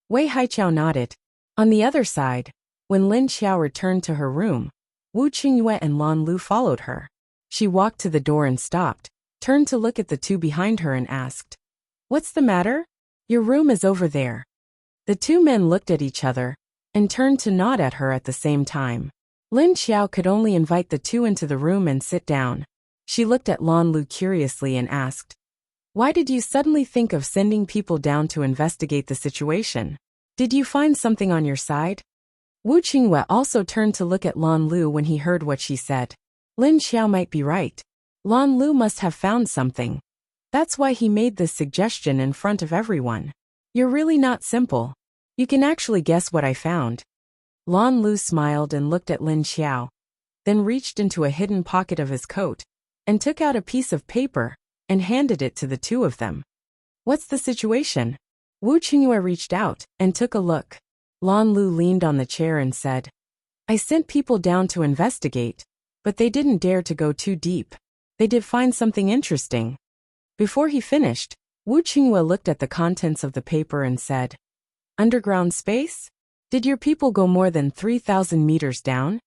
Wei Haichao nodded. On the other side, when Lin Xiao returned to her room, Wu Qingyue and Lan Lu followed her. She walked to the door and stopped, turned to look at the two behind her and asked, "What's the matter? Your room is over there." The two men looked at each other and turned to nod at her at the same time. Lin Xiao could only invite the two into the room and sit down. She looked at Lan Lu curiously and asked, "Why did you suddenly think of sending people down to investigate the situation? Did you find something on your side?" Wu Qingyue also turned to look at Lan Lu when he heard what she said. Lin Xiao might be right. Lan Lu must have found something. That's why he made this suggestion in front of everyone. "You're really not simple. You can actually guess what I found." Lan Lu smiled and looked at Lin Xiao, then reached into a hidden pocket of his coat and took out a piece of paper and handed it to the two of them. "What's the situation?" Wu Qingyue reached out and took a look. Lan Lu leaned on the chair and said, "I sent people down to investigate, but they didn't dare to go too deep. They did find something interesting." Before he finished, Wu Qingyue looked at the contents of the paper and said, "Underground space? Did your people go more than 3,000 meters down?"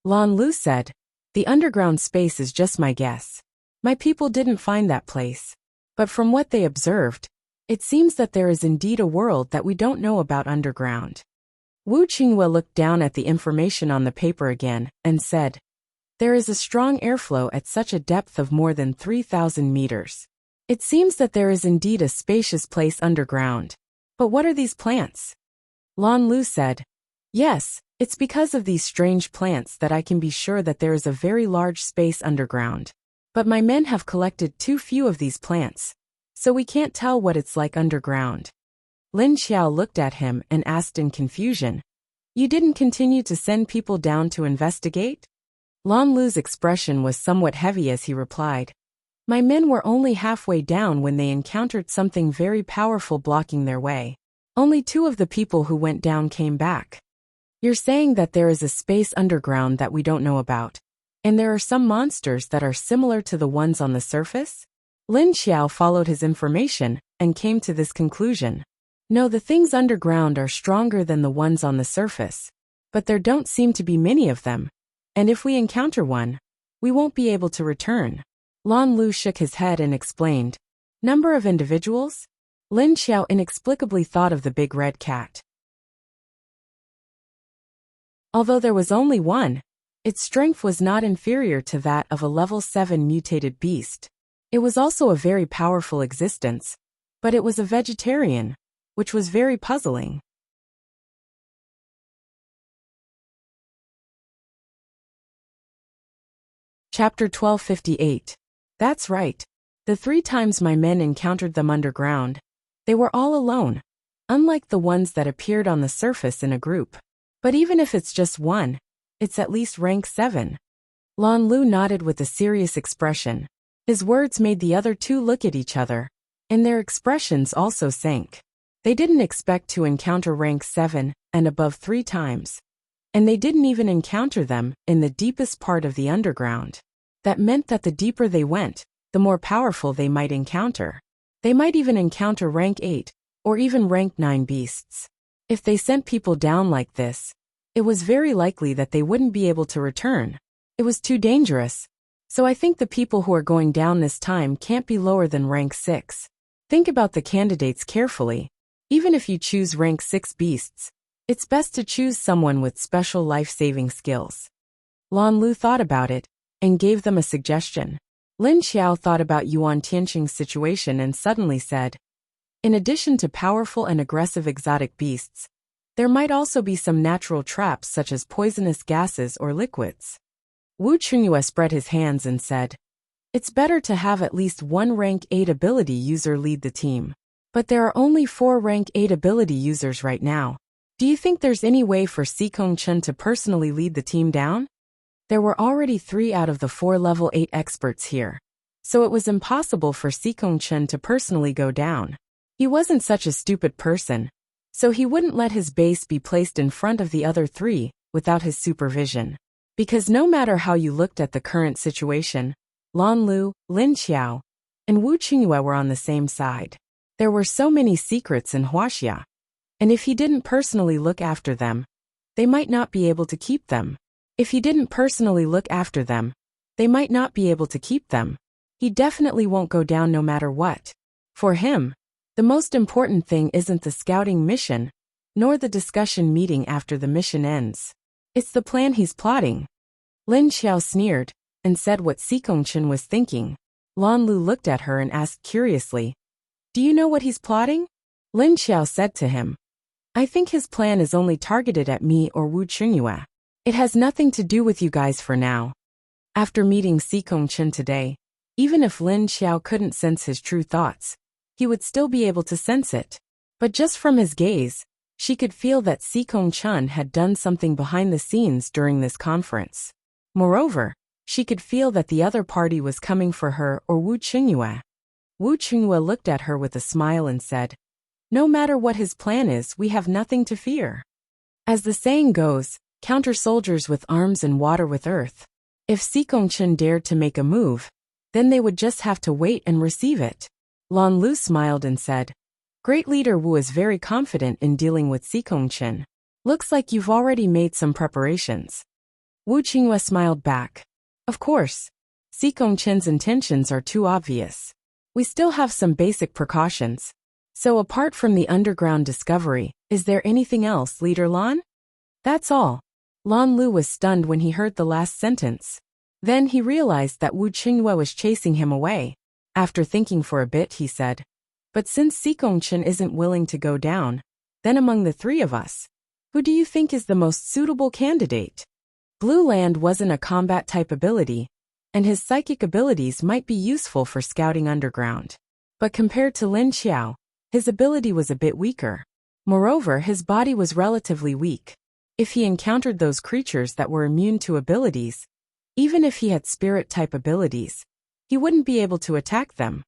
Lan Lu said, "The underground space is just my guess. My people didn't find that place. But from what they observed, it seems that there is indeed a world that we don't know about underground." Wu Qingyue looked down at the information on the paper again and said, "There is a strong airflow at such a depth of more than 3,000 meters. It seems that there is indeed a spacious place underground. But what are these plants?" Lan Lu said, "Yes, it's because of these strange plants that I can be sure that there is a very large space underground. But my men have collected too few of these plants, so we can't tell what it's like underground." Lin Xiao looked at him and asked in confusion, "You didn't continue to send people down to investigate?" Lan Lu's expression was somewhat heavy as he replied. My men were only halfway down when they encountered something very powerful blocking their way. Only 2 of the people who went down came back. You're saying that there is a space underground that we don't know about, and there are some monsters that are similar to the ones on the surface? Lin Xiao followed his information and came to this conclusion. No, the things underground are stronger than the ones on the surface, but there don't seem to be many of them, and if we encounter one, we won't be able to return. Lan Lu shook his head and explained. Number of individuals? Lin Xiao inexplicably thought of the big red cat. Although there was only one, its strength was not inferior to that of a level 7 mutated beast. It was also a very powerful existence, but it was a vegetarian, which was very puzzling. Chapter 1258. That's right. The 3 times my men encountered them underground, they were all alone, unlike the ones that appeared on the surface in a group. But even if it's just one, it's at least rank 7. Lan Lu nodded with a serious expression. His words made the other 2 look at each other, and their expressions also sank. They didn't expect to encounter rank 7 and above 3 times, and they didn't even encounter them in the deepest part of the underground. That meant that the deeper they went, the more powerful they might encounter. They might even encounter rank 8, or even rank 9 beasts. If they sent people down like this, it was very likely that they wouldn't be able to return. It was too dangerous. So I think the people who are going down this time can't be lower than rank 6. Think about the candidates carefully. Even if you choose rank 6 beasts, it's best to choose someone with special life-saving skills. Lan Lu thought about it and gave them a suggestion. Lin Xiao thought about Yuan Tianqing's situation and suddenly said, in addition to powerful and aggressive exotic beasts, there might also be some natural traps such as poisonous gases or liquids. Wu Qingyue spread his hands and said, it's better to have at least 1 rank 8 ability user lead the team. But there are only 4 rank 8 ability users right now. Do you think there's any way for Xikong Chen to personally lead the team down? There were already 3 out of the 4 level 8 experts here, so it was impossible for Xikong Chen to personally go down. He wasn't such a stupid person, so he wouldn't let his base be placed in front of the other 3 without his supervision. Because no matter how you looked at the current situation, Lan Lu, Lin Xiao, and Wu Qingyue were on the same side. There were so many secrets in Wuxia, and if he didn't personally look after them, they might not be able to keep them. If he didn't personally look after them, they might not be able to keep them. He definitely won't go down no matter what. For him, the most important thing isn't the scouting mission, nor the discussion meeting after the mission ends. It's the plan he's plotting. Lin Xiao sneered and said what Xikong Chen was thinking. Lan Lu looked at her and asked curiously, do you know what he's plotting? Lin Xiao said to him, I think his plan is only targeted at me or Wu Qingyue. It has nothing to do with you guys for now. After meeting Xikong Chen today, even if Lin Xiao couldn't sense his true thoughts, he would still be able to sense it. But just from his gaze, she could feel that Xikong Chen had done something behind the scenes during this conference. Moreover, she could feel that the other party was coming for her or Wu Qingyue. Wu Qingyue looked at her with a smile and said, no matter what his plan is, we have nothing to fear. As the saying goes, counter soldiers with arms and water with earth. If Xikong Chen dared to make a move, then they would just have to wait and receive it. Lan Lu smiled and said, great leader Wu is very confident in dealing with Xikong Chen. Looks like you've already made some preparations. Wu Qingyue smiled back. Of course. Xikong Chen's intentions are too obvious. We still have some basic precautions. So apart from the underground discovery, is there anything else, Leader Lan? That's all. Lan Lu was stunned when he heard the last sentence. Then he realized that Wu Qingyue was chasing him away. After thinking for a bit, he said, but since Xikong Chen isn't willing to go down, then among the 3 of us, who do you think is the most suitable candidate? Blue Land wasn't a combat-type ability, and his psychic abilities might be useful for scouting underground. But compared to Lin Xiao, his ability was a bit weaker. Moreover, his body was relatively weak. If he encountered those creatures that were immune to abilities, Even if he had spirit-type abilities, he wouldn't be able to attack them.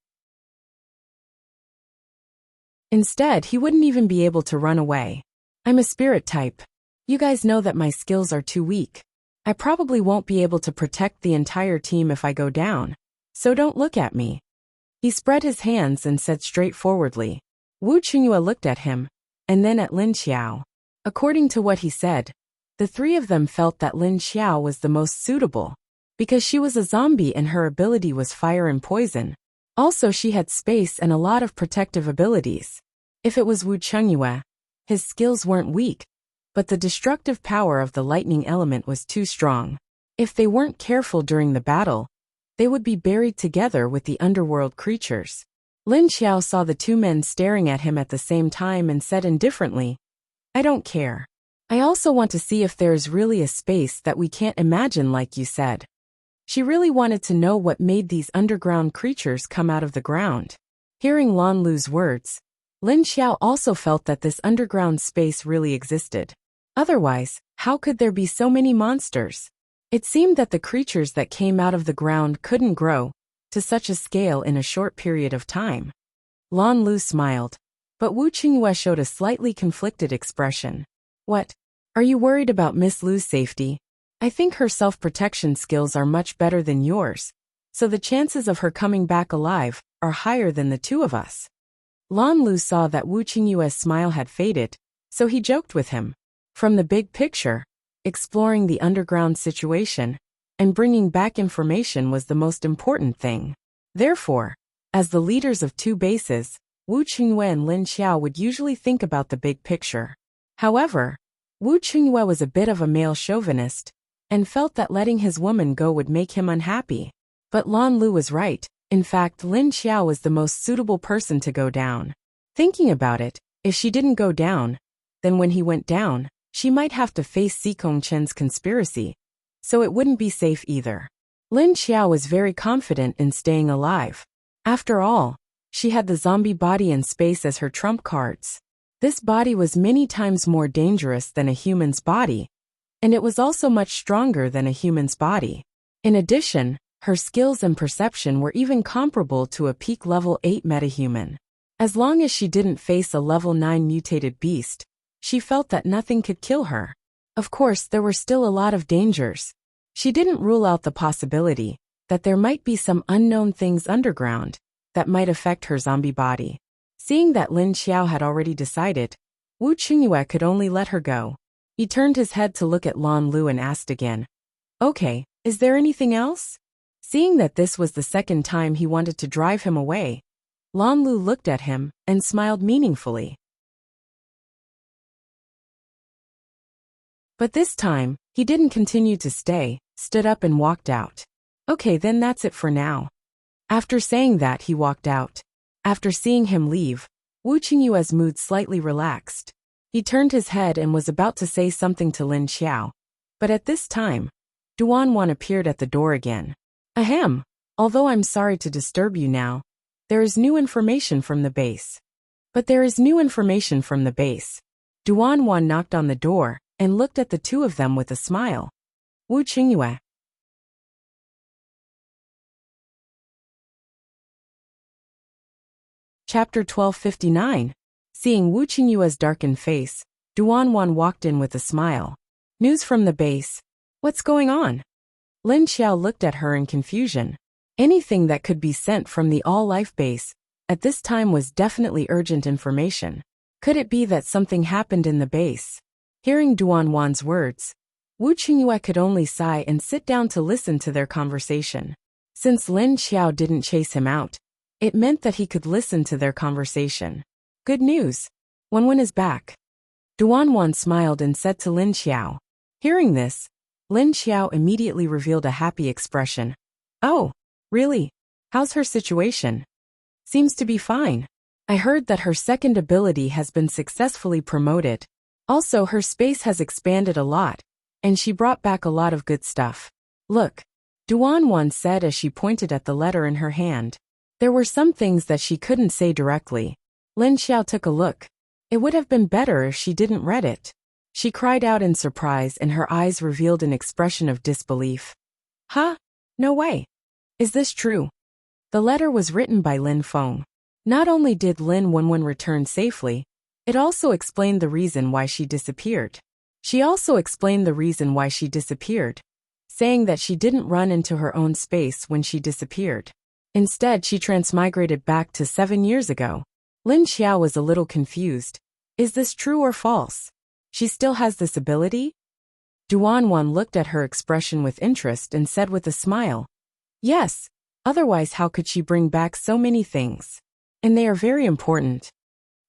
Instead, he wouldn't even be able to run away. I'm a spirit type. You guys know that my skills are too weak. I probably won't be able to protect the entire team if I go down, so don't look at me. He spread his hands and said straightforwardly. Wu Qingyue looked at him, and then at Lin Xiao. According to what he said, the three of them felt that Lin Xiao was the most suitable, because she was a zombie and her ability was fire and poison. Also, she had space and a lot of protective abilities. If it was Wu Qingyue, his skills weren't weak, but the destructive power of the lightning element was too strong. If they weren't careful during the battle, they would be buried together with the underworld creatures. Lin Xiao saw the two men staring at him at the same time and said indifferently, I don't care. I also want to see if there's really a space that we can't imagine like you said. She really wanted to know what made these underground creatures come out of the ground. Hearing Lan Lu's words, Lin Xiao also felt that this underground space really existed. Otherwise, how could there be so many monsters? It seemed that the creatures that came out of the ground couldn't grow to such a scale in a short period of time. Lan Lu smiled, but Wu Qingyue showed a slightly conflicted expression. What? Are you worried about Miss Lu's safety? I think her self-protection skills are much better than yours, so the chances of her coming back alive are higher than the two of us. Lan Lu saw that Wu Qingyue's smile had faded, so he joked with him. From the big picture, exploring the underground situation and bringing back information was the most important thing. Therefore, as the leaders of two bases, Wu Qingyue and Lin Xiao would usually think about the big picture. However, Wu Qingyue was a bit of a male chauvinist and felt that letting his woman go would make him unhappy. But Lan Lu was right. In fact, Lin Xiao was the most suitable person to go down. Thinking about it, if she didn't go down, then when he went down, she might have to face Xikong Chen's conspiracy, so it wouldn't be safe either. Lin Xiao was very confident in staying alive. After all, she had the zombie body and space as her trump cards. This body was many times more dangerous than a human's body, and it was also much stronger than a human's body. In addition, her skills and perception were even comparable to a peak level 8 metahuman. As long as she didn't face a level 9 mutated beast, she felt that nothing could kill her. Of course, there were still a lot of dangers. She didn't rule out the possibility that there might be some unknown things underground that might affect her zombie body. Seeing that Lin Xiao had already decided, Wu Qingyue could only let her go. He turned his head to look at Lan Lu and asked again, Okay, is there anything else? Seeing that this was the second time he wanted to drive him away, Lan Lu looked at him and smiled meaningfully. But this time, he didn't continue to stay, stood up and walked out. Okay, then that's it for now. After saying that, he walked out. After seeing him leave, Wu Qingyue's mood slightly relaxed. He turned his head and was about to say something to Lin Xiao. But at this time, Duanwan appeared at the door again. Ahem, although I'm sorry to disturb you now, there is new information from the base. But there is new information from the base. Duanwan knocked on the door and looked at the two of them with a smile. Wu Qingyue. Chapter 1259. Seeing Wu Qingyue's darkened face, Duanwan walked in with a smile. News from the base. What's going on? Lin Xiao looked at her in confusion. Anything that could be sent from the all-life base at this time was definitely urgent information. Could it be that something happened in the base? Hearing Duanwan's words, Wu Qingyue could only sigh and sit down to listen to their conversation. Since Lin Xiao didn't chase him out, it meant that he could listen to their conversation. Good news. Wenwen is back. Duanwan smiled and said to Lin Xiao. Hearing this, Lin Xiao immediately revealed a happy expression. Oh, really? How's her situation? Seems to be fine. I heard that her second ability has been successfully promoted. Also, her space has expanded a lot, and she brought back a lot of good stuff. Look, Duanwan said as she pointed at the letter in her hand. There were some things that she couldn't say directly. Lin Xiao took a look. It would have been better if she didn't read it. She cried out in surprise and her eyes revealed an expression of disbelief. Huh? No way. Is this true? The letter was written by Lin Feng. Not only did Lin Wenwen return safely, it also explained the reason why she disappeared. She also explained the reason why she disappeared, saying that she didn't run into her own space when she disappeared. Instead, she transmigrated back to 7 years ago. Lin Xiao was a little confused. Is this true or false? She still has this ability? Duanwan looked at her expression with interest and said with a smile, yes, otherwise how could she bring back so many things? And they are very important.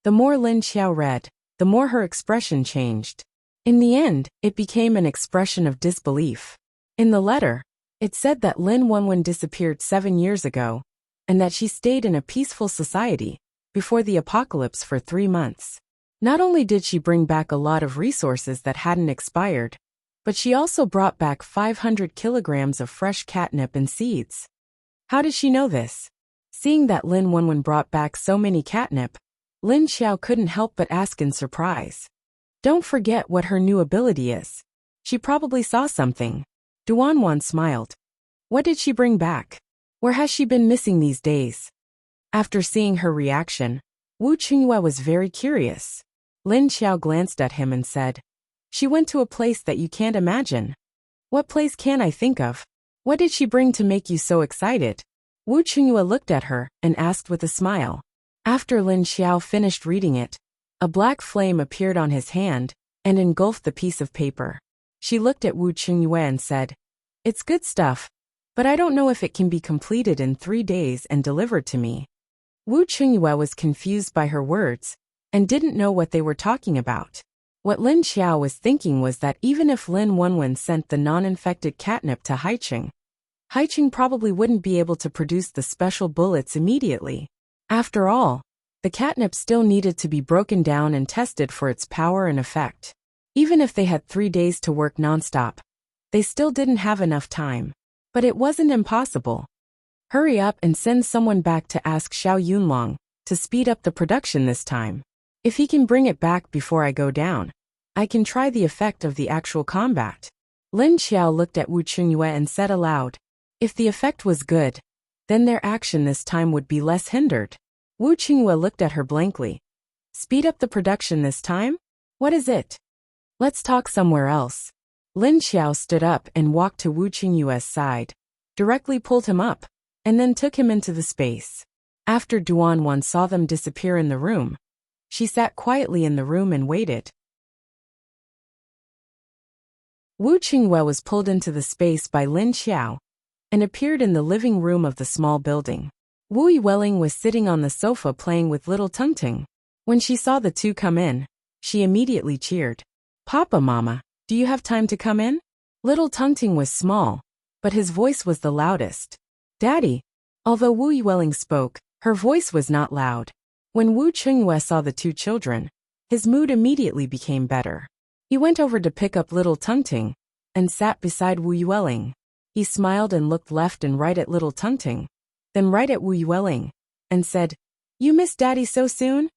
The more Lin Xiao read, the more her expression changed. In the end, it became an expression of disbelief. In the letter, it said that Lin Wenwen disappeared 7 years ago, and that she stayed in a peaceful society before the apocalypse for 3 months. Not only did she bring back a lot of resources that hadn't expired, but she also brought back 500 kilograms of fresh catnip and seeds. How did she know this? Seeing that Lin Wenwen brought back so many catnip, Lin Xiao couldn't help but ask in surprise. Don't forget what her new ability is. She probably saw something. Duanwan smiled. What did she bring back? Where has she been missing these days? After seeing her reaction, Wu Qingyue was very curious. Lin Xiao glanced at him and said, she went to a place that you can't imagine. What place can I think of? What did she bring to make you so excited? Wu Qingyue looked at her and asked with a smile. After Lin Xiao finished reading it, a black flame appeared on his hand and engulfed the piece of paper. She looked at Wu Qingyue and said, it's good stuff, but I don't know if it can be completed in 3 days and delivered to me. Wu Qingyue was confused by her words and didn't know what they were talking about. What Lin Xiao was thinking was that even if Lin Wenwen sent the non-infected catnip to Haiqing probably wouldn't be able to produce the special bullets immediately. After all, the catnip still needed to be broken down and tested for its power and effect. Even if they had 3 days to work nonstop, they still didn't have enough time. But it wasn't impossible. Hurry up and send someone back to ask Xiao Yunlong to speed up the production this time. If he can bring it back before I go down, I can try the effect of the actual combat. Lin Xiao looked at Wu Qingyue and said aloud, if the effect was good, then their action this time would be less hindered. Wu Qingyue looked at her blankly. Speed up the production this time? What is it? Let's talk somewhere else. Lin Xiao stood up and walked to Wu Qingyue's side, directly pulled him up, and then took him into the space. After Duanwan saw them disappear in the room, she sat quietly in the room and waited. Wu Qingyue was pulled into the space by Lin Xiao and appeared in the living room of the small building. Wu Yueling was sitting on the sofa playing with little Tungting. When she saw the two come in, she immediately cheered. Papa, Mama, do you have time to come in? Little Tungting was small, but his voice was the loudest. Daddy. Although Wu Yueling spoke, her voice was not loud. When Wu Qingyue saw the two children, his mood immediately became better. He went over to pick up little Tungting and sat beside Wu Yueling. He smiled and looked left and right at little Tungting, then right at Wu Yueling, and said, you miss Daddy so soon?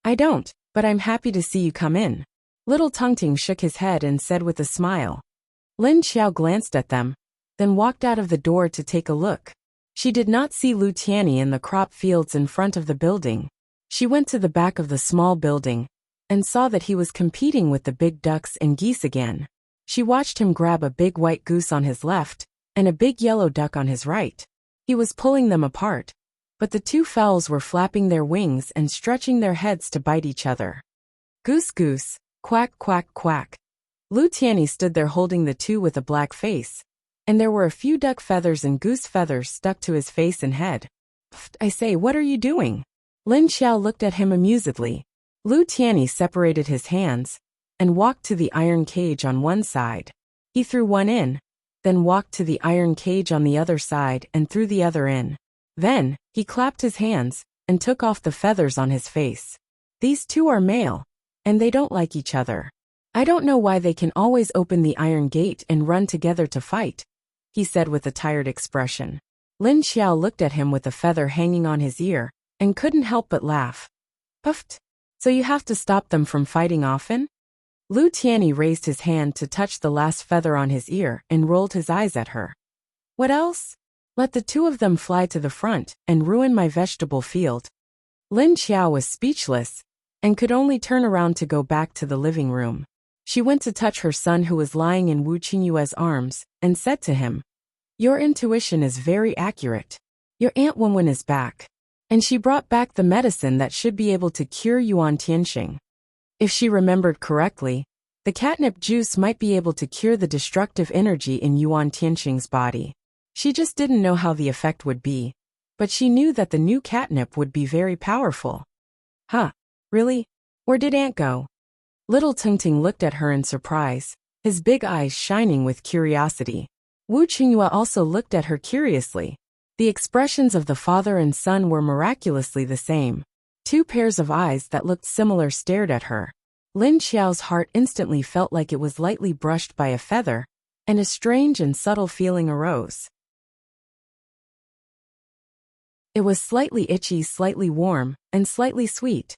I don't, but I'm happy to see you come in. Little Tungting shook his head and said with a smile. Lin Xiao glanced at them, then walked out of the door to take a look. She did not see Lu Tianyi in the crop fields in front of the building. She went to the back of the small building and saw that he was competing with the big ducks and geese again. She watched him grab a big white goose on his left and a big yellow duck on his right. He was pulling them apart, but the two fowls were flapping their wings and stretching their heads to bite each other. Goose, goose, quack, quack, quack. Lu Tianyi stood there holding the two with a black face, and there were a few duck feathers and goose feathers stuck to his face and head. Pfft, I say, what are you doing? Lin Xiao looked at him amusedly. Lu Tianyi separated his hands and walked to the iron cage on one side. He threw one in, then walked to the iron cage on the other side and threw the other in. Then, he clapped his hands and took off the feathers on his face. These two are male, and they don't like each other. I don't know why they can always open the iron gate and run together to fight, he said with a tired expression. Lin Xiao looked at him with a feather hanging on his ear and couldn't help but laugh. Puffed. So you have to stop them from fighting often? Lu Tianyi raised his hand to touch the last feather on his ear and rolled his eyes at her. What else? Let the two of them fly to the front and ruin my vegetable field. Lin Xiao was speechless and could only turn around to go back to the living room. She went to touch her son who was lying in Wu Qingyue's arms and said to him, "Your intuition is very accurate. Your Aunt Wenwen is back. And she brought back the medicine that should be able to cure Yuan Tianxing. If she remembered correctly, the catnip juice might be able to cure the destructive energy in Yuan Tianxing's body. She just didn't know how the effect would be, but she knew that the new catnip would be very powerful." "Huh? Really? Where did Aunt go?" Little Tingting looked at her in surprise, his big eyes shining with curiosity. Wu Qingyue also looked at her curiously. The expressions of the father and son were miraculously the same. Two pairs of eyes that looked similar stared at her. Lin Xiao's heart instantly felt like it was lightly brushed by a feather, and a strange and subtle feeling arose. It was slightly itchy, slightly warm, and slightly sweet.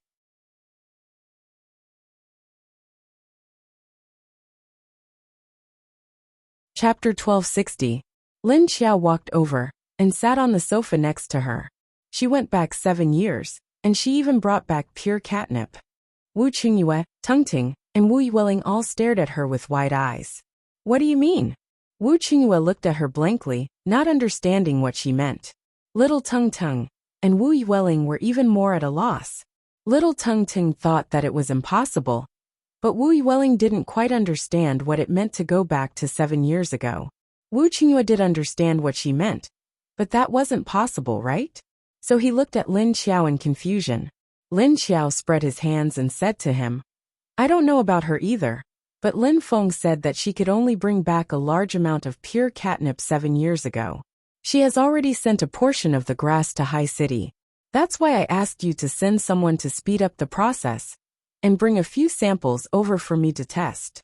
Chapter 1260. Lin Xiao walked over and sat on the sofa next to her. She went back 7 years, and she even brought back pure catnip. Wu Qingyue, Tungting, and Wu Yueling all stared at her with wide eyes. "What do you mean?" Wu Qingyue looked at her blankly, not understanding what she meant. Little Tung and Wu Yueling were even more at a loss. Little Tung thought that it was impossible, but Wu Yueling didn't quite understand what it meant to go back to 7 years ago. Wu Qingyue did understand what she meant, but that wasn't possible, right? So he looked at Lin Xiao in confusion. Lin Xiao spread his hands and said to him, "I don't know about her either, but Lin Feng said that she could only bring back a large amount of pure catnip 7 years ago. She has already sent a portion of the grass to High City. That's why I asked you to send someone to speed up the process and bring a few samples over for me to test."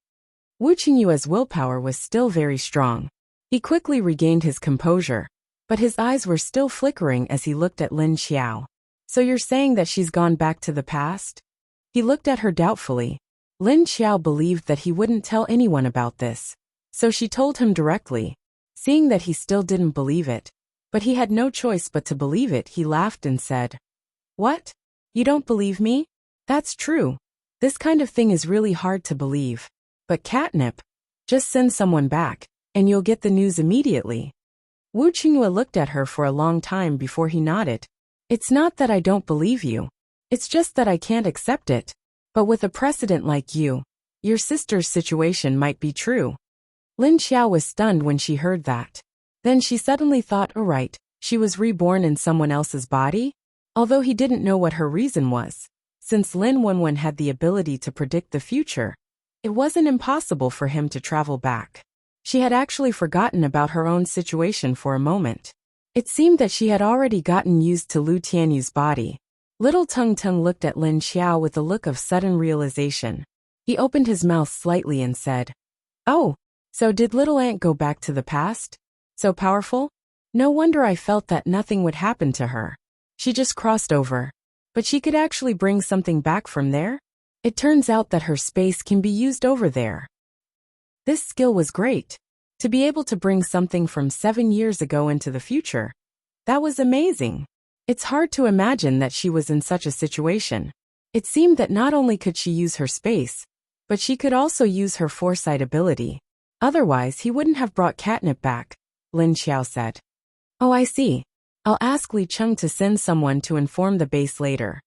Wu Qingyue's willpower was still very strong. He quickly regained his composure, but his eyes were still flickering as he looked at Lin Xiao. "So you're saying that she's gone back to the past?" He looked at her doubtfully. Lin Xiao believed that he wouldn't tell anyone about this, so she told him directly. Seeing that he still didn't believe it, but he had no choice but to believe it, he laughed and said, "What? You don't believe me? That's true. This kind of thing is really hard to believe. But catnip? Just send someone back, and you'll get the news immediately." Wu Qingyue looked at her for a long time before he nodded. "It's not that I don't believe you. It's just that I can't accept it. But with a precedent like you, your sister's situation might be true." Lin Xiao was stunned when she heard that. Then she suddenly thought, oh right, she was reborn in someone else's body? Although he didn't know what her reason was. Since Lin Wenwen had the ability to predict the future, it wasn't impossible for him to travel back. She had actually forgotten about her own situation for a moment. It seemed that she had already gotten used to Lu Tianyu's body. Little Tung looked at Lin Xiao with a look of sudden realization. He opened his mouth slightly and said, "Oh, so did little Aunt go back to the past? So powerful? No wonder I felt that nothing would happen to her. She just crossed over. But she could actually bring something back from there? It turns out that her space can be used over there." This skill was great. To be able to bring something from 7 years ago into the future. That was amazing. It's hard to imagine that she was in such a situation. It seemed that not only could she use her space, but she could also use her foresight ability. Otherwise, he wouldn't have brought catnip back, Lin Xiao said. "Oh, I see. I'll ask Li Cheng to send someone to inform the base later."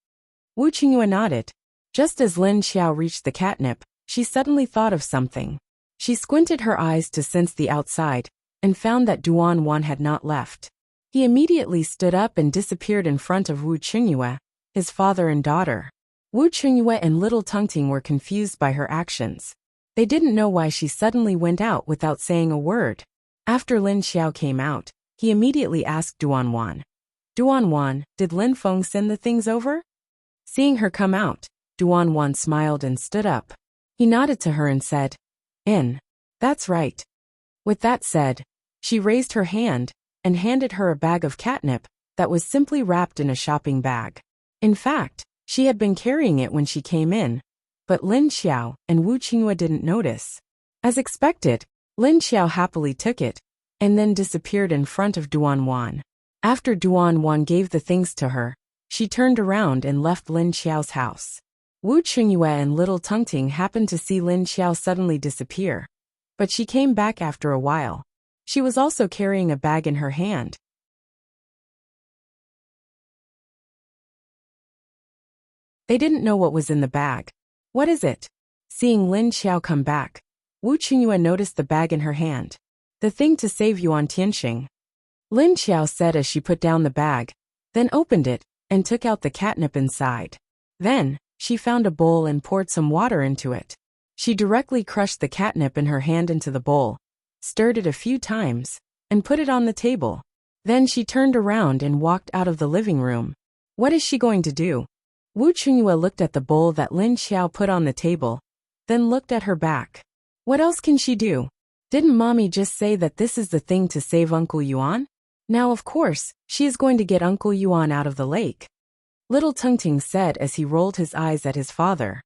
Wu Qingyue nodded. Just as Lin Xiao reached the catnip, she suddenly thought of something. She squinted her eyes to sense the outside, and found that Duan Wan had not left. He immediately stood up and disappeared in front of Wu Qingyue, his father and daughter. Wu Qingyue and little Tungting were confused by her actions. They didn't know why she suddenly went out without saying a word. After Lin Xiao came out, he immediately asked Duan Wan, "Duan Wan, did Lin Feng send the things over?" Seeing her come out, Duan Wan smiled and stood up. He nodded to her and said, "That's right." With that said, she raised her hand and handed her a bag of catnip that was simply wrapped in a shopping bag. In fact, she had been carrying it when she came in, but Lin Xiao and Wu Qingyue didn't notice. As expected, Lin Xiao happily took it and then disappeared in front of Duan Wan. After Duan Wan gave the things to her, she turned around and left Lin Xiao's house. Wu Qingyue and little Tungting happened to see Lin Xiao suddenly disappear, but she came back after a while. She was also carrying a bag in her hand. They didn't know what was in the bag. What is it? Seeing Lin Xiao come back, Wu Qingyue noticed the bag in her hand. The thing to save Yuan Tianxing. Lin Xiao said as she put down the bag, then opened it, and took out the catnip inside. Then, she found a bowl and poured some water into it. She directly crushed the catnip in her hand into the bowl, stirred it a few times, and put it on the table. Then she turned around and walked out of the living room. What is she going to do? Wu Qingyue looked at the bowl that Lin Xiao put on the table, then looked at her back. What else can she do? Didn't mommy just say that this is the thing to save Uncle Yuan? Now of course, she is going to get Uncle Yuan out of the lake. Little Tungting said as he rolled his eyes at his father.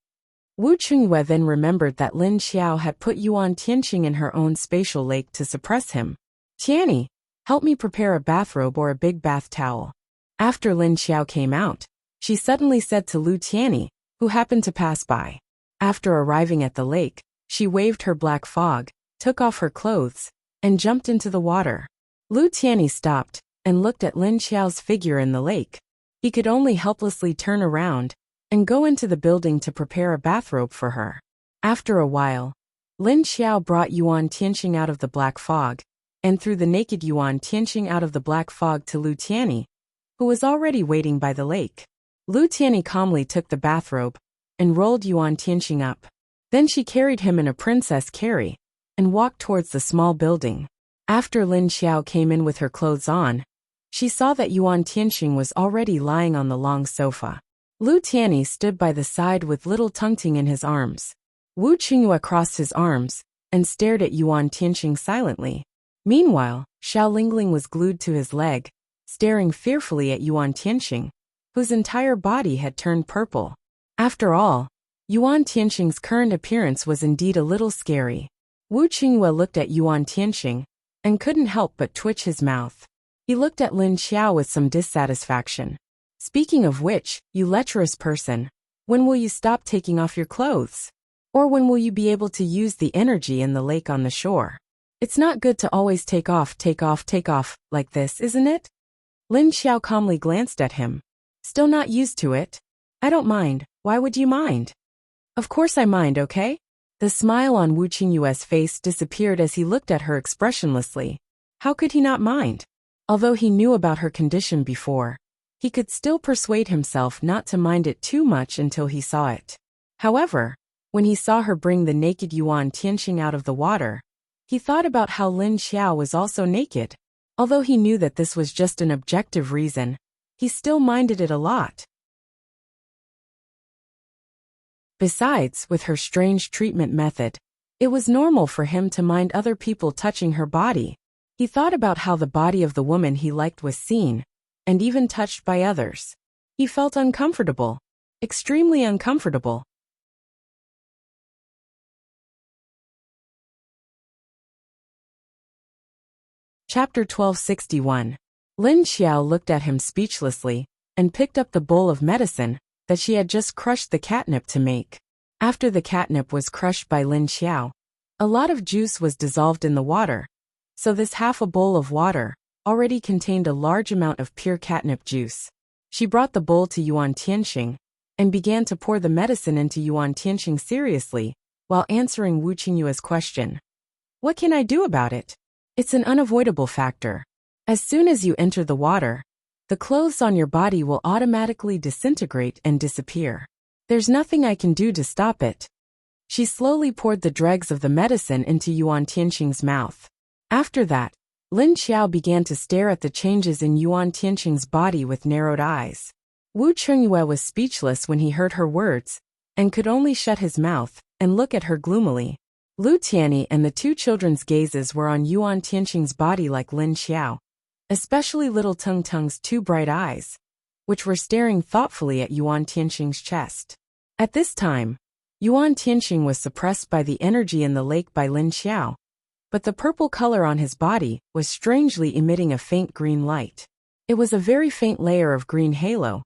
Wu Qingyue then remembered that Lin Xiao had put Yuan Tianxing in her own spatial lake to suppress him. Tianny, help me prepare a bathrobe or a big bath towel. After Lin Xiao came out, she suddenly said to Lu Tianny, who happened to pass by. After arriving at the lake, she waved her black fog, took off her clothes, and jumped into the water. Lu Tianny stopped and looked at Lin Xiao's figure in the lake. He could only helplessly turn around and go into the building to prepare a bathrobe for her. After a while, Lin Xiao brought Yuan Tianxing out of the black fog, and threw the naked Yuan Tianxing out of the black fog to Lu Tianny, who was already waiting by the lake. Lu Tianny calmly took the bathrobe and rolled Yuan Tianxing up. Then she carried him in a princess carry and walked towards the small building. After Lin Xiao came in with her clothes on, she saw that Yuan Tianxing was already lying on the long sofa. Lu Tianny stood by the side with little Tungting in his arms. Wu Qingyue crossed his arms and stared at Yuan Tianxing silently. Meanwhile, Xiao Lingling was glued to his leg, staring fearfully at Yuan Tianxing, whose entire body had turned purple. After all, Yuan Tianxing's current appearance was indeed a little scary. Wu Qingyue looked at Yuan Tianxing and couldn't help but twitch his mouth. He looked at Lin Xiao with some dissatisfaction. Speaking of which, you lecherous person, when will you stop taking off your clothes? Or when will you be able to use the energy in the lake on the shore? It's not good to always take off, like this, isn't it? Lin Xiao calmly glanced at him. Still not used to it? I don't mind, why would you mind? Of course I mind, okay? The smile on Wu Qingyue's face disappeared as he looked at her expressionlessly. How could he not mind? Although he knew about her condition before, he could still persuade himself not to mind it too much until he saw it. However, when he saw her bring the naked Yuan Tianxing out of the water, he thought about how Lin Xiao was also naked. Although he knew that this was just an objective reason, he still minded it a lot. Besides, with her strange treatment method, it was normal for him to mind other people touching her body. He thought about how the body of the woman he liked was seen, and even touched by others. He felt uncomfortable. Extremely uncomfortable. Chapter 1261. Lin Xiao looked at him speechlessly, and picked up the bowl of medicine that she had just crushed the catnip to make. After the catnip was crushed by Lin Xiao, a lot of juice was dissolved in the water, so this half a bowl of water already contained a large amount of pure catnip juice. She brought the bowl to Yuan Tianxing, and began to pour the medicine into Yuan Tianxing seriously, while answering Wu Qingyue's question. What can I do about it? It's an unavoidable factor. As soon as you enter the water, the clothes on your body will automatically disintegrate and disappear. There's nothing I can do to stop it. She slowly poured the dregs of the medicine into Yuan Tianxing's mouth. After that, Lin Xiao began to stare at the changes in Yuan Tianxing's body with narrowed eyes. Wu Qingyue was speechless when he heard her words, and could only shut his mouth and look at her gloomily. Lu Tianny and the two children's gazes were on Yuan Tianxing's body like Lin Xiao, especially little Tung Tung's two bright eyes, which were staring thoughtfully at Yuan Tianxing's chest. At this time, Yuan Tianxing was suppressed by the energy in the lake by Lin Xiao, but the purple color on his body was strangely emitting a faint green light. It was a very faint layer of green halo,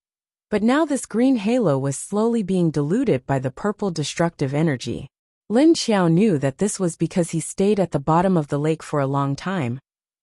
but now this green halo was slowly being diluted by the purple destructive energy. Lin Xiao knew that this was because he stayed at the bottom of the lake for a long time,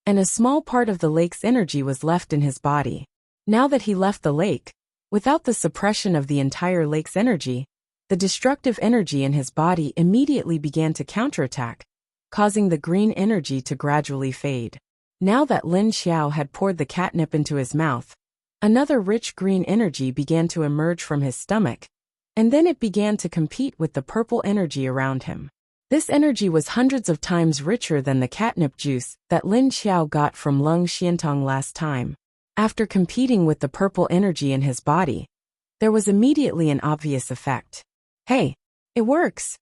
and a small part of the lake's energy was left in his body. Now that he left the lake, without the suppression of the entire lake's energy, the destructive energy in his body immediately began to counterattack, causing the green energy to gradually fade. Now that Lin Xiao had poured the catnip into his mouth, another rich green energy began to emerge from his stomach, and then it began to compete with the purple energy around him. This energy was hundreds of times richer than the catnip juice that Lin Xiao got from Lung Xiantong last time. After competing with the purple energy in his body, there was immediately an obvious effect. Hey, it works!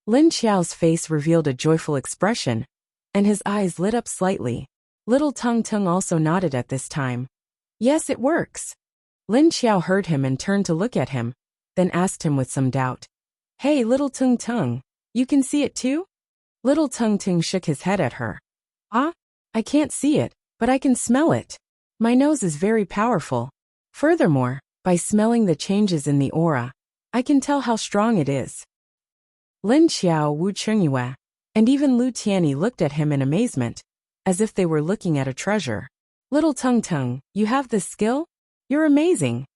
Lin Xiao's face revealed a joyful expression, and his eyes lit up slightly. Little Tung Tung also nodded at this time. Yes, it works. Lin Xiao heard him and turned to look at him, then asked him with some doubt. Hey, Little Tung Tung, you can see it too? Little Tung Tung shook his head at her. Ah, I can't see it, but I can smell it. My nose is very powerful. Furthermore, by smelling the changes in the aura, I can tell how strong it is. Lin Xiao, Wu Chengyue, and even Lu Tianyi looked at him in amazement, as if they were looking at a treasure. Little Tung Tung, you have this skill? You're amazing.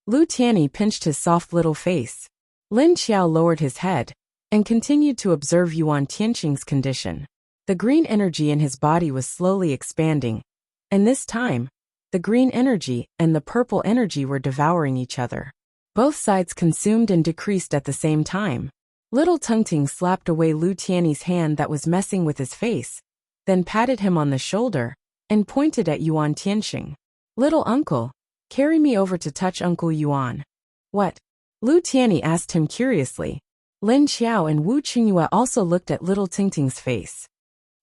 Lu Tianyi pinched his soft little face. Lin Xiao lowered his head and continued to observe Yuan Tianqing's condition. The green energy in his body was slowly expanding, and this time, the green energy and the purple energy were devouring each other. Both sides consumed and decreased at the same time. Little Tung Tung slapped away Lu Tianyi's hand that was messing with his face, then patted him on the shoulder and pointed at Yuan Tianqing. Little uncle, carry me over to touch Uncle Yuan. What? Lu Tianyi asked him curiously. Lin Xiao and Wu Chengyue also looked at Little Tung Tung's face.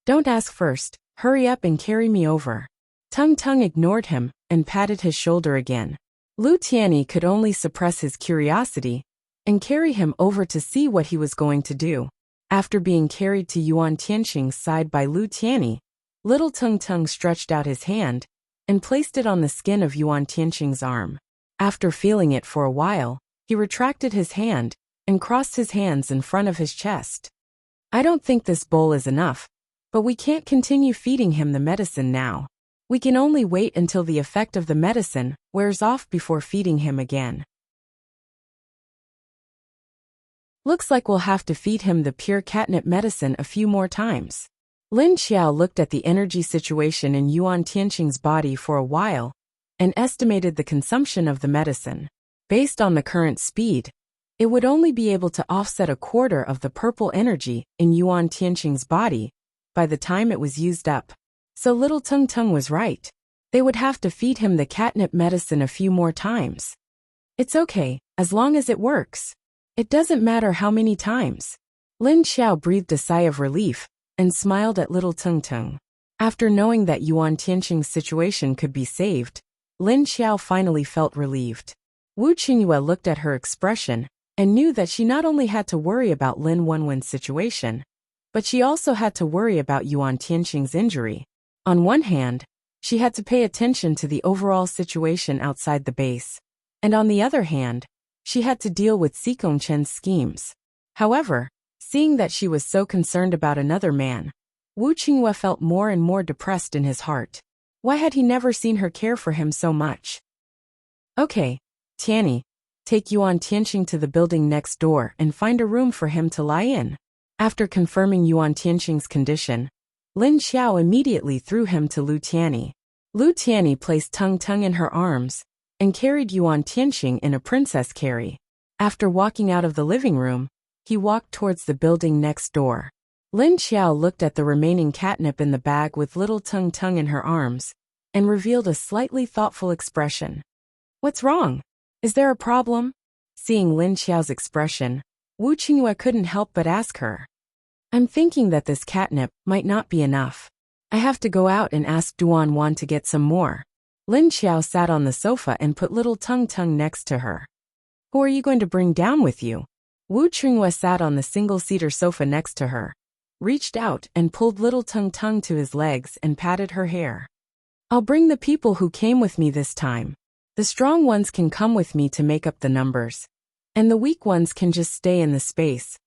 Don't ask first, hurry up and carry me over. Tung Tung ignored him and patted his shoulder again. Lu Tianyi could only suppress his curiosity and carry him over to see what he was going to do. After being carried to Yuan Tianqing's side by Lu Tianyi, Little Tung Tung stretched out his hand and placed it on the skin of Yuan Tianqing's arm. After feeling it for a while, he retracted his hand and crossed his hands in front of his chest. I don't think this bowl is enough, but we can't continue feeding him the medicine now. We can only wait until the effect of the medicine wears off before feeding him again. Looks like we'll have to feed him the pure catnip medicine a few more times. Lin Xiao looked at the energy situation in Yuan Tianqing's body for a while and estimated the consumption of the medicine. Based on the current speed, it would only be able to offset a quarter of the purple energy in Yuan Tianqing's body by the time it was used up. So Little Tung Tung was right. They would have to feed him the catnip medicine a few more times. It's okay, as long as it works. It doesn't matter how many times. Lin Xiao breathed a sigh of relief and smiled at Little Tung Tung. After knowing that Yuan Tianqing's situation could be saved, Lin Xiao finally felt relieved. Wu Chengyue looked at her expression and knew that she not only had to worry about Lin Wenwen's situation, but she also had to worry about Yuan Tianqing's injury. On one hand, she had to pay attention to the overall situation outside the base, and on the other hand, she had to deal with Xikong Chen's schemes. However, seeing that she was so concerned about another man, Wu Chengyue felt more and more depressed in his heart. Why had he never seen her care for him so much? Okay, Tianyi, take Yuan Tianqing to the building next door and find a room for him to lie in. After confirming Yuan Tianqing's condition, Lin Xiao immediately threw him to Lu Tianyi. Lu Tianyi placed Tung Tung in her arms and carried Yuan Tianqing in a princess carry. After walking out of the living room, he walked towards the building next door. Lin Xiao looked at the remaining catnip in the bag with little Tung Tung in her arms and revealed a slightly thoughtful expression. What's wrong? Is there a problem? Seeing Lin Xiao's expression, Wu Chengyue couldn't help but ask her. I'm thinking that this catnip might not be enough. I have to go out and ask Duan Wan to get some more. Lin Xiao sat on the sofa and put little Tung Tung next to her. Who are you going to bring down with you? Wu Chengyue sat on the single-seater sofa next to her. reached out and pulled little Tung Tung to his legs and patted her hair. I'll bring the people who came with me this time. The strong ones can come with me to make up the numbers, and the weak ones can just stay in the space,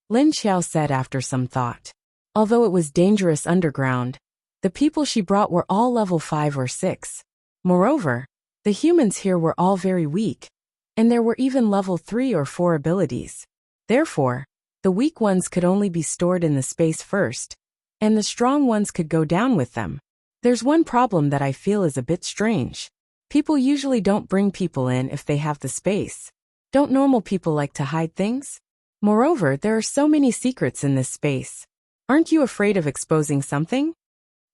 Lin Xiao said after some thought. Although it was dangerous underground, the people she brought were all level 5 or 6. Moreover, the humans here were all very weak, and there were even level 3 or 4 abilities. Therefore, the weak ones could only be stored in the space first, and the strong ones could go down with them. There's one problem that I feel is a bit strange. People usually don't bring people in if they have the space. Don't normal people like to hide things? Moreover, there are so many secrets in this space. Aren't you afraid of exposing something?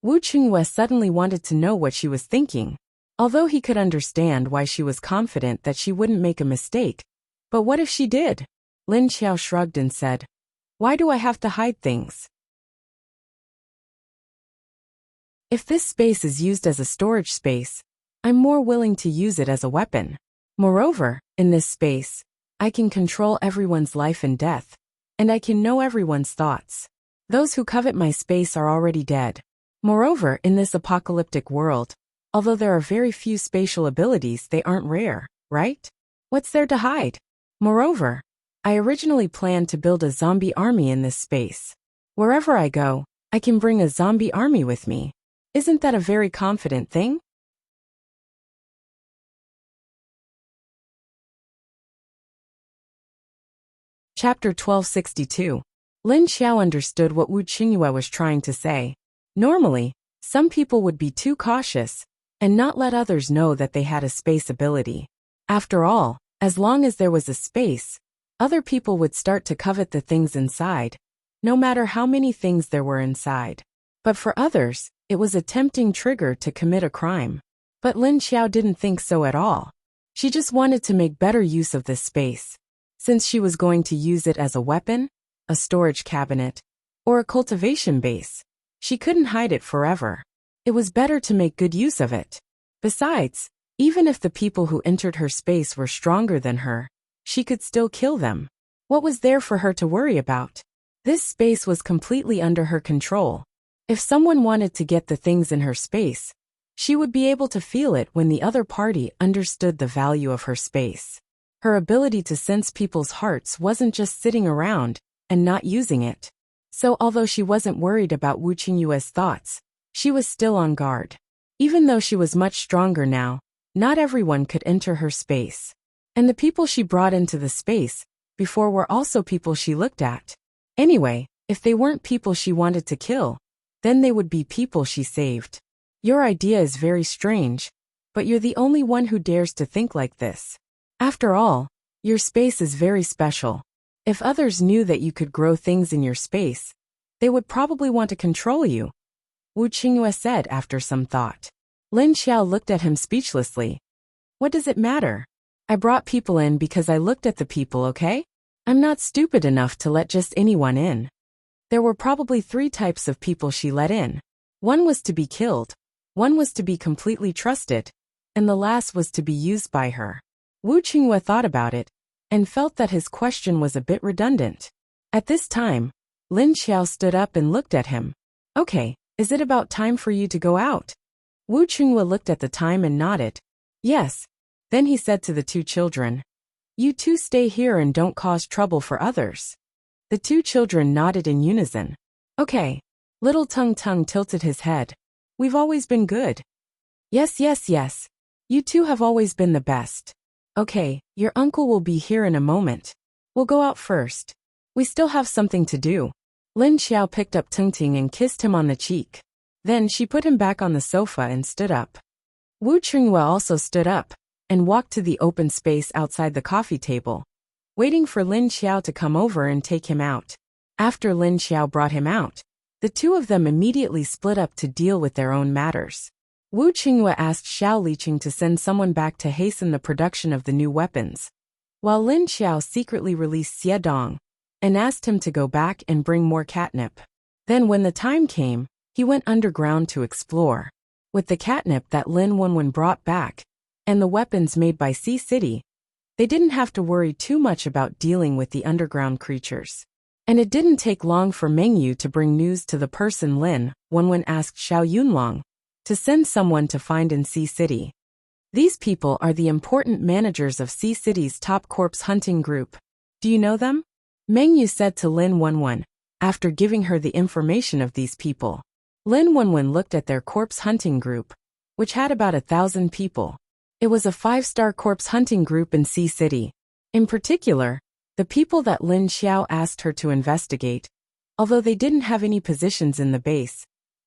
Wu Qinghua suddenly wanted to know what she was thinking. Although he could understand why she was confident that she wouldn't make a mistake. But what if she did? Lin Xiao shrugged and said, "Why do I have to hide things? If this space is used as a storage space, I'm more willing to use it as a weapon. Moreover, in this space, I can control everyone's life and death, and I can know everyone's thoughts. Those who covet my space are already dead. Moreover, in this apocalyptic world, although there are very few spatial abilities, they aren't rare, right? What's there to hide? Moreover, I originally planned to build a zombie army in this space. Wherever I go, I can bring a zombie army with me. Isn't that a very confident thing?" Chapter 1262. Lin Xiao understood what Wu Qinghua was trying to say. Normally, some people would be too cautious and not let others know that they had a space ability. After all, as long as there was a space, other people would start to covet the things inside, no matter how many things there were inside. But for others, it was a tempting trigger to commit a crime. But Lin Xiao didn't think so at all. She just wanted to make better use of this space. Since she was going to use it as a weapon, a storage cabinet, or a cultivation base, she couldn't hide it forever. It was better to make good use of it. Besides, even if the people who entered her space were stronger than her, she could still kill them. What was there for her to worry about? This space was completely under her control. If someone wanted to get the things in her space, she would be able to feel it when the other party understood the value of her space. Her ability to sense people's hearts wasn't just sitting around and not using it. So although she wasn't worried about Wu Qinghua's thoughts, she was still on guard. Even though she was much stronger now, not everyone could enter her space. And the people she brought into the space before were also people she looked at. Anyway, if they weren't people she wanted to kill, then they would be people she saved. Your idea is very strange, but you're the only one who dares to think like this. After all, your space is very special. If others knew that you could grow things in your space, they would probably want to control you, Wu Qinghua said after some thought. Lin Xiao looked at him speechlessly. What does it matter? I brought people in because I looked at the people, okay? I'm not stupid enough to let just anyone in. There were probably 3 types of people she let in. One was to be killed, one was to be completely trusted, and the last was to be used by her. Wu Qinghua thought about it, and felt that his question was a bit redundant. At this time, Lin Xiao stood up and looked at him. Okay, is it about time for you to go out? Wu Qinghua looked at the time and nodded. Yes. Then he said to the 2 children, You 2 stay here and don't cause trouble for others. The 2 children nodded in unison. Okay. Little Tung Tung tilted his head. We've always been good. Yes, yes, yes. You 2 have always been the best. Okay, your uncle will be here in a moment. We'll go out first. We still have something to do. Lin Xiao picked up Tung Ting and kissed him on the cheek. Then she put him back on the sofa and stood up. Wu Qinghua also stood up and walked to the open space outside the coffee table, waiting for Lin Xiao to come over and take him out. After Lin Xiao brought him out, the 2 of them immediately split up to deal with their own matters. Wu Qinghua asked Xiao Liqing to send someone back to hasten the production of the new weapons, while Lin Xiao secretly released Xie Dong and asked him to go back and bring more catnip. Then when the time came, he went underground to explore. With the catnip that Lin Wenwen brought back, and the weapons made by Sea City, they didn't have to worry too much about dealing with the underground creatures. And it didn't take long for Mengyu to bring news to the person Lin Wenwen asked Xiao Yunlong to send someone to find in Sea City. These people are the important managers of Sea City's top corpse hunting group. Do you know them? Mengyu said to Lin Wenwen, after giving her the information of these people. Lin Wenwen looked at their corpse hunting group, which had about 1,000 people. It was a 5-star corpse hunting group in Sea City. In particular, the people that Lin Xiao asked her to investigate, although they didn't have any positions in the base,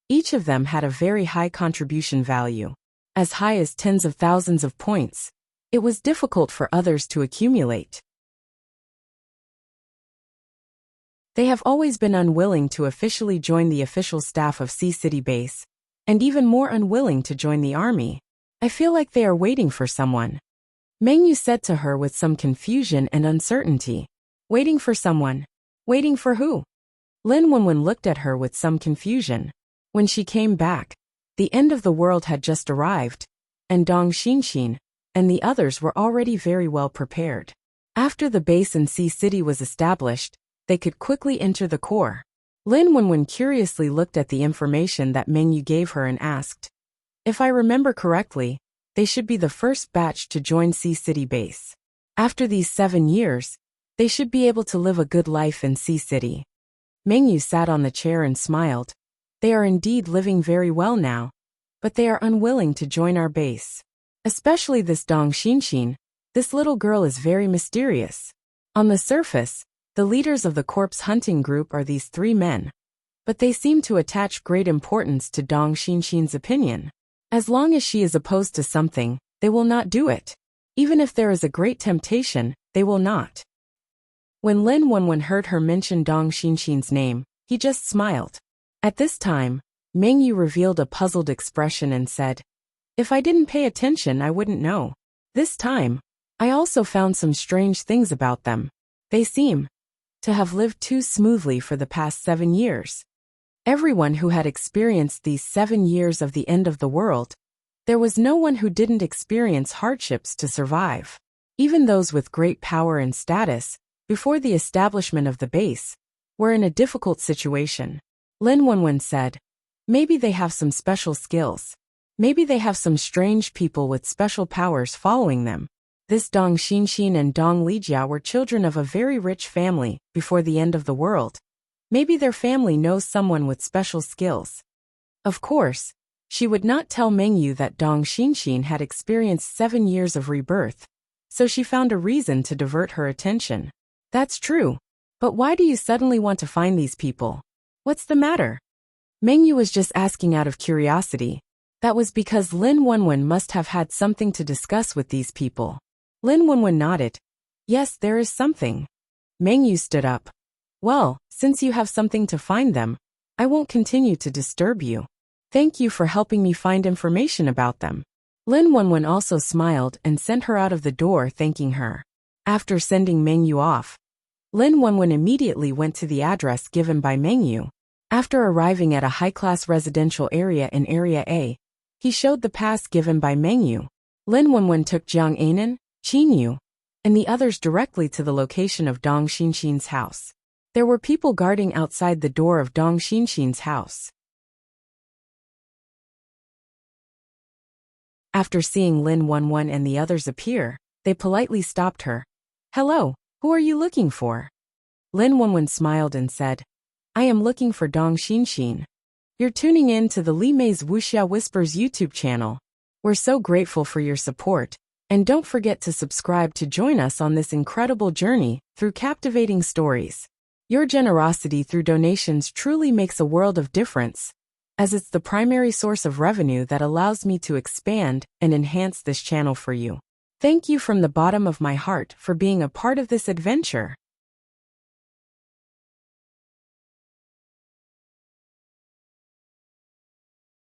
each of them had a very high contribution value, as high as tens of thousands of points. It was difficult for others to accumulate. They have always been unwilling to officially join the official staff of Sea City Base, and even more unwilling to join the army. I feel like they are waiting for someone. Mengyu said to her with some confusion and uncertainty. Waiting for someone? Waiting for who? Lin Wenwen looked at her with some confusion. When she came back, the end of the world had just arrived, and Dong Xinxin and the others were already very well prepared. After the base in Sea City was established, they could quickly enter the core. Lin Wenwen curiously looked at the information that Mengyu gave her and asked, if I remember correctly, they should be the first batch to join Sea City Base. After these 7 years, they should be able to live a good life in Sea City. Mengyu sat on the chair and smiled. They are indeed living very well now, but they are unwilling to join our base. Especially this Dong Xinxin. This little girl is very mysterious. On the surface, the leaders of the corpse hunting group are these 3 men, but they seem to attach great importance to Dong Xinxin's opinion. As long as she is opposed to something, they will not do it. Even if there is a great temptation, they will not. When Lin Wenwen heard her mention Dong Xinxin's name, he just smiled. At this time, Mengyu revealed a puzzled expression and said, if I didn't pay attention, I wouldn't know. This time, I also found some strange things about them. They seem to have lived too smoothly for the past 7 years. Everyone who had experienced these 7 years of the end of the world, there was no one who didn't experience hardships to survive. Even those with great power and status, before the establishment of the base, were in a difficult situation. Lin Wenwen said, maybe they have some special skills. Maybe they have some strange people with special powers following them. This Dong Xinxin and Dong Lijia were children of a very rich family before the end of the world. Maybe their family knows someone with special skills. Of course, she would not tell Mengyu that Dong Xinxin had experienced 7 years of rebirth, so she found a reason to divert her attention. That's true, but why do you suddenly want to find these people? What's the matter? Mengyu was just asking out of curiosity. That was because Lin Wenwen must have had something to discuss with these people. Lin Wenwen nodded. Yes, there is something. Mengyu stood up. Well, since you have something to find them, I won't continue to disturb you. Thank you for helping me find information about them. Lin Wenwen also smiled and sent her out of the door, thanking her. After sending Mengyu off, Lin Wenwen immediately went to the address given by Mengyu. After arriving at a high-class residential area in Area A, he showed the pass given by Mengyu. Lin Wenwen took Jiang Anan, Qin Yu, and the others directly to the location of Dong Xinxin's house. There were people guarding outside the door of Dong Xinxin's house. After seeing Lin Wenwen and the others appear, they politely stopped her. Hello, who are you looking for? Lin Wenwen smiled and said, I am looking for Dong Xinxin. You're tuning in to the Li Mei's Wuxia Whispers YouTube channel. We're so grateful for your support, and don't forget to subscribe to join us on this incredible journey through captivating stories. Your generosity through donations truly makes a world of difference, as it's the primary source of revenue that allows me to expand and enhance this channel for you. Thank you from the bottom of my heart for being a part of this adventure.